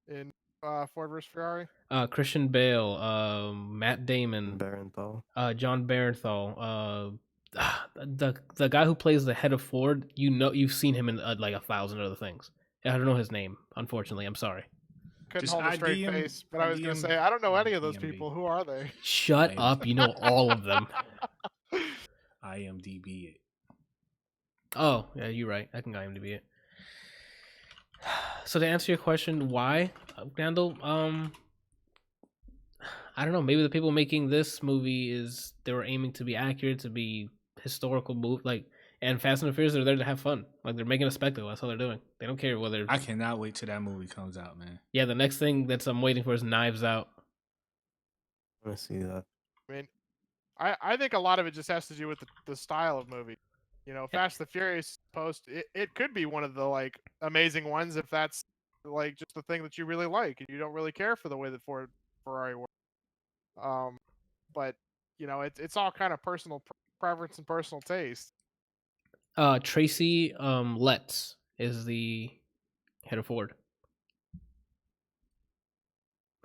In Ford versus Ferrari? Christian Bale, Matt Damon, Barenthal. John Barenthal, the guy who plays the head of Ford. You've seen him in like 1,000 other things. I don't know his name, unfortunately. I'm sorry. Couldn't Just hold a straight ID him- face, but I was going to ID say, I don't know any of those IMDb. people. Who are they? Shut up! You know all of them. IMDb it. Oh, yeah, you're right. I can IMDb it. So to answer your question, why, Randall? I don't know. Maybe the people making this movie they were aiming to be accurate, to be historical move, and Fast and the Furious are there to have fun. Like they're making a spectacle. That's all they're doing. They don't care whether. I cannot wait till that movie comes out, man. Yeah, the next thing I'm waiting for is Knives Out. I want to see that. I mean, I think a lot of it just has to do with the style of movie. You know, Fast and the Furious it could be one of the like amazing ones if that's like just the thing that you really like and you don't really care for the way that Ferrari works. But you know, it's all kind of personal preference and personal taste. Tracy Letts is the head of Ford.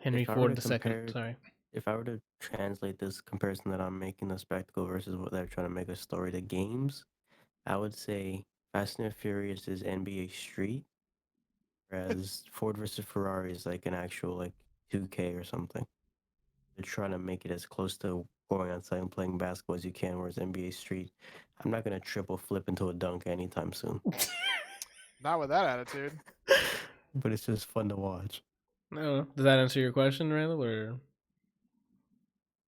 Henry Ford II. Sorry. If I were to translate this comparison that I'm making, the spectacle versus what they're trying to make a story, the games, I would say Fast and Furious is NBA Street, whereas Ford versus Ferrari is like an actual like 2K or something. They're trying to make it as close to going outside and playing basketball as you can, whereas NBA Street, I'm not gonna triple flip into a dunk anytime soon. Not with that attitude. But it's just fun to watch. No, does that answer your question, Randall? Or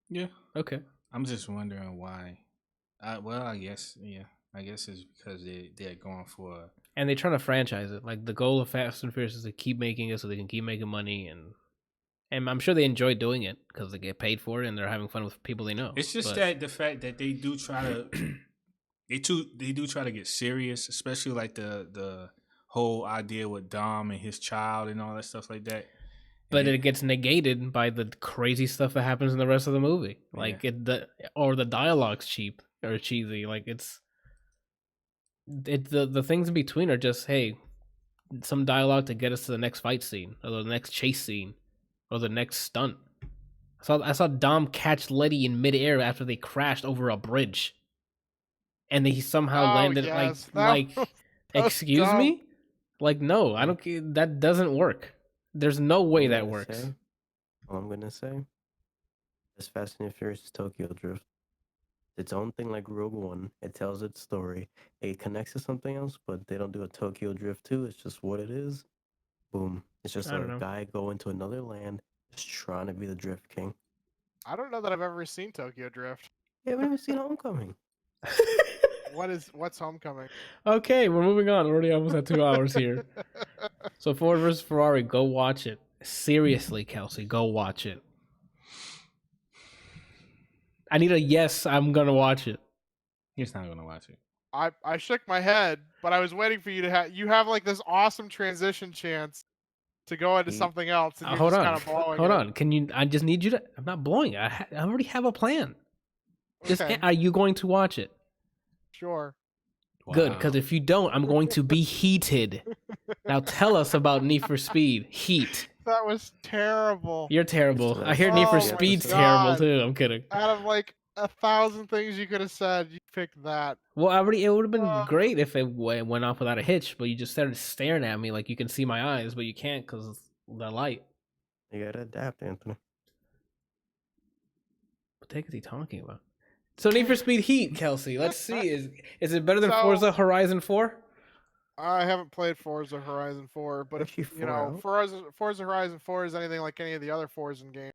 Yeah. Okay. I'm just wondering why. I guess it's because they're going for. And they're trying to franchise it. Like the goal of Fast and Furious is to keep making it so they can keep making money, and I'm sure they enjoy doing it because they get paid for it and they're having fun with people they know. It's just that the fact that they do try to they do try to get serious, especially like the whole idea with Dom and his child and all that stuff like that. But it gets negated by the crazy stuff that happens in the rest of the movie. Like the dialogue's cheap or cheesy. Like the things in between are just, hey, some dialogue to get us to the next fight scene or the next chase scene or the next stunt. I saw Dom catch Letty in midair after they crashed over a bridge, and he somehow landed excuse dumb. me, like no, I don't. That doesn't work. There's no way that works. All I'm gonna say is Fast and Furious is Tokyo Drift. Its own thing like Rogue One. It tells its story. It connects to something else, but they don't do a Tokyo Drift 2. It's just what it is. Boom. It's just a guy going to another land just trying to be the Drift King. I don't know that I've ever seen Tokyo Drift. You haven't even seen Homecoming. What's Homecoming? Okay, we're moving on. We're already almost at 2 hours here. So Ford versus Ferrari, go watch it. Seriously, Kelsey, go watch it. I need a yes, I'm gonna watch it. He's not gonna watch it. I shook my head, but I was waiting for you to have like this awesome transition chance to go into something else, and you're hold just on. kind of blowing Hold it. on. Can you? I just need you to. I'm not blowing it. I already have a plan. Just Okay. are you going to watch it? Sure. Good, because if you don't, I'm going to be heated. Now tell us about Need for Speed Heat. That was terrible. You're terrible. I hear Need for Speed's terrible too. I'm kidding. Out of like 1,000 things you could have said, you picked that. Well, it would have been great if it went off without a hitch, but you just started staring at me like you can see my eyes, but you can't because of the light. You gotta adapt, Anthony. What the heck is he talking about? So Need for Speed Heat, Kelsey. Let's see. Is it better than Forza Horizon 4? I haven't played Forza Horizon 4, but if you know Forza Horizon 4 is anything like any of the other Forza games,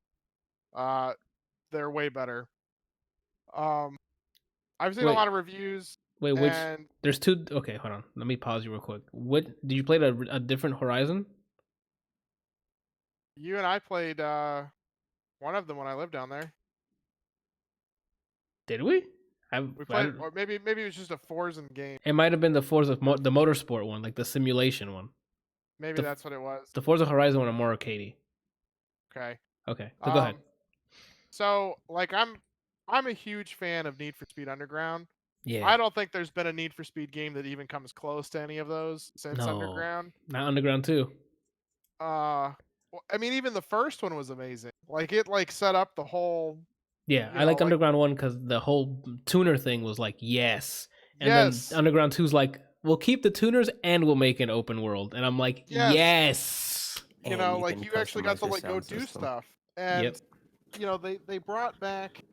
they're way better. I've seen a lot of reviews. Wait, there's two. Okay, hold on. Let me pause you real quick. What did you play a different Horizon? You and I played one of them when I lived down there. Did we? We played, or maybe it was just a Forza game. It might have been the Forza, the motorsport one, like the simulation one. Maybe that's what it was. The Forza Horizon one, are more arcadey. Okay. Okay, so go ahead. So, like, I'm a huge fan of Need for Speed Underground. Yeah. I don't think there's been a Need for Speed game that even comes close to any of those since Underground. Not Underground 2. I mean, even the first one was amazing. Like it like set up the whole. Yeah, I like Underground 1 because the whole tuner thing was like, yes. And then Underground 2's like, we'll keep the tuners and we'll make an open world. And I'm like, yes. You know, like you actually got to like go do stuff. And you know, they brought back,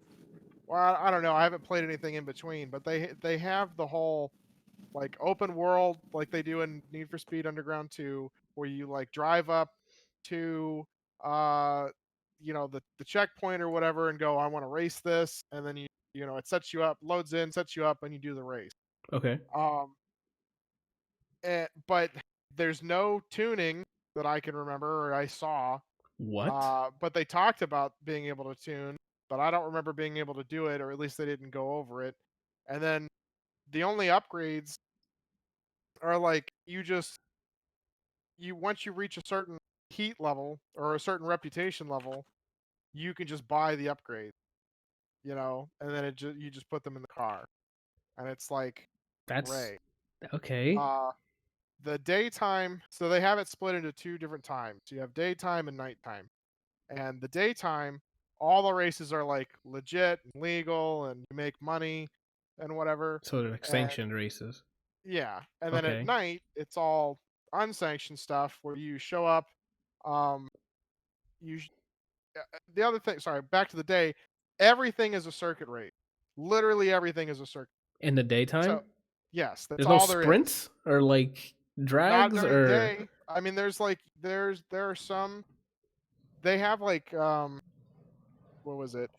well, I don't know, I haven't played anything in between, but they have the whole like open world like they do in Need for Speed Underground 2, where you like drive up to you know, the checkpoint or whatever and go, I want to race this, and then you know, it sets you up, loads in, sets you up, and you do the race. Okay. But there's no tuning that I can remember or I saw. What? But they talked about being able to tune, but I don't remember being able to do it, or at least they didn't go over it. And then the only upgrades are like once you reach a certain heat level or a certain reputation level, you can just buy the upgrade, you know, and then you just put them in the car, and it's like that's great. Okay. The daytime, so they have it split into two different times. You have daytime and nighttime, and the daytime, all the races are like legit and legal, and you make money and whatever. So they're like sanctioned races. Yeah, and then at night it's all unsanctioned stuff where you show up. The other thing, sorry, back to the day, everything is a circuit race. Literally everything is a circuit. In the daytime? So, yes, that's there's all no there sprints is. Or like drags Not during or the day. I mean, there are some. They have like what was it?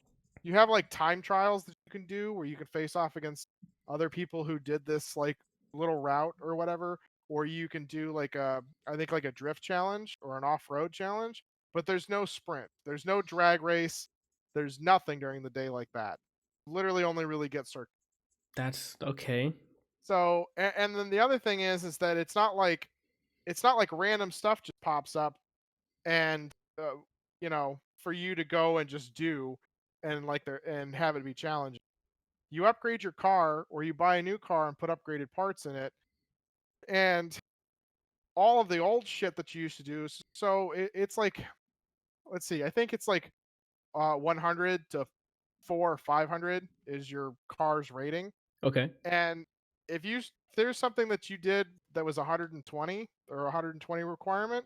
You have like time trials that you can do where you can face off against other people who did this like little route or whatever, or you can do like I think like a drift challenge or an off-road challenge, but there's no sprint. There's no drag race. There's nothing during the day like that. Literally only really get circuit. That's okay. So and then the other thing is that it's not like random stuff just pops up and you know, for you to go and just do and and have it be challenging. You upgrade your car or you buy a new car and put upgraded parts in it, and all of the old shit that you used to do. So it's like, let's see, I think it's like 100 to 400 or 500 is your car's rating. Okay. And if there's something that you did that was 120 or 120 requirement,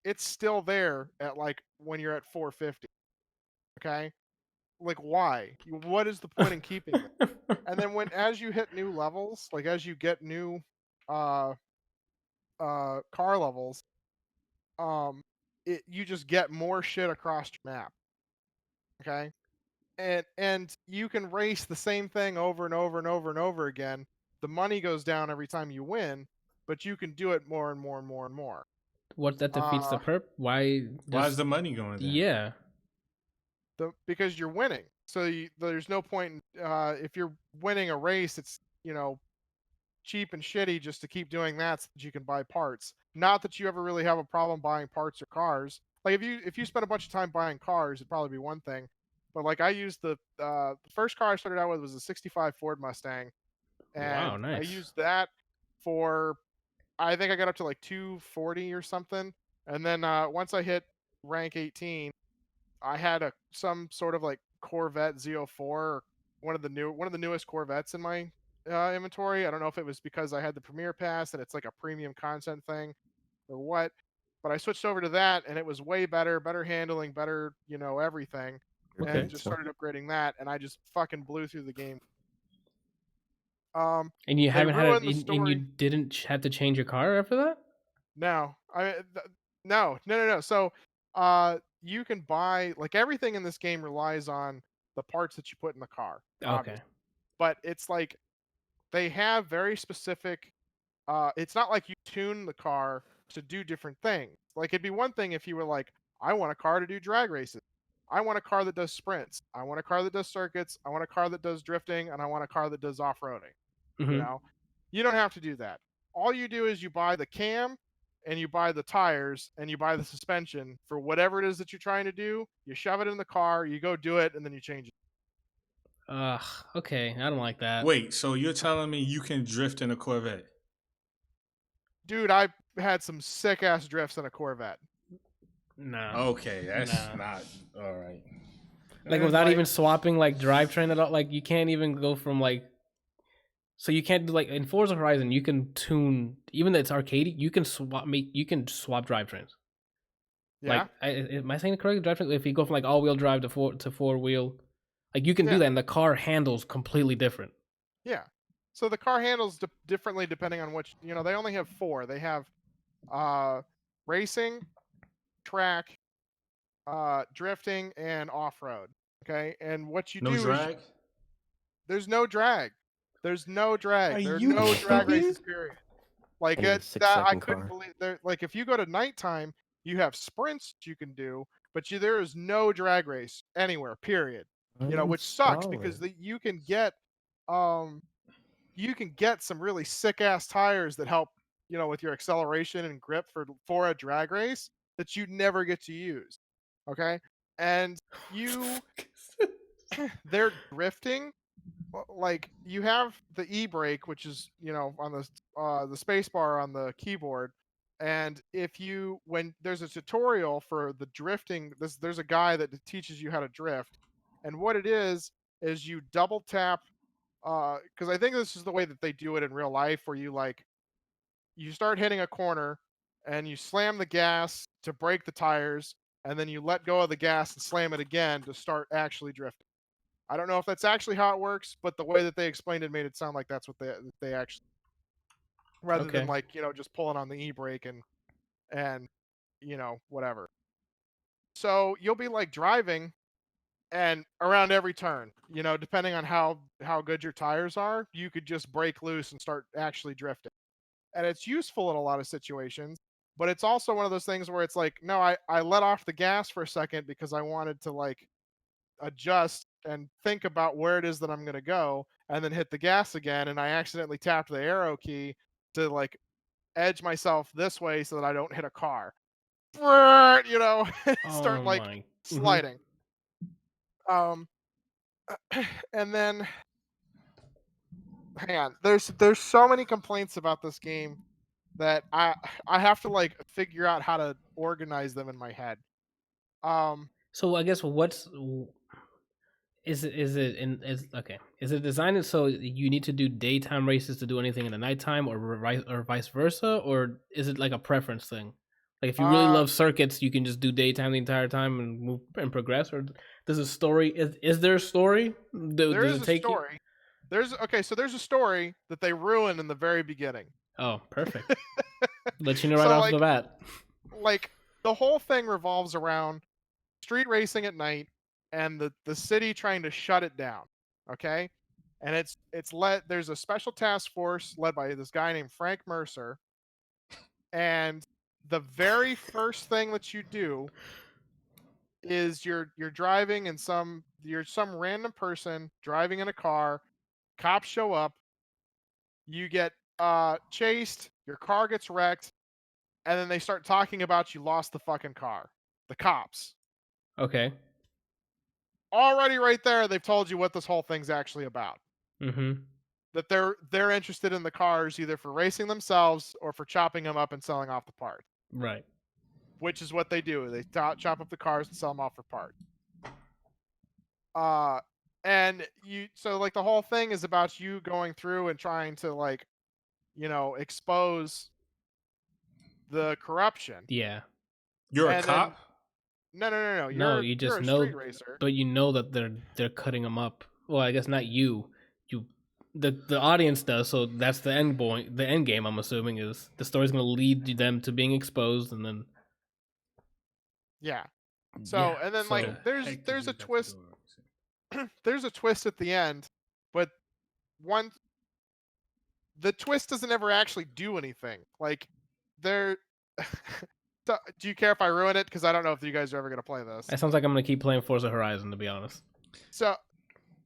it's still there at like when you're at 450. Okay? Like why? What is the point in keeping it? And then as you hit new levels, like as you get new car levels, you just get more shit across your map. Okay? And you can race the same thing over and over and over and over again. The money goes down every time you win, but you can do it more and more and more and more. What that defeats the perp? Why is the money going down? Yeah. Because you're winning. So there's no point in, if you're winning a race, it's, you know, cheap and shitty just to keep doing that so that you can buy parts. Not that you ever really have a problem buying parts or cars. Like if you spend a bunch of time buying cars, it'd probably be one thing. But like I used the first car I started out with was a '65 Ford Mustang, and wow, nice. I used that for, I think I got up to like 240 or something, and then once I hit rank 18, I had some sort of like Corvette Z04, one of the newest Corvettes in my inventory. I don't know if it was because I had the Premier Pass and it's like a premium content thing or what, but I switched over to that and it was way better handling, better, you know, everything. Okay. And just started upgrading that, and I just fucking blew through the game. And you haven't had and you didn't have to change your car after that? No, no. So, you can buy, like, everything in this game relies on the parts that you put in the car. Okay. Obviously. But it's like they have very specific. It's not like you tune the car to do different things. Like it'd be one thing if you were like, I want a car to do drag races. I want a car that does sprints. I want a car that does circuits. I want a car that does drifting, and I want a car that does off-roading. Mm-hmm. You know, you don't have to do that. All you do is you buy the cam, and you buy the tires, and you buy the suspension for whatever it is that you're trying to do. You shove it in the car, you go do it, and then you change it. Okay, I don't like that. Wait, so you're telling me you can drift in a Corvette? Dude, I had some sick ass drifts in a Corvette. Nah. Okay, that's not all right. Like without even swapping like drivetrain at all. Like you can't even go from like. So you can't do like in Forza Horizon. You can tune even though it's arcade. You can swap swap drivetrains. Yeah. Like, am I saying it correctly? Drivetrain. If you go from like all-wheel drive to four wheel, like you can do that, and the car handles completely different. Yeah. So the car handles differently depending on which. They only have 4. They have racing, track, drifting, and off-road. Okay, and what you No do drag? is there's no drag. There's no drag. Are There are you no drag kidding? races. Period. Like And a it, that I 6-second couldn't car. believe. Like if you go to nighttime, you have sprints you can do, but there is no drag race anywhere. Period. Which sucks because you can get some really sick ass tires that help with your acceleration and grip for a drag race that you never get to use. Okay, and they're drifting. Like you have the e-brake, which is on the space bar on the keyboard, and when there's a tutorial for the drifting, there's a guy that teaches you how to drift, and what it is you double tap, because I think this is the way that they do it in real life, where you start hitting a corner and you slam the gas to break the tires, and then you let go of the gas and slam it again to start actually drifting. I don't know if that's actually how it works, but the way that they explained it made it sound like that's what they actually, rather than just pulling on the e-brake and whatever. So you'll be like driving and around every turn, depending on how good your tires are, you could just break loose and start actually drifting. And it's useful in a lot of situations, but it's also one of those things where it's like, no, I let off the gas for a second because I wanted to like adjust and think about where it is that I'm going to go, and then hit the gas again, and I accidentally tapped the arrow key to like edge myself this way so that I don't hit a car. Start like sliding. And then hang on. There's so many complaints about this game that I have to like figure out how to organize them in my head. So I guess is it designed so you need to do daytime races to do anything in the nighttime, or vice versa, or is it like a preference thing? Like if you really love circuits, you can just do daytime the entire time and move and progress, or does a story is there a story? There's a story. So there's a story that they ruin in the very beginning. Oh, perfect. Let you know right off the bat. Like the whole thing revolves around street racing at night and the city trying to shut it down. Okay? And there's a special task force led by this guy named Frank Mercer. And the very first thing that you do is you're driving and you're some random person driving in a car, cops show up, you get chased, your car gets wrecked, and then they start talking about you lost the fucking car. The cops. Okay. Already right there, they've told you what this whole thing's actually about. Mm-hmm. That they're interested in the cars either for racing themselves or for chopping them up and selling off the parts. Right. Which is what they do. They chop up the cars and sell them off for parts. And so like the whole thing is about you going through and trying to like, expose the corruption. Yeah. You're a cop? No. No, you just you're a know, street racer. but you know that they're cutting them up. Well, I guess not you. The audience does. So that's the end point. The end game, I'm assuming, is the story's going to lead them to being exposed, and then. Yeah. So and then like there's a twist. There's a twist at the end, but the twist doesn't ever actually do anything. Like there. Do you care if I ruin it? Because I don't know if you guys are ever going to play this. It sounds like I'm going to keep playing Forza Horizon, to be honest. So,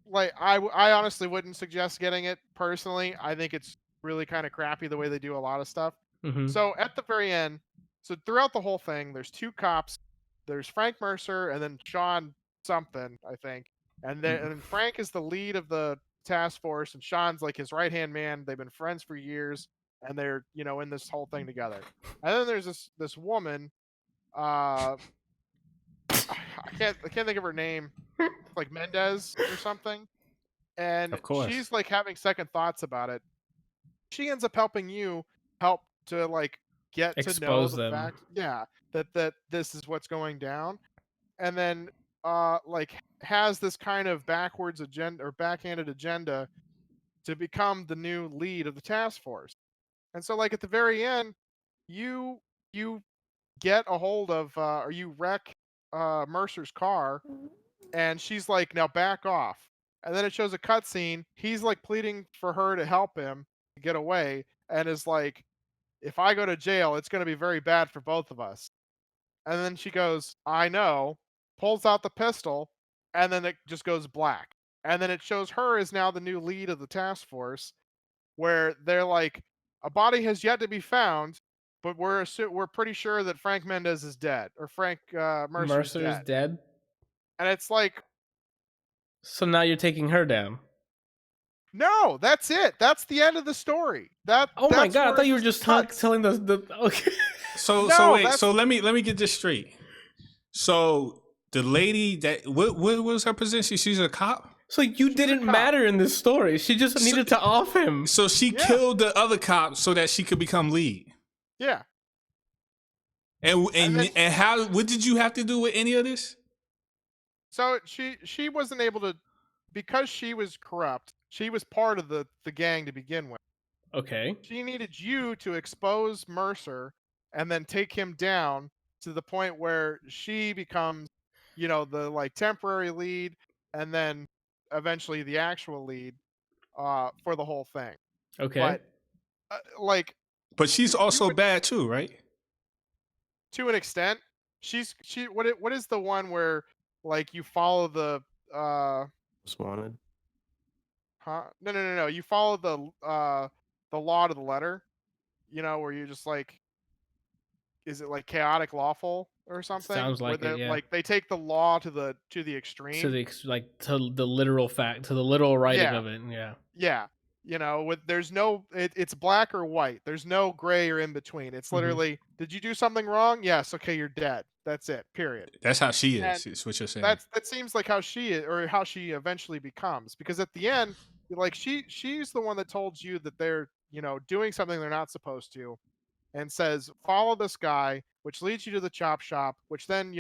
like, I honestly wouldn't suggest getting it personally. I think it's really kind of crappy the way they do a lot of stuff. Mm-hmm. So at the very end, so throughout the whole thing, there's 2 cops. There's Frank Mercer and then Sean something, I think. And Frank is the lead of the task force, and Sean's like his right-hand man. They've been friends for years. And they're in this whole thing together. And then there's this woman I can't think of her name. Like Mendez or something. And Of course. she's like having second thoughts about it. She ends up helping you help to like get to know Expose the them. fact, that this is what's going down, and then like has this kind of backwards agenda or backhanded agenda to become the new lead of the task force. And so like at the very end, you you get a hold of or you wreck Mercer's car, and she's like, now back off. And then it shows a cutscene. He's like pleading for her to help him to get away, and is like, if I go to jail, it's going to be very bad for both of us. And then she goes, I know, pulls out the pistol, and then it just goes black. And then it shows her as now the new lead of the task force, where they're like, a body has yet to be found, but we're pretty sure that Frank Mendez is dead, or Frank Mercer's Mercer's dead. And it's like, so now you're taking her down. no, that's it. That's the end of the story. Oh my god! I thought you were just cuts. telling the okay. So No, wait. So let me get this straight. So the lady that what was her position? She's a cop. So you didn't matter in this story. She just needed to off him. So she killed the other cop so that she could become lead. Yeah. And how? What did you have to do with any of this? So she wasn't able to, because she was corrupt. She was part of the gang to begin with. Okay. She needed you to expose Mercer and then take him down to the point where she becomes, the like temporary lead, and then eventually the actual lead for the whole thing. Okay. But but she's also bad too, right? To an extent. What is the one where like you follow the Most Wanted? Huh? No. You follow the law to the letter. Where you just like, is it like chaotic lawful or something? Sounds like where it, yeah. Like they take the law to the extreme. To the literal fact, to the literal writing of it. Yeah. Yeah. There's no, it's black or white. There's no gray or in between. It's literally, did you do something wrong? Yes. Okay, you're dead. That's it. Period. That's how she is. It's what you're saying. That seems like how she is, or how she eventually becomes. Because at the end, like she's the one that told you that they're doing something they're not supposed to, and says follow this guy, which leads you to the chop shop, which then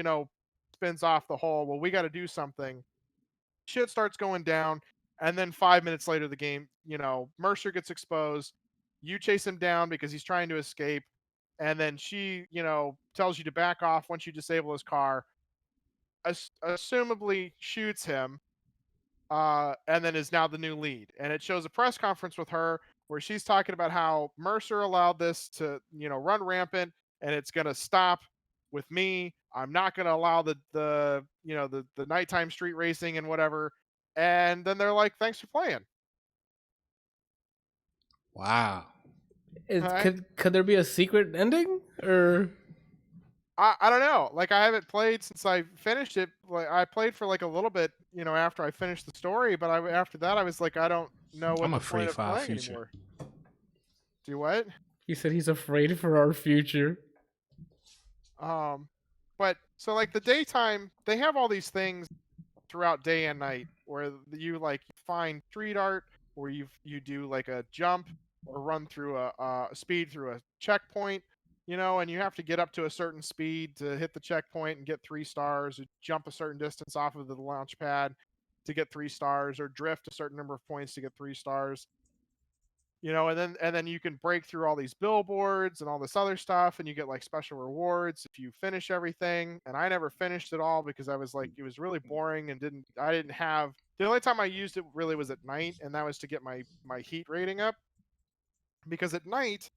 spins off the whole, well, we got to do something. Shit starts going down, and then 5 minutes later, the game, Mercer gets exposed. You chase him down because he's trying to escape, and then she, tells you to back off once you disable his car. Assumably shoots him, and then is now the new lead. And it shows a press conference with her where she's talking about how Mercer allowed this to, run rampant, and it's going to stop with me. I'm not going to allow the nighttime street racing and whatever. And then they're like, thanks for playing. Wow. Could there be a secret ending, or? I don't know. Like, I haven't played since I finished it. Like, I played for like a little bit, after I finished the story. But after that, I was like, I don't know what the point of playing anymore. Do what? He said he's afraid for our future. But so like the daytime, they have all these things throughout day and night where you like find street art, where you do like a jump or run through a speed through a checkpoint. And you have to get up to a certain speed to hit the checkpoint and get 3 stars, or jump a certain distance off of the launch pad to get 3 stars, or drift a certain number of points to get 3 stars. And then you can break through all these billboards and all this other stuff, and you get like special rewards if you finish everything. And I never finished it all because I was like, it was really boring, and I didn't have, the only time I used it really was at night, and that was to get my heat rating up. Because at night,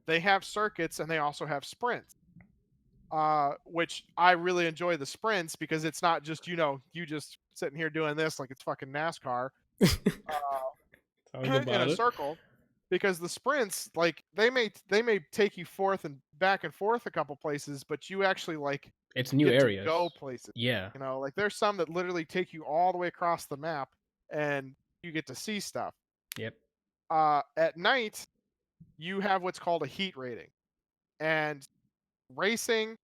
they have circuits and they also have sprints, which I really enjoy the sprints, because it's not just, you just sitting here doing this like it's fucking NASCAR in a circle. Because the sprints, like they may take you forth and back and forth a couple places, but you actually like it's new areas, go places. Yeah, like there's some that literally take you all the way across the map, and you get to see stuff. Yep. At night, you have what's called a heat rating, and racing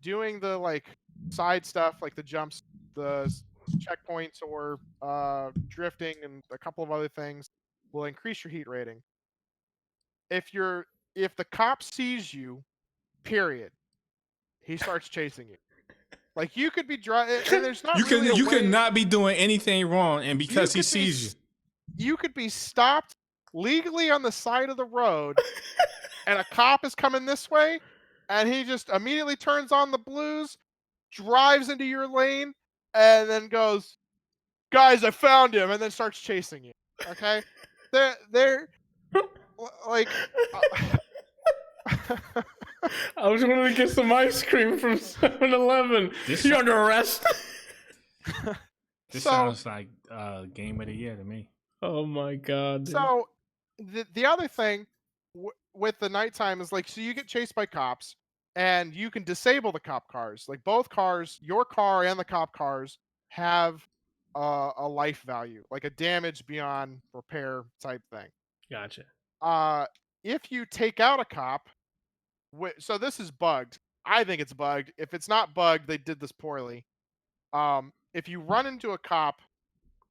doing the like side stuff like the jumps, the checkpoints, or drifting, and a couple of other things will increase your heat rating. If the cop sees you, period, he starts chasing you. Like you could be driving, and there's not really a way. You could not be doing anything wrong, and because he sees you, you could be stopped legally on the side of the road, and a cop is coming this way, and he just immediately turns on the blues, drives into your lane, and then goes, "Guys, I found him," and then starts chasing you. Okay, they're like. I was going to get some ice cream from 7-Eleven. You're under arrest. This sounds like game of the year to me. Oh my god. Dude. So the other thing with the nighttime is like, so you get chased by cops, and you can disable the cop cars. Like both cars, your car and the cop cars, have a life value, like a damage beyond repair type thing. Gotcha. If you take out a cop, so this is bugged. I think it's bugged. If it's not bugged, they did this poorly. If you run into a cop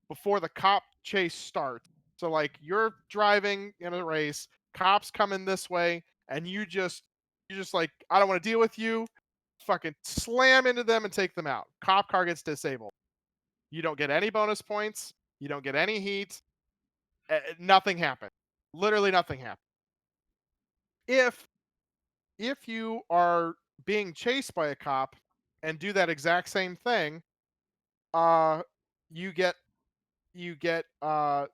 before the cop chase starts, so like you're driving in a race, cops coming this way, and you're just like, I don't want to deal with you. Fucking slam into them and take them out. Cop car gets disabled. You don't get any bonus points. You don't get any heat. Nothing happened. Literally nothing happened. If you are being chased by a cop and do that exact same thing, you get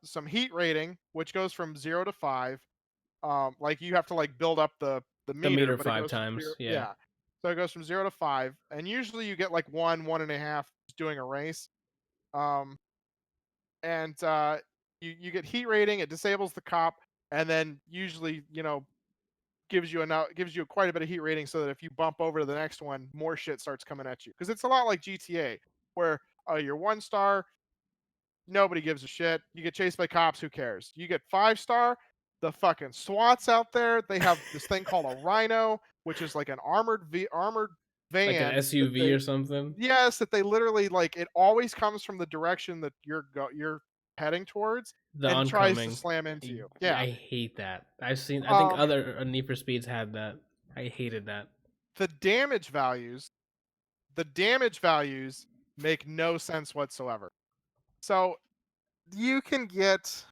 some heat rating, which goes from 0 to 5. Like you have to like build up the meter, but 5 times. Yeah. So it goes from 0 to 5, and usually you get like 1.5 just doing a race. And you get heat rating. It disables the cop, and then usually gives you quite a bit of heat rating, so that if you bump over to the next one, more shit starts coming at you. Because it's a lot like GTA, where you're 1 star, nobody gives a shit. You get chased by cops, who cares? You get 5 star, the fucking SWAT's out there. They have this thing called a Rhino, which is like an armored van, like an SUV or something. Yes, that they literally like. It always comes from the direction that you're heading towards, and tries to slam into you. Yeah, I hate that. I think other Need for Speeds had that. I hated that. The damage values make no sense whatsoever. So you can get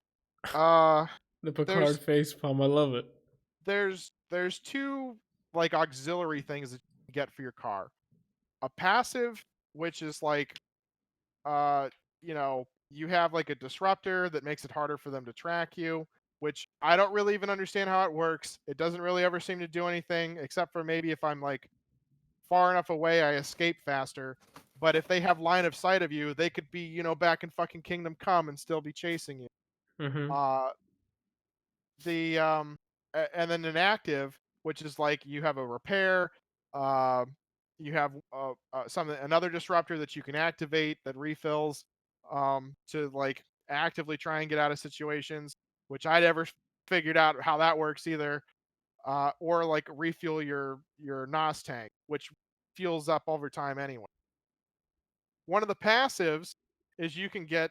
the Picard facepalm. I love it. There's 2 like auxiliary things that you get for your car. A passive, which is like you have like a disruptor that makes it harder for them to track you, which I don't really even understand how it works. It doesn't really ever seem to do anything, except for maybe if I'm like far enough away, I escape faster. But if they have line of sight of you, they could be, back in fucking Kingdom Come and still be chasing you. Mm-hmm. And then an active, which is like you have a repair, you have another disruptor that you can activate that refills to like actively try and get out of situations, which I never figured out how that works either. Or like refuel your NOS tank, which fuels up over time anyway. One of the passives is you can get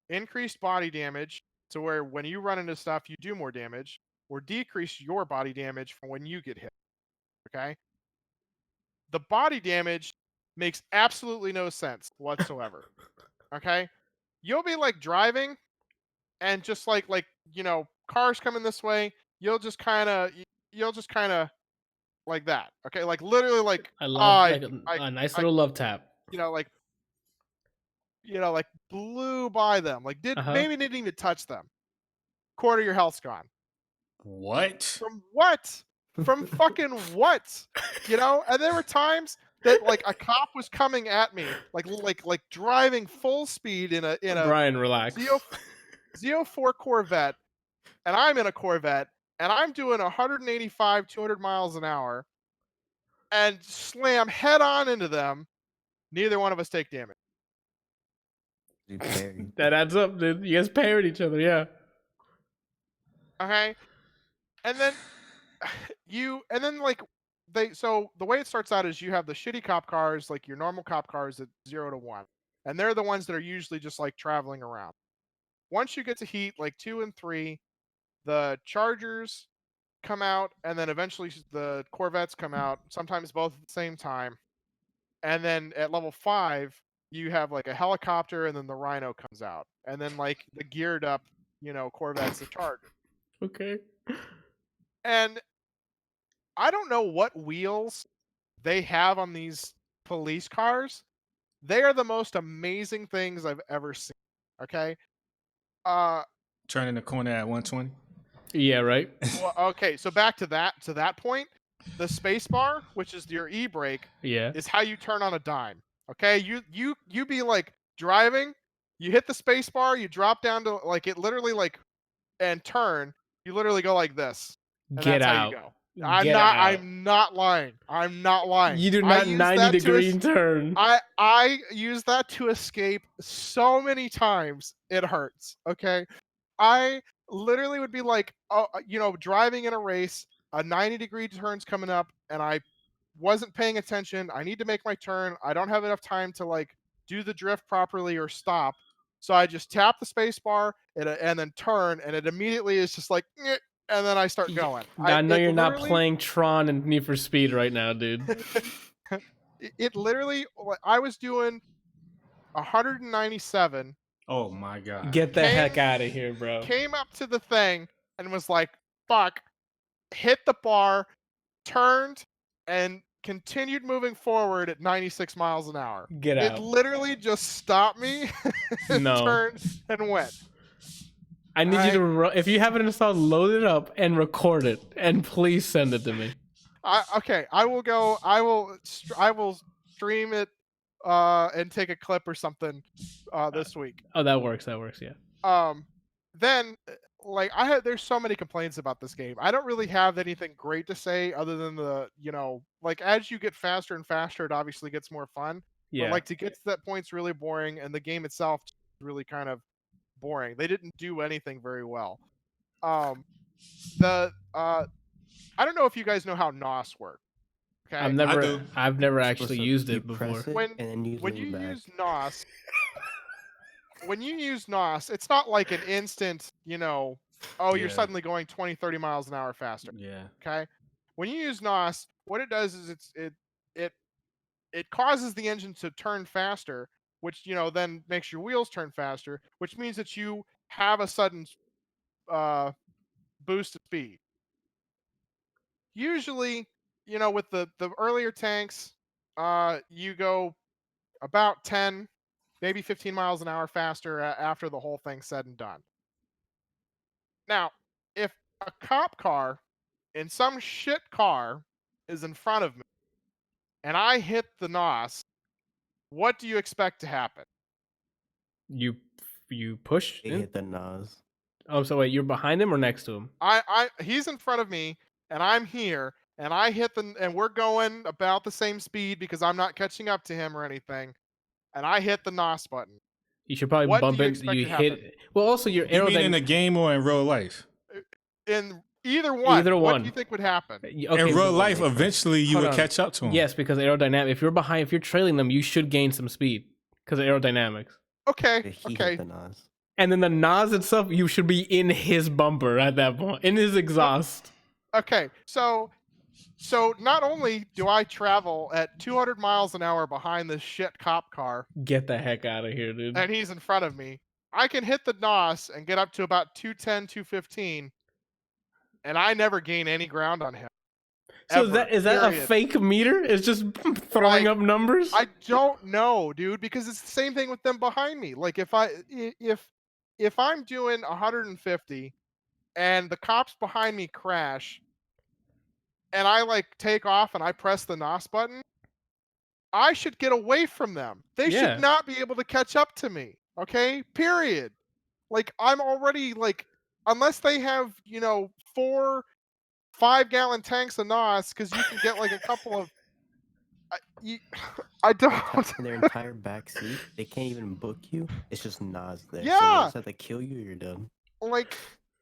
increased body damage, to where when you run into stuff, you do more damage, or decrease your body damage from when you get hit. Okay? The body damage makes absolutely no sense whatsoever. Okay? You'll be like driving, and just like cars coming this way, you'll just kind of like that. Okay? Like literally like I love a nice little love tap. Like blew by them. Like maybe didn't even touch them. Quarter of your health's gone. What? From what? From fucking what? And there were times that like a cop was coming at me, like driving full speed in a Brian, relax. Z04 Corvette, and I'm in a Corvette, and I'm doing 185, 200 miles an hour, and slam head on into them. Neither one of us take damage. That adds up, dude. You guys paired each other, yeah. Okay, and then like the way it starts out is you have the shitty cop cars, like your normal cop cars at 0 to 1, and they're the ones that are usually just like traveling around. Once you get to heat like 2 and 3, the Chargers come out, and then eventually the Corvettes come out, sometimes both at the same time. And then at level 5, you have like a helicopter, and then the Rhino comes out, and then like the geared up, Corvettes and Chargers. Okay. And I don't know what wheels they have on these police cars. They are the most amazing things I've ever seen. Okay. Turning the corner at 120. Yeah, right. Well, okay, so back to that point, the space bar, which is your e-brake, is how you turn on a dime. Okay, you be like driving, you hit the space bar, you drop down to like it literally like and turn, you literally go like this. And Get that's out. how you go. I'm not lying. I'm not lying. You do not 90-degree turn. I use that to escape so many times. It hurts. Okay. I literally would be like, driving in a race, a 90-degree turn's coming up, and I wasn't paying attention. I need to make my turn. I don't have enough time to like do the drift properly or stop. So I just tap the space bar and then turn, and it immediately is just like, and then I start going. I know you're not playing Tron and Need for Speed right now, dude. It literally, I was doing 197. Oh my god! Get the heck out of here, bro. Came up to the thing and was like, "Fuck!" Hit the bar, turned, and continued moving forward at 96 miles an hour. Get out! It literally just stopped me, turned, and went. I need you to, if you have it installed, load it up and record it, and please send it to me. Okay, I will go. I will stream it and take a clip or something this week. Oh, that works. Yeah. Then like there's so many complaints about this game. I don't really have anything great to say other than like as you get faster and faster, it obviously gets more fun. Yeah. But like to get to that point's really boring, and the game itself is really kind of boring. They didn't do anything very well. I don't know if you guys know how NOS works. Okay. I've never actually used it before. When you use NOS, it's not like an instant, you're suddenly going 20, 30 miles an hour faster. Yeah. Okay. When you use NOS, what it does is it causes the engine to turn faster, which, then makes your wheels turn faster, which means that you have a sudden boost of speed. Usually, with the earlier tanks, you go about 10, maybe 15 miles an hour faster after the whole thing's said and done. Now, if a cop car in some shit car is in front of me and I hit the NOS, what do you expect to happen? You push? They hit the NOS. Oh, so wait, you're behind him or next to him? He's in front of me and I'm here, and I hit and we're going about the same speed because I'm not catching up to him or anything, and I hit the NOS button. You should probably bump into you hit. Well, also your aerodynamics. You mean in a game or in real life? In either one. What do you think would happen? Okay, in real life, eventually you would catch up to him. Yes, because aerodynamics. If you're behind, if you're trailing them, you should gain some speed because of aerodynamics. Okay. The NOS. And then the NOS itself, you should be in his bumper at that point, in his exhaust. Okay, so not only do I travel at 200 miles an hour behind this shit cop car. Get the heck out of here, dude. And he's in front of me. I can hit the NOS and get up to about 210, 215, and I never gain any ground on him. So is that a fake meter? It's just throwing up numbers? I don't know, dude, because it's the same thing with them behind me. Like if I'm doing 150 and the cops behind me crash and I like take off and I press the NOS button, I should get away from them. They should not be able to catch up to me. Okay? Period. Like I'm already like, unless they have, 4 5-gallon tanks of NOS, because you can get like a couple of. I don't. In their entire back seat, they can't even book you. It's just NOS there. Yeah. So they just have to kill you. You're done. Like,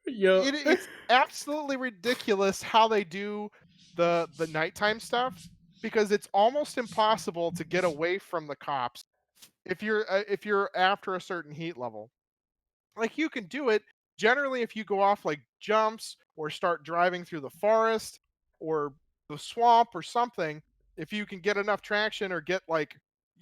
it's absolutely ridiculous how they do the nighttime stuff, because it's almost impossible to get away from the cops if you're after a certain heat level. Like, you can do it generally if you go off like jumps or start driving through the forest or the swamp or something. If you can get enough traction or get like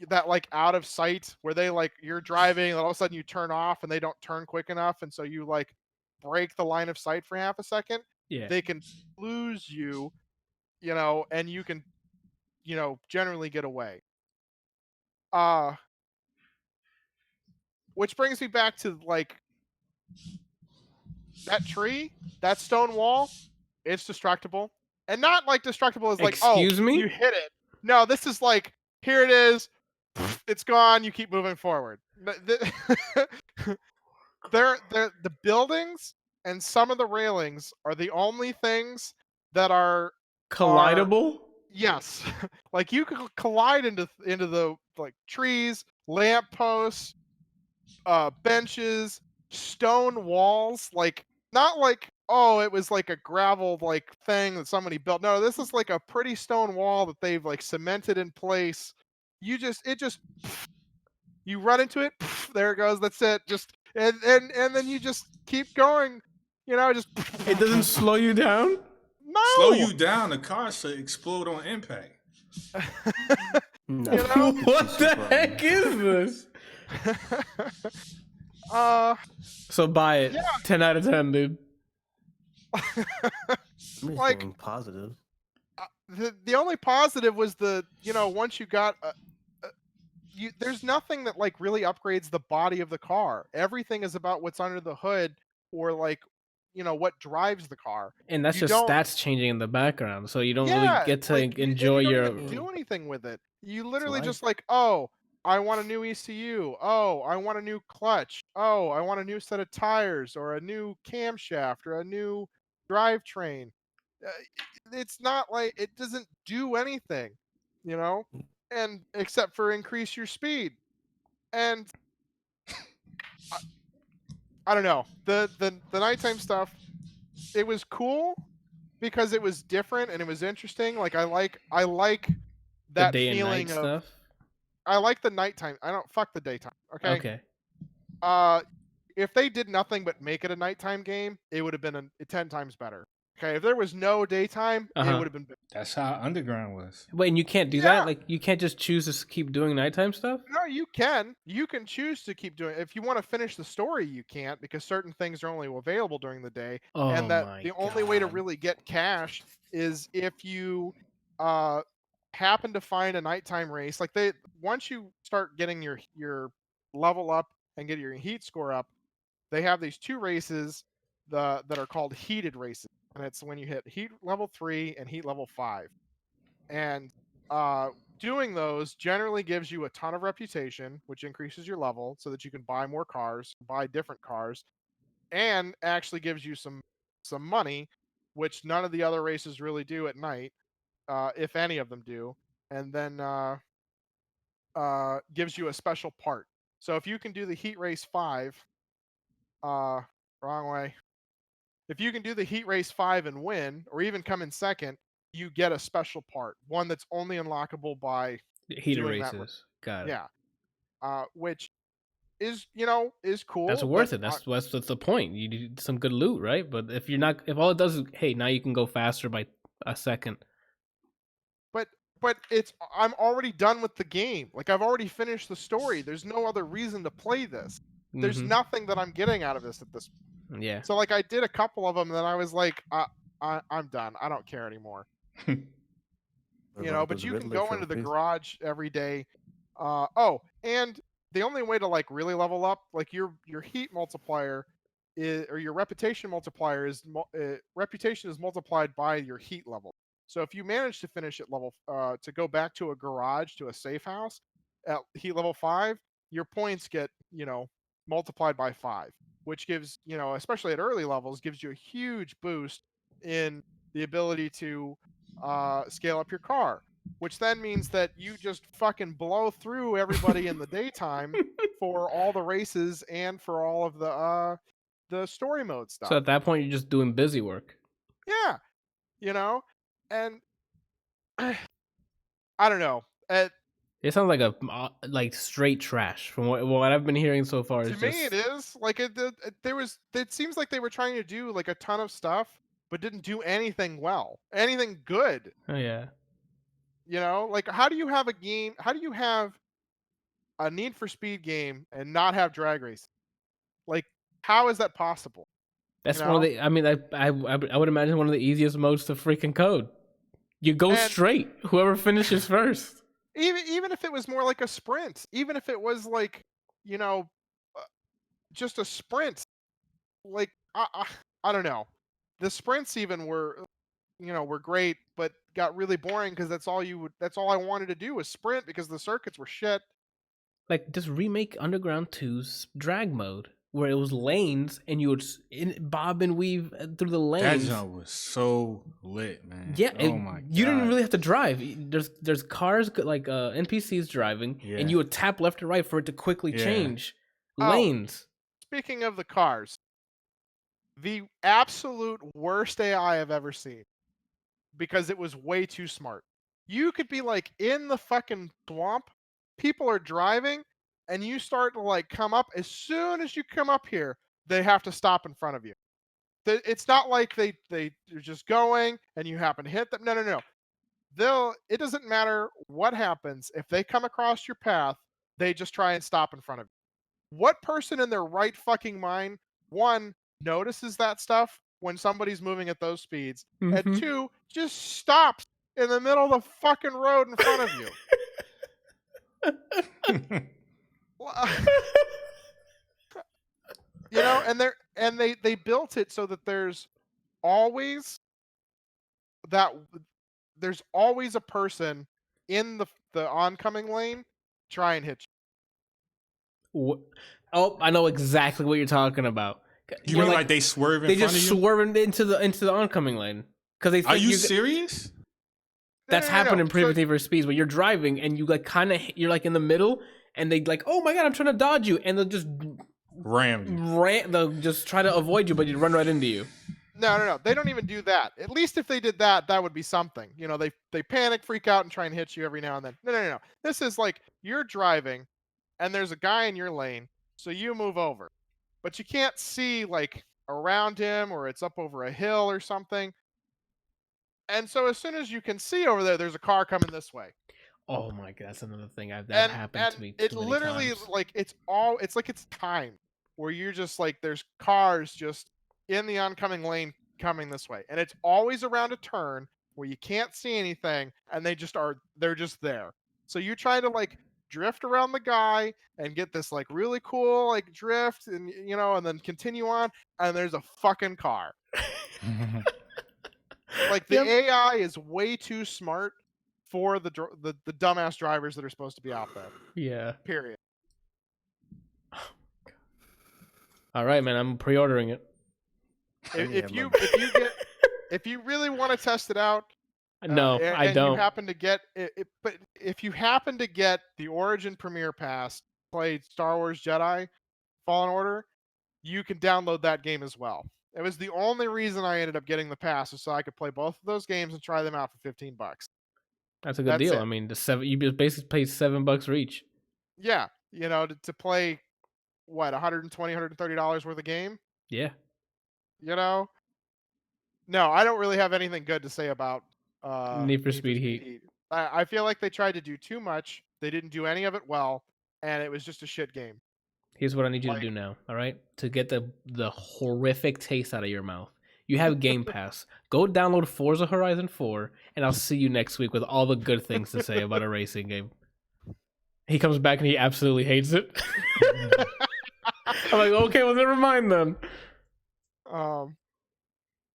that like out of sight where they like you're driving and all of a sudden you turn off and they don't turn quick enough, and so you like break the line of sight for half a second, Yeah. they can lose you, and you can, generally get away. Which brings me back to like that tree, that stone wall, it's destructible. And not like destructible as like, Excuse me? you hit it. No, this is like, here it is, it's gone, you keep moving forward. The buildings and some of the railings are the only things that are collidable. Yes. Like, you could collide into the like trees, lamp posts, benches, stone walls, like not like, oh, it was like a gravel like thing that somebody built. No, this is like a pretty stone wall that they've like cemented in place. You run into it, there it goes, that's it. Just and then you just keep going, just It doesn't slow you down? No. Slow you down, the car should explode on impact. No. What the heck is this? So buy it. Yeah. 10 out of 10, dude. I'm just like being positive. The only positive was once you got there's nothing that like really upgrades the body of the car. Everything is about what's under the hood, or like what drives the car. And that's just stats changing in the background, so you don't really get to enjoy you your. don't even do anything with it. You literally just like, oh, I want a new ECU. Oh, I want a new clutch. Oh, I want a new set of tires, or a new camshaft, or a new drivetrain. It's not like, it doesn't do anything, and except for increase your speed. And I don't know, the nighttime stuff, it was cool because it was different and it was interesting. Like, I like that the day feeling and night of stuff. I like the nighttime. I don't fuck the daytime. Okay. If they did nothing but make it a nighttime game, it would have been 10 times better. Okay, if there was no daytime, it would have been better. That's how Underground was. Wait, and you can't do that? Like, you can't just choose to keep doing nighttime stuff? No, you can. You can choose to keep doing it. If you want to finish the story, you can't, because certain things are only available during the day. Oh, and that my the only way to really get cash is if you happen to find a nighttime race. Like, once you start getting your level up and get your heat score up, they have these 2 races that are called heated races. And it's when you hit heat level 3 and heat level 5. And doing those generally gives you a ton of reputation, which increases your level so that you can buy more cars, buy different cars, and actually gives you some money, which none of the other races really do at night, if any of them do. And then gives you a special part. So if you can do the Heat Race 5, wrong way. If you can do the Heat Race 5 and win, or even come in second, you get a special part, one that's only unlockable by heated races. Got it. Yeah, which is cool. That's worth it. That's the point. You need some good loot, right? But if all it does is, hey, now you can go faster by a second. But I'm already done with the game. Like, I've already finished the story. There's no other reason to play this. There's nothing that I'm getting out of this at this point. Yeah. So like, I did a couple of them, and then I was like, I'm done. I don't care anymore. But you can go into the garage every day. And the only way to like really level up, like your heat multiplier or your reputation multiplier reputation is multiplied by your heat level. So if you manage to finish at level to go back to a garage, to a safe house at heat level 5, your points get multiplied by 5, which gives, especially at early levels, gives you a huge boost in the ability to scale up your car, which then means that you just fucking blow through everybody in the daytime for all the races and for all of the story mode stuff. So at that point, you're just doing busy work. Yeah, and I don't know. It sounds like like straight trash from what I've been hearing so far. To me, it is like it seems like they were trying to do like a ton of stuff, but didn't do anything well, anything good. Oh yeah. You know, like how do you have a game? How do you have a Need for Speed game and not have drag racing? Like, how is that possible? That's one of the. I mean, I would imagine one of the easiest modes to freaking code. You go straight. Whoever finishes first. Even if it was more like a sprint, even if it was like, you know, just a sprint, like I don't know. The sprints even were, you know, were great, but got really boring because that's all I wanted to do was sprint because the circuits were shit. Like, just remake Underground 2's drag mode, where it was lanes and you would bob and weave through the lanes. That jump was so lit, man. Yeah, oh my god. You didn't really have to drive. There's cars like NPCs driving, and you would tap left or right for it to quickly change lanes. Speaking of the cars, the absolute worst AI I've ever seen, because it was way too smart. You could be like in the fucking swamp, people are driving, and you start to like come up. As soon as you come up here, they have to stop in front of you. It's not like they're just going and you happen to hit them. No. It doesn't matter what happens. If they come across your path, they just try and stop in front of you. What person in their right fucking mind, one, notices that stuff when somebody's moving at those speeds, and two, just stops in the middle of the fucking road in front of you? You know, and they built it so that there's always a person in the oncoming lane try and hit you. Oh, I know exactly what you're talking about. You mean like they swerve in front of you? They just swerve into the oncoming lane because they think Are you serious? That's happened in previous Need for Speeds where you're driving and you like kind of you're like in the middle and they like, oh my god, I'm trying to dodge you, and they'll just ram you. They'll just try to avoid you, but you run right into you. No. They don't even do that. At least if they did that, that would be something. You know, they panic, freak out, and try and hit you every now and then. No. This is like you're driving, and there's a guy in your lane, so you move over, but you can't see like around him, or it's up over a hill or something. And so as soon as you can see over there, there's a car coming this way. Oh my god, that's another thing that happened to me. It literally times. Like it's like it's timed where you're just like there's cars just in the oncoming lane coming this way, and it's always around a turn where you can't see anything, and they're just there. So you try to like drift around the guy and get this like really cool like drift, and you know, and then continue on, and there's a fucking car. Like the AI is way too smart for the dumbass drivers that are supposed to be out there. Yeah. Period. All right, man. I'm pre-ordering it. If you really want to test it out, no, I don't. You happen to get it, but if you happen to get the Origin Premier Pass, play Star Wars Jedi Fallen Order, you can download that game as well. It was the only reason I ended up getting the pass, so I could play both of those games and try them out for $15. That's a good deal. I mean, you basically pay $7 for each. Yeah, you know, to play what, $120, $130 worth of game? Yeah. You know? No, I don't really have anything good to say about Need for Speed Heat. I feel like they tried to do too much. They didn't do any of it well, and it was just a shit game. Here's what I need you to do now, all right? To get the horrific taste out of your mouth. You have Game Pass. Go download Forza Horizon 4, and I'll see you next week with all the good things to say about a racing game. He comes back and he absolutely hates it. I'm like, okay, well, never mind then. I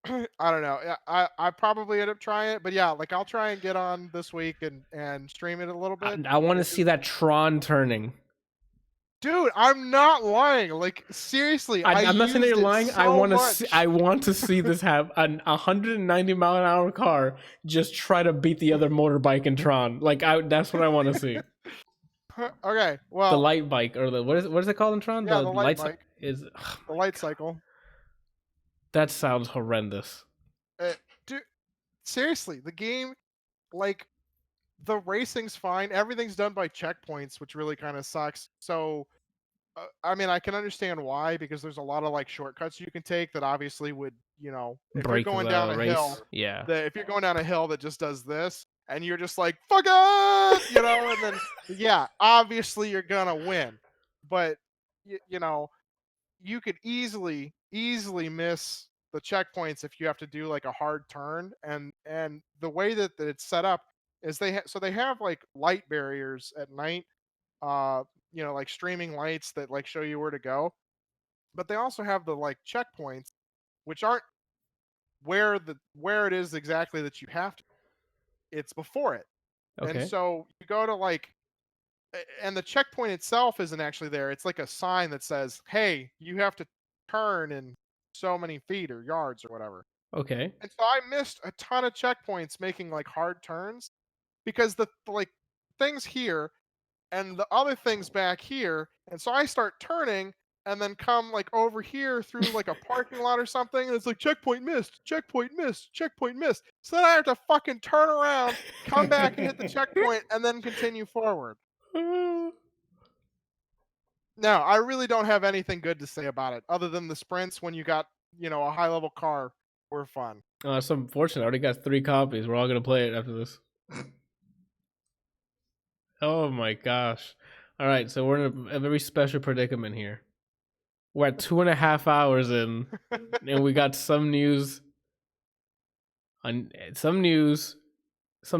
don't know. I probably end up trying it, but yeah, like I'll try and get on this week and stream it a little bit. I want to see that Tron turning. Dude, I'm not lying. Like seriously, I'm not saying that you're lying. So I want to see this have a 190 mile an hour car just try to beat the other motorbike in Tron. Like that's what I want to see. Okay, well, the light bike or what is it called in Tron? Yeah, the light bike is the light cycle. That sounds horrendous. Dude, seriously, the game. like the racing's fine. Everything's done by checkpoints, which really kind of sucks. So, I mean, I can understand why, because there's a lot of like shortcuts you can take that obviously would, if Break you're going the down a race. hill, Yeah. if you're going down a hill that just does this, and you're just like fuck it, and then yeah, obviously you're gonna win, but you could easily miss the checkpoints if you have to do like a hard turn, and the way that it's set up is they have like light barriers at night, like streaming lights that like show you where to go, but they also have the like checkpoints which aren't where it is exactly that you have to, it's before it. And Okay. so you go to like, and the checkpoint itself isn't actually there. It's like a sign that says, "Hey, you have to turn in so many feet or yards or whatever." Okay. And so I missed a ton of checkpoints making like hard turns because the like things here and the other things back here, and so I start turning and then come like over here through like a parking lot or something, and it's like checkpoint missed, checkpoint missed, checkpoint missed. So then I have to fucking turn around, come back and hit the checkpoint, and then continue forward. No, I really don't have anything good to say about it, other than the sprints when you got, a high level car were fun. Oh, it's unfortunate. I already got 3 copies. We're all gonna play it after this. Oh my gosh. All right, so we're in a very special predicament here. We're at 2.5 hours in, and we got some news, some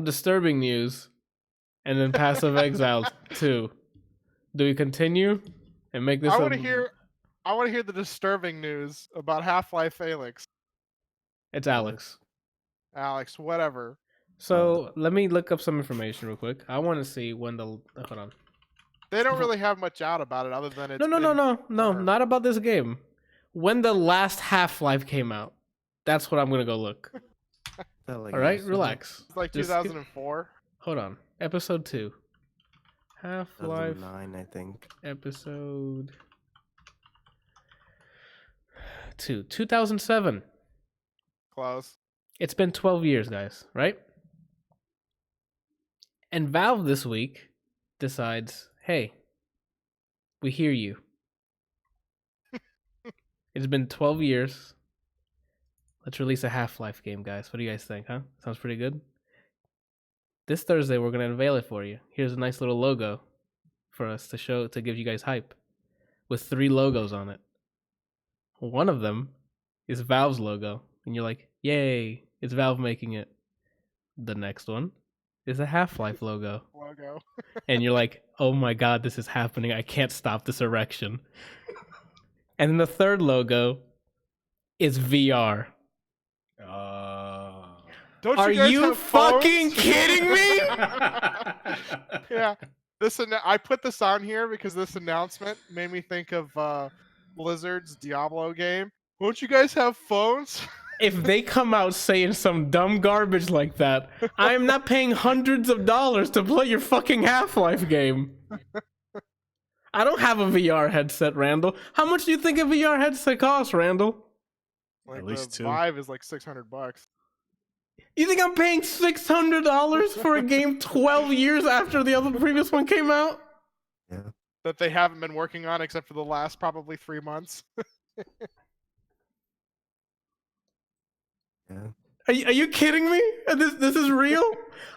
disturbing news, and then Passive Exile 2. Do we continue and make this? I want to hear the disturbing news about Half-Life Alyx. It's Alex. Alex, whatever. So let me look up some information real quick. I want to see when the hold on. They don't really have much out about it other than it's No, not about this game. When the last Half-Life came out, that's what I'm gonna go look. All right, relax. It's like 2004. Hold on, episode 2, Half-Life 2009, I think. Episode 2, 2007. Close. It's been 12 years, guys, right? And Valve this week decides, hey, we hear you. It's been 12 years. Let's release a Half-Life game, guys. What do you guys think, huh? Sounds pretty good? This Thursday, we're going to unveil it for you. Here's a nice little logo for us to give you guys hype with 3 logos on it. One of them is Valve's logo. And you're like, yay, it's Valve making it. The next one is a Half-Life logo. And you're like, oh my god, this is happening. I can't stop this erection. And then the third logo is VR. Are you fucking kidding me? Yeah. I put this on here because this announcement made me think of Blizzard's Diablo game. Won't you guys have phones? If they come out saying some dumb garbage like that, I am not paying hundreds of dollars to play your fucking Half-Life game. I don't have a VR headset, Randall. How much do you think a VR headset costs, Randall? Like at least the Vive is like $600. You think I'm paying $600 for a game 12 years after the other previous one came out? Yeah. That they haven't been working on except for the last probably 3 months. Yeah. Are you kidding me? This is real?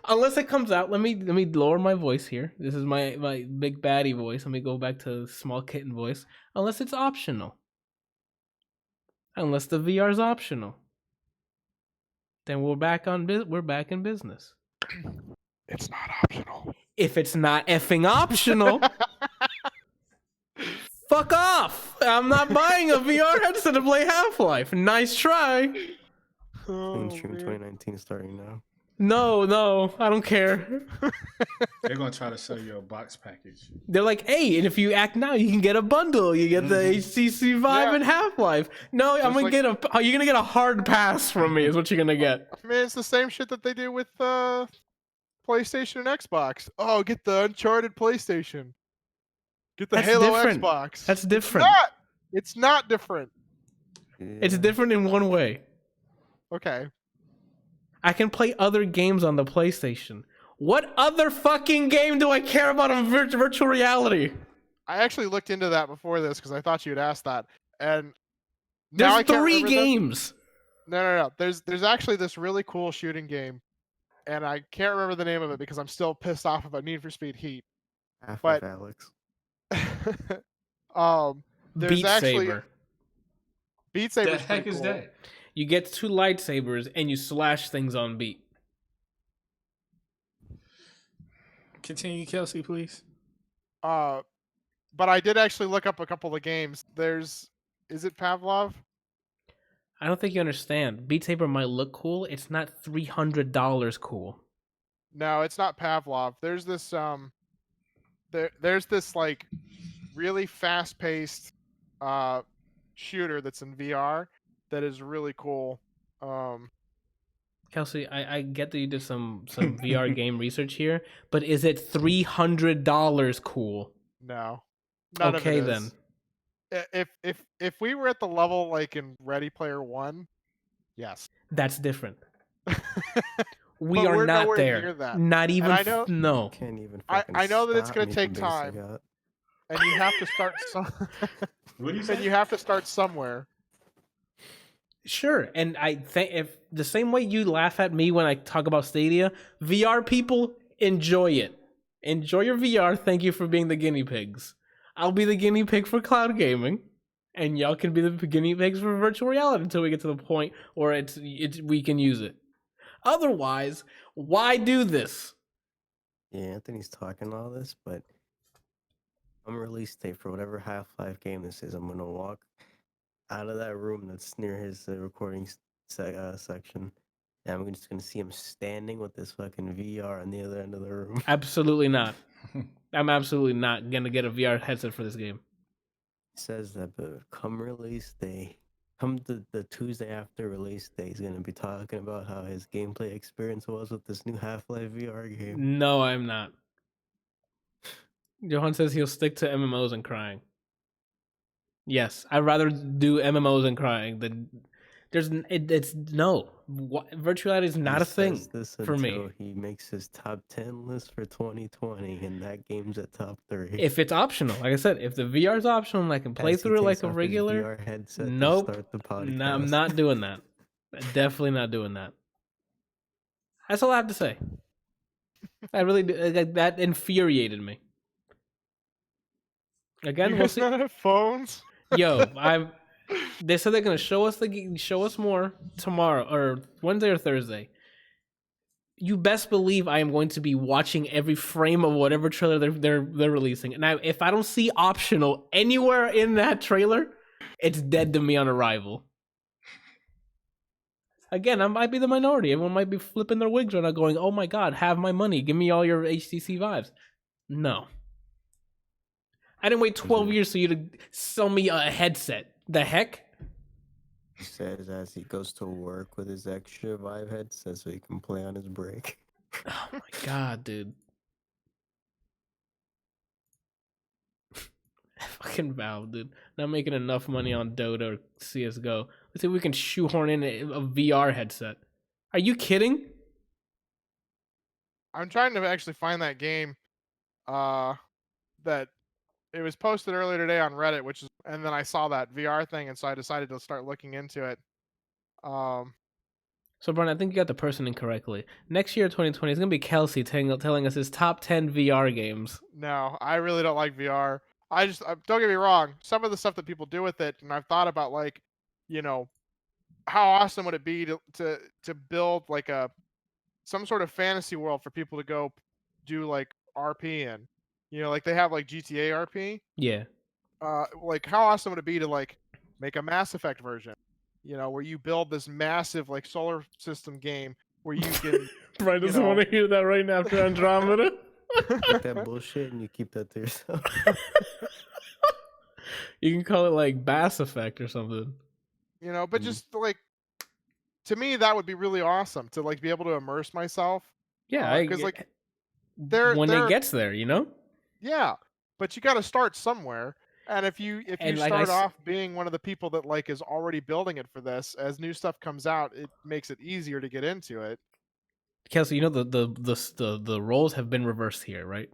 Unless it comes out, let me lower my voice here. This is my big baddie voice. Let me go back to small kitten voice. Unless it's optional. Unless the VR is optional. Then we're back in business. It's not optional. If it's not effing optional, fuck off. I'm not buying a VR headset to play Half-Life. Nice try. June 2019 starting now. No, I don't care. They're gonna try to sell you a box package. They're like, hey, and if you act now, you can get a bundle. You get the HTC Vive and Half-Life. No, I'm gonna you're gonna get a hard pass from me. Is what you're gonna get. I mean, it's the same shit that they do with PlayStation and Xbox. Oh, get the Uncharted PlayStation. Get the Halo Xbox. That's different. It's not different. Yeah. It's different in one way. Okay. I can play other games on the PlayStation. What other fucking game do I care about on virtual reality? I actually looked into that before this because I thought you'd ask that, and now There's 3 games. No. There's actually this really cool shooting game, and I can't remember the name of it because I'm still pissed off about Need for Speed Heat. Half-Life Alex. There's Beat actually Saber. Beat Saber. The heck is that? You get 2 lightsabers and you slash things on beat. Continue, Kelsey, please. But I did actually look up a couple of games. Is it Pavlov? I don't think you understand. Beat Saber might look cool. It's not $300 cool. No, it's not Pavlov. There's this there's this like really fast-paced shooter that's in VR that is really cool. Kelsey, I get that you did some VR game research here, but is it $300 cool? No. None okay of it is. then. If we were at the level like in Ready Player One, yes. That's different. We But are we're not nowhere there. near that. Not even. And I know- no. Can't even I know that it's stop gonna me take from basing time. out. And you have to start What do you and say? you have to start somewhere. Sure, and I think if the same way you laugh at me when I talk about Stadia, VR people enjoy it. Enjoy your VR. Thank you for being the guinea pigs. I'll be the guinea pig for cloud gaming, and y'all can be the guinea pigs for virtual reality until we get to the point where we can use it. Otherwise, why do this? Yeah, Anthony's talking all this, but on release date for whatever Half-Life game this is, I'm gonna walk out of that room that's near his recording section, and I'm just gonna see him standing with this fucking VR on the other end of the room. Absolutely not. I'm absolutely not gonna get a VR headset for this game. He says that, but come release day, come the Tuesday after release day, he's gonna be talking about how his gameplay experience was with this new Half-Life VR game. No, I'm not. Johan says he'll stick to MMOs and crying. Yes, I'd rather do MMOs and crying than it's no. Virtuality is not a thing for me. He makes his top 10 list for 2020, and that game's at top 3. If it's optional, like I said, if the VR is optional and I can play through it like a regular, VR headset nope. to start the podcast. No, I'm not doing that. Definitely not doing that. That's all I have to say. I really do. That infuriated me. Again, You we'll guys see. not have phones? Yo, they said they're gonna show us more tomorrow or Wednesday or Thursday. You best believe I am going to be watching every frame of whatever trailer they're releasing. And if I don't see optional anywhere in that trailer, it's dead to me on arrival. Again, I might be the minority. Everyone might be flipping their wigs right now, going, "Oh my god, have my money! Give me all your HTC Vives." No. I didn't wait 12 years for you to sell me a headset. The heck? He says as he goes to work with his extra Vive headset so he can play on his break. Oh my god, dude. Fucking Valve, dude. Not making enough money on Dota or CSGO. Let's see if we can shoehorn in a VR headset. Are you kidding? I'm trying to actually find that game. That it was posted earlier today on Reddit, and then I saw that VR thing, and so I decided to start looking into it. So, Brian, I think you got the person incorrectly. Next year, 2020, is going to be Kelsey telling us his top 10 VR games. No, I really don't like VR. Don't get me wrong. Some of the stuff that people do with it, and I've thought about, like, how awesome would it be to build like some sort of fantasy world for people to go do like RP in. Like they have like GTA RP. Yeah. Like how awesome would it be to like make a Mass Effect version? Where you build this massive like solar system game where you can. Brian doesn't want to hear that right now after Andromeda. Take that bullshit and you keep that to yourself. You can call it like Bass Effect or something. But just like to me that would be really awesome to like be able to immerse myself. Yeah, because like it gets there, Yeah, but you got to start somewhere, and if you start off being one of the people that like is already building it for this, as new stuff comes out, it makes it easier to get into it. Kelsey, the roles have been reversed here, right?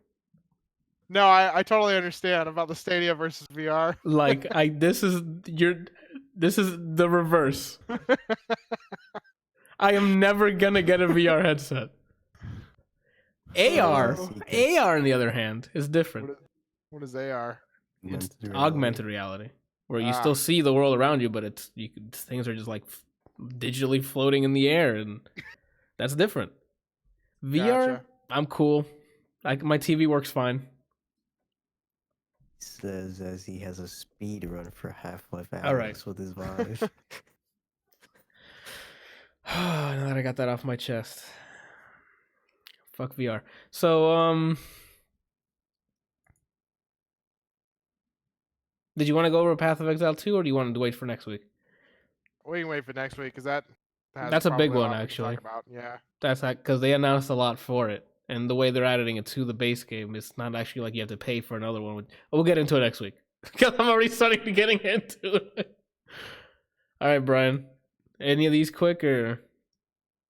No, I totally understand about the Stadia versus VR. Like this is the reverse. I am never gonna get a VR headset. AR, on the other hand, is different. What is AR? It's augmented reality, where you still see the world around you, but things are just like digitally floating in the air, and that's different. VR, Gotcha. I'm cool. My TV works fine. Says as he has a speed run for Half-Life Alyx All right. with his Vive. Now that I got that off my chest. Fuck VR. So, did you want to go over Path of Exile 2, or do you want to wait for next week? We can wait for next week because that's a big one, actually. Yeah. That's because they announced a lot for it, and the way they're adding it to the base game, it's not actually like you have to pay for another one. We'll get into it next week because I'm already starting to getting into it. All right, Brian. Any of these quick or?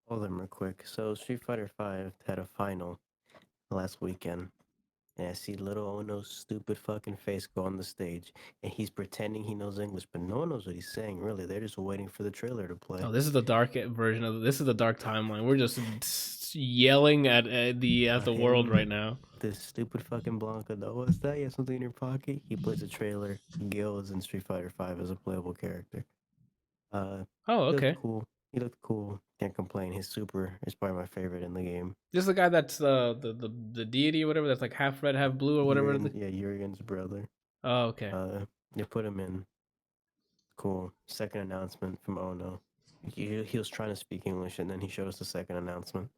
All of them are quick. So Street Fighter V had a final last weekend. And I see little Ono's stupid fucking face go on the stage. And he's pretending he knows English, but no one knows what he's saying, really. They're just waiting for the trailer to play. Oh, this is the dark version of this is the dark timeline. We're just yelling at the world right now. This stupid fucking Blanca, though. What's that? You have something in your pocket? He plays a trailer. Gil is in Street Fighter V as a playable character. Oh, okay. Cool. He looked cool. Can't complain. His super is probably my favorite in the game. This is the guy that's the deity or whatever. That's like half red, half blue or whatever. Urian's brother. Oh, okay. They put him in. Cool. Second announcement from Ono. He was trying to speak English, and then he showed us the second announcement.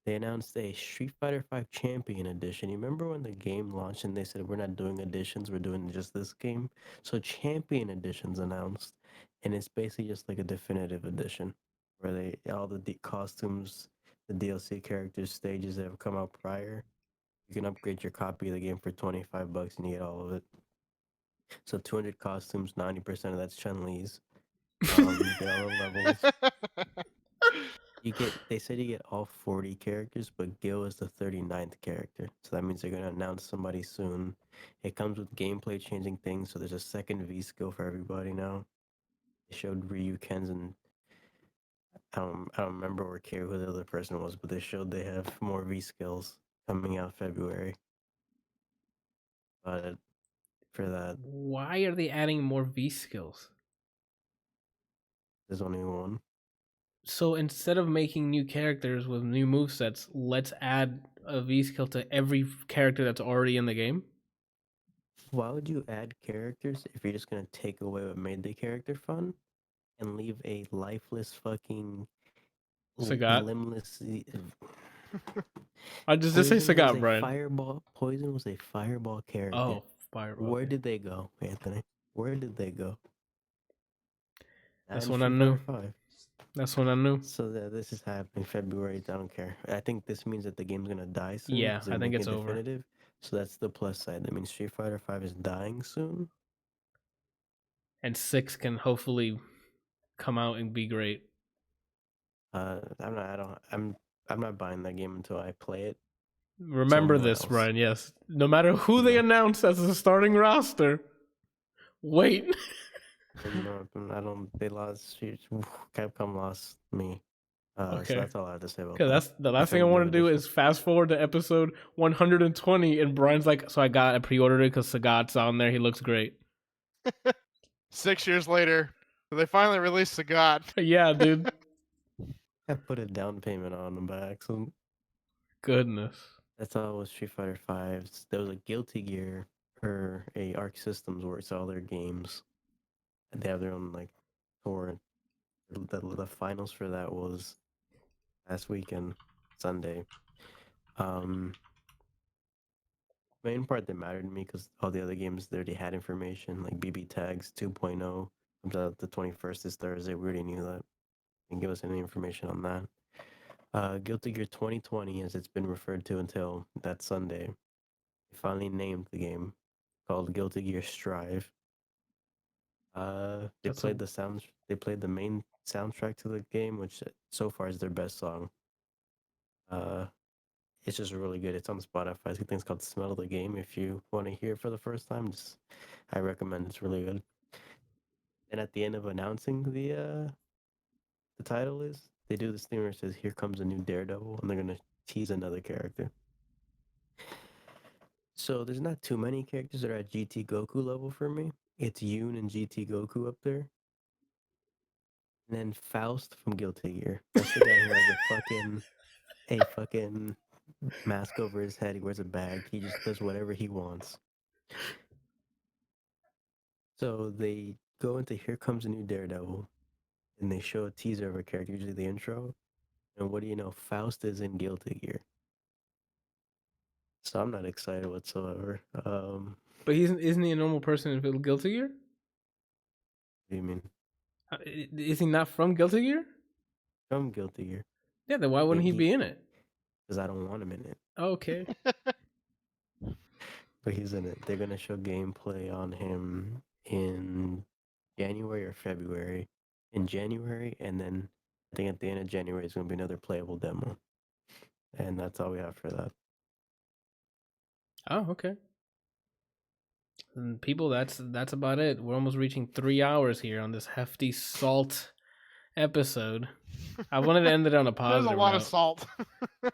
They announced a Street Fighter V Champion Edition. You remember when the game launched and they said, we're not doing editions, we're doing just this game? So Champion Edition's announced, and it's basically just like a definitive edition, where all the costumes, the DLC characters, stages that have come out prior, you can upgrade your copy of the game for $25 and you get all of it. So 200 costumes, 90% of that's Chun-Li's. You get all the levels. They said you get all 40 characters, but Gil is the 39th character. So that means they're going to announce somebody soon. It comes with gameplay changing things, so there's a second V skill for everybody now. They showed Ryu, Ken's, and I don't remember who the other person was, but they showed they have more V skills coming out February. But for that, why are they adding more V skills? There's only one. So instead of making new characters with new movesets, let's add a V skill to every character that's already in the game? Why would you add characters if you're just going to take away what made the character fun and leave a lifeless fucking Sagat? Limbless... I just say Sagat, Brian. Poison was a fireball character. Oh, fireball. Where did they go, Anthony? Where did they go? That's when I knew. That's when I knew. So this is happening February. I don't care. I think this means that the game's gonna die soon. Yeah, I think it's definitive. Over. So that's the plus side. That means Street Fighter V is dying soon. And 6 can hopefully come out and be great. I'm not buying that game until I play it. Remember this, Brian. Yes, no matter who they announce as a starting roster, wait. No, I don't. They lost. Capcom lost me. Okay, so that's all I have to say about that. That's the last thing I want to do is fast forward to episode 120, and Brian's like, "So I pre-ordered it because Sagat's on there. He looks great." 6 years later, they finally released Sagat. Yeah, dude. I put a down payment on them by accident. Goodness. That's all with Street Fighter V. There was a Guilty Gear or a Arc Systems where it's all their games. And they have their own tour. The finals for that was last weekend, Sunday. Main part that mattered to me because all the other games they already had information, like BB Tags 2.0 comes out the 21st is Thursday. We already knew that. Didn't give us any information on that. Guilty Gear 2020, as it's been referred to until that Sunday, they finally named the game called Guilty Gear Strive. They played the main soundtrack to the game, which so far is their best song. It's just really good. It's on Spotify. I think it's called Smell of the Game. If you want to hear it for the first time, I recommend. It's really good. And at the end of announcing the title they do this thing where it says, "Here comes a new Daredevil," and they're gonna tease another character. So there's not too many characters that are at GT Goku level for me. It's Yoon and GT Goku up there. And then Faust from Guilty Gear. That's the guy who has a fucking mask over his head. He wears a bag. He just does whatever he wants. So they go into Here Comes a New Daredevil, and they show a teaser of a character, usually the intro. And what do you know? Faust is in Guilty Gear. So I'm not excited whatsoever. But isn't he a normal person in Guilty Gear? What do you mean? Is he not from Guilty Gear? From Guilty Gear. Yeah, then why wouldn't he be in it? Because I don't want him in it. Okay. But he's in it. They're going to show gameplay on him in January or February. In January, and then I think at the end of January, it's going to be another playable demo. And that's all we have for that. Oh, okay. And people, that's about it. We're almost reaching 3 hours here on this hefty salt episode. I wanted to end it on a positive There's a lot note. of salt.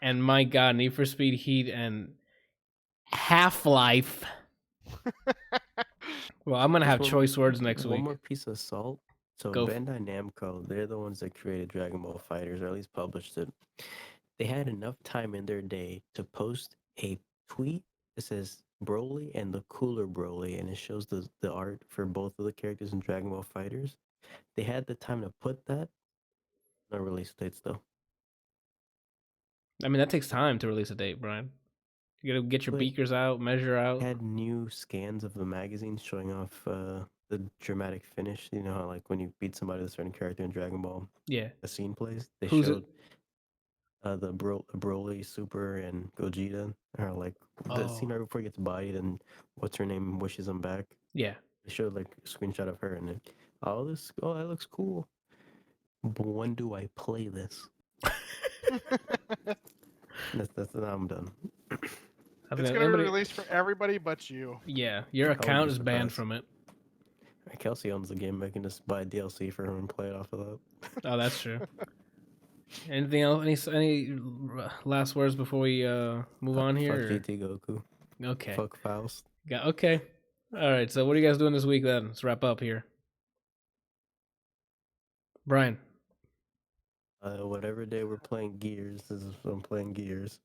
And my God, Need for Speed Heat and Half-Life. Well, I'm going to have choice words next week. One more piece of salt. So Bandai Namco, they're the ones that created Dragon Ball FighterZ, or at least published it. They had enough time in their day to post a tweet that says Broly and the cooler Broly, and it shows the art for both of the characters in Dragon Ball FighterZ. They had the time to put that. No release dates, though. I mean, that takes time to release a date, Brian. You gotta get your beakers out, measure out. Had new scans of the magazines showing off the dramatic finish. You know how, like, when you beat somebody with a certain character in Dragon Ball, yeah, a scene plays. They Who's showed the Broly, Super, and Gogeta. Or like the scene right before he gets bodied, and what's her name wishes him back. Yeah, they showed like a screenshot of her, and it, that looks cool. But when do I play this? that's now I'm done. It's going to be released for everybody but you. Yeah, your account is banned from it. Kelsey owns the game. I can just buy DLC for him and play it off of that. Oh, that's true. Anything else? Any last words before we move on here? Fuck GT Goku. Okay. Fuck Faust. Okay. All right. So, what are you guys doing this week then? Let's wrap up here. Brian. Whatever day we're playing Gears, this is when I'm playing Gears.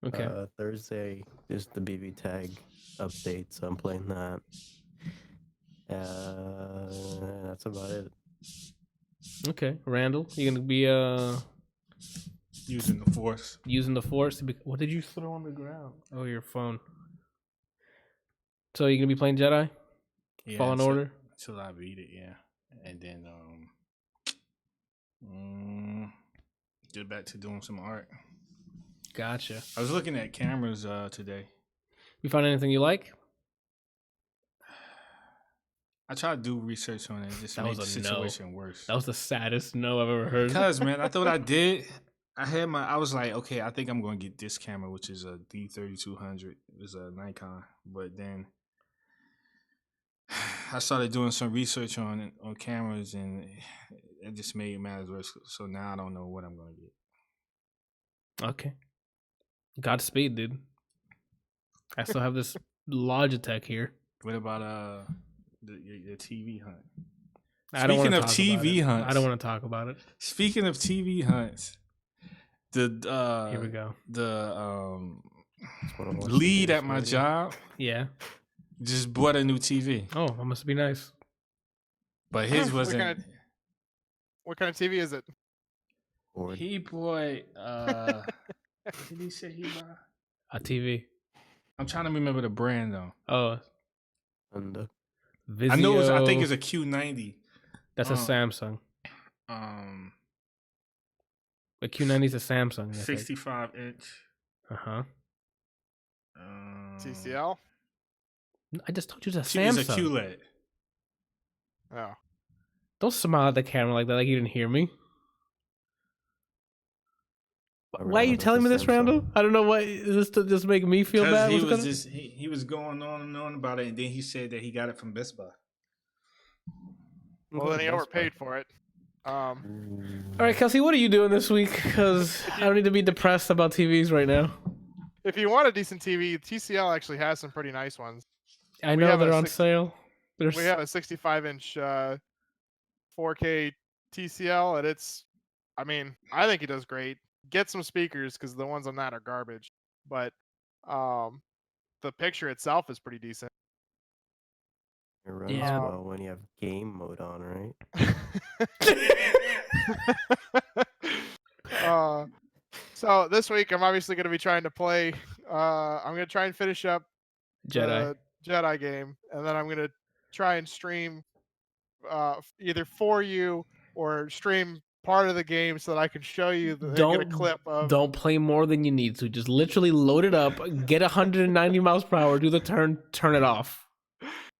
Okay. Thursday is the BB tag update, so I'm playing that. That's about it. Okay, Randall, you gonna be using the Force? Using the Force. What did you throw on the ground? Oh, your phone. So you gonna be playing Jedi? Yeah, Fallen Order. Until I beat it, yeah, and then get back to doing some art. Gotcha. I was looking at cameras today. You found anything you like? I tried to do research on it. Just made the situation worse. That was the saddest no I've ever heard. Because, man, I thought I did. I was like, okay, I think I'm going to get this camera, which is a D3200. It was a Nikon. But then I started doing some research on cameras, and it just made matters worse. So now I don't know what I'm going to get. Okay. Godspeed, dude. I still have this Logitech here. What about the TV hunt? Speaking of TV hunts, I don't want to talk about it. Speaking of TV hunts, here we go. The lead at my job, just bought a new TV. Oh, that must be nice. But his wasn't. What kind of TV is it? He bought. What did he say he bought? A TV. I'm trying to remember the brand though. Oh, Vizio. I know. I think it's a Q90. That's a Samsung. The Q90 is a Samsung. 65-inch. Uh-huh. TCL. I just told you it's a Samsung. It's a QLED. Oh. Don't smile at the camera like that, like you didn't hear me. Why are you telling me this, Randall? I don't know why. Is this to just make me feel bad? He was going on and on about it, and then he said that he got it from Best Buy. Well, then he overpaid for it. All right, Kelsey, what are you doing this week? Because I don't need to be depressed about TVs right now. If you want a decent TV, TCL actually has some pretty nice ones. I know they're on sale. We have a 65-inch 4K TCL, and I think it does great. Get some speakers because the ones on that are garbage. But the picture itself is pretty decent. It runs well when you have game mode on, right? So this week I'm obviously going to be trying to play. I'm going to try and finish up the Jedi game, and then I'm going to try and stream either for you or stream part of the game so that I can show you get a clip of. Don't play more than you need to. Just literally load it up, get 190 miles per hour, do the turn it off.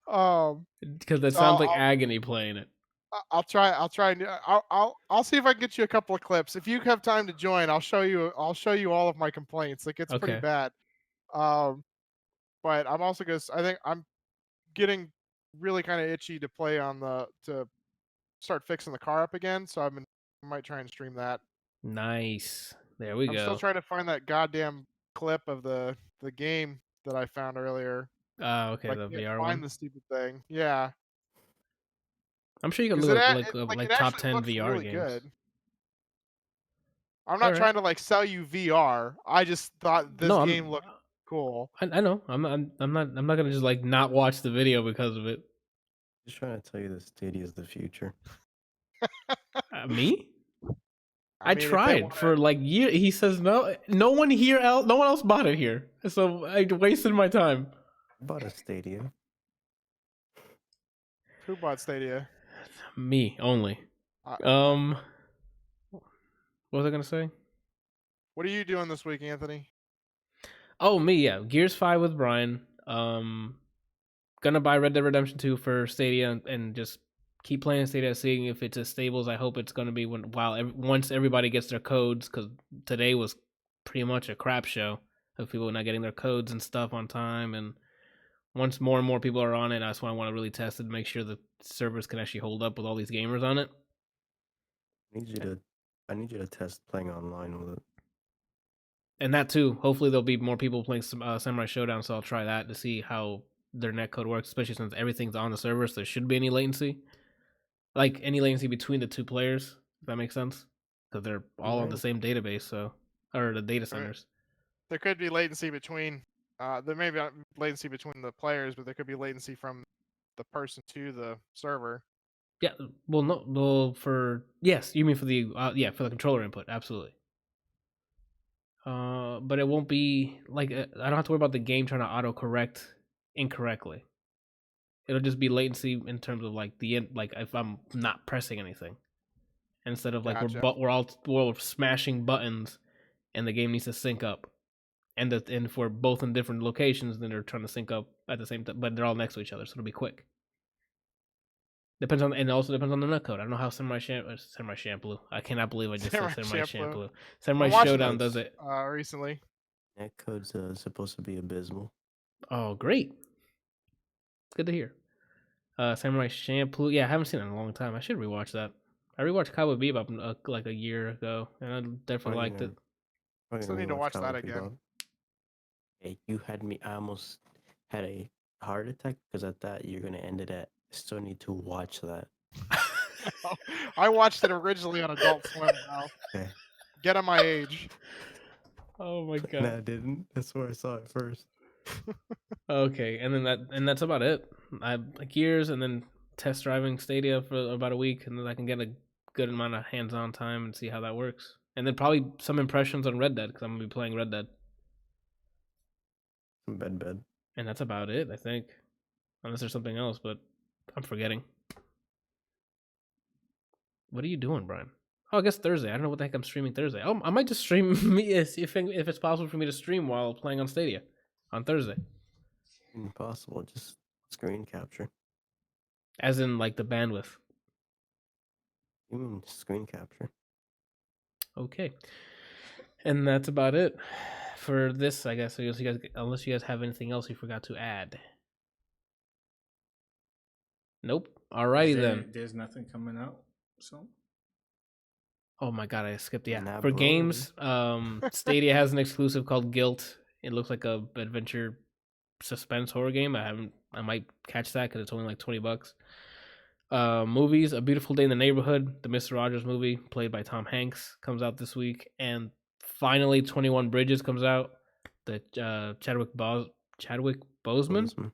Because that sounds like agony playing it. I'll try. I'll see if I can get you a couple of clips. If you have time to join, I'll show you all of my complaints. Like it's pretty bad. But I'm also I think I'm getting really kind of itchy to play to start fixing the car up again. So I might try and stream that. Nice. There we go. I'm still trying to find that goddamn clip of the game that I found earlier. Oh, okay, the VR one. Find the stupid thing. Yeah. I'm sure you can look like top 10 VR really games. Good. I'm not trying to sell you VR. I just thought this game looked cool. I know. I'm not gonna just not watch the video because of it. Just trying to tell you that Stadia is the future. Me? I tried for years. He says no. No one else bought it here, so I wasted my time. I bought a Stadia. Who bought Stadia? Me only. What was I gonna say? What are you doing this week, Anthony? Oh, me, yeah. Gears 5 with Brian. Gonna buy Red Dead Redemption 2 for Stadia and just keep playing Stadia, seeing if it's as stable as I hope it's gonna be once everybody gets their codes. Because today was pretty much a crap show of people not getting their codes and stuff on time. And once more and more people are on it, that's why I want to really test it, make sure the servers can actually hold up with all these gamers on it. I need you to test playing online with it. And that too. Hopefully there'll be more people playing Samurai Showdown, so I'll try that to see how their netcode works, especially since everything's on the server, so there shouldn't be any latency. Any latency between the two players, if that makes sense. Because they're all on the same database, or the data centers. There could be latency between... there may be latency between the players, but there could be latency from the person to the server. Yeah, well, no, yes, you mean for the for the controller input, absolutely. But it won't be I don't have to worry about the game trying to autocorrect incorrectly. It'll just be latency in terms of if I'm not pressing anything, instead of we're all smashing buttons, and the game needs to sync up. And for both in different locations, then they're trying to sync up at the same time, but they're all next to each other, so it'll be quick. And it also depends on the netcode. I don't know how Samurai Champloo. I cannot believe I just said Samurai Champloo. Samurai Showdown does it recently. Netcode's supposed to be abysmal. Oh, great! Good to hear. Samurai Champloo. Yeah, I haven't seen it in a long time. I should rewatch that. I rewatched Cowboy Bebop a year ago, and I definitely liked it. Still need to watch that again. Hey, you had me. I almost had a heart attack because I thought you're gonna end it at. I still need to watch that. I watched it originally on Adult Swim. Now. Okay. Get on my age. Oh my god! No, I didn't. That's where I saw it first. Okay, and that's about it. I Gears, and then test driving Stadia for about a week, and then I can get a good amount of hands-on time and see how that works. And then probably some impressions on Red Dead, because I'm going to be playing Red Dead. Bed. And that's about it, I think. Unless there's something else, but I'm forgetting. What are you doing, Brian? Oh, I guess Thursday. I don't know what the heck I'm streaming Thursday. Oh, I might just stream if it's possible for me to stream while playing on Stadia on Thursday. Impossible. Just screen capture. As in, the bandwidth. You mean screen capture? Okay. And that's about it for this, I guess. Unless you guys have anything else you forgot to add. Nope. Alrighty then. There's nothing coming out. So. Oh my god, I skipped. Yeah, Nah, for bro. games, Stadia has an exclusive called Guilt. It looks like a adventure suspense horror game. I might catch that because it's only like $20. Movies, A Beautiful Day in the Neighborhood, the Mr. Rogers movie, played by Tom Hanks, comes out this week, and finally 21 Bridges comes out. The Chadwick Boseman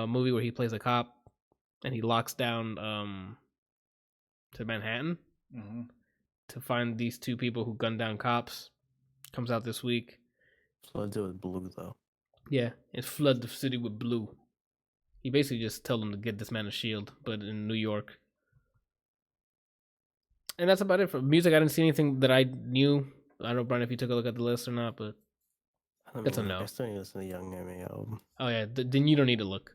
movie where he plays a cop and he locks down to Manhattan to find these two people who gunned down cops. Comes out this week. Floods it with blue though. Yeah, it floods the city with blue. He basically just told them to get this man a shield, but in New York. And that's about it for music. I didn't see anything that I knew. I don't know, Brian, if you took a look at the list or not, but that's a no. I still need to listen to the Young M.A. album. Oh yeah, then you don't need to look.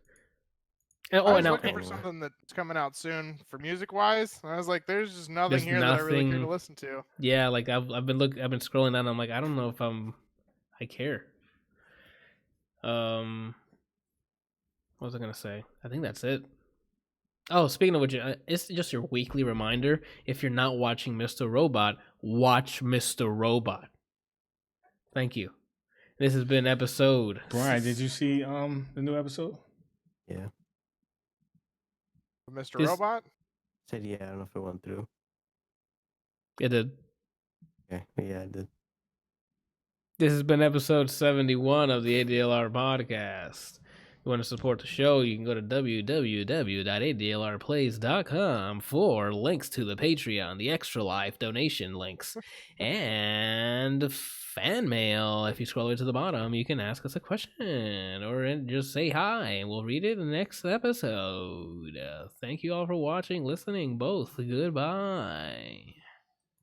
I was looking for something that's coming out soon for music wise. I was like, there's just nothing here that I really care to listen to. Yeah, like I've been scrolling down. I'm like, I don't know if I care. What was I gonna say? I think that's it. Oh, speaking of which, it's just your weekly reminder. If you're not watching Mr. Robot, watch Mr. Robot. Thank you. This has been episode. Brian, did you see the new episode? Yeah. Mr. Robot? Said yeah, I don't know if it went through. It did. Okay, yeah, it did. This has been episode 71 of the ADLR Podcast. If you want to support the show, you can go to www.adlrplays.com for links to the Patreon, the Extra Life donation links, and fan mail. If you scroll to the bottom, you can ask us a question or just say hi, and we'll read it in the next episode. Thank you all for watching, listening, both. Goodbye.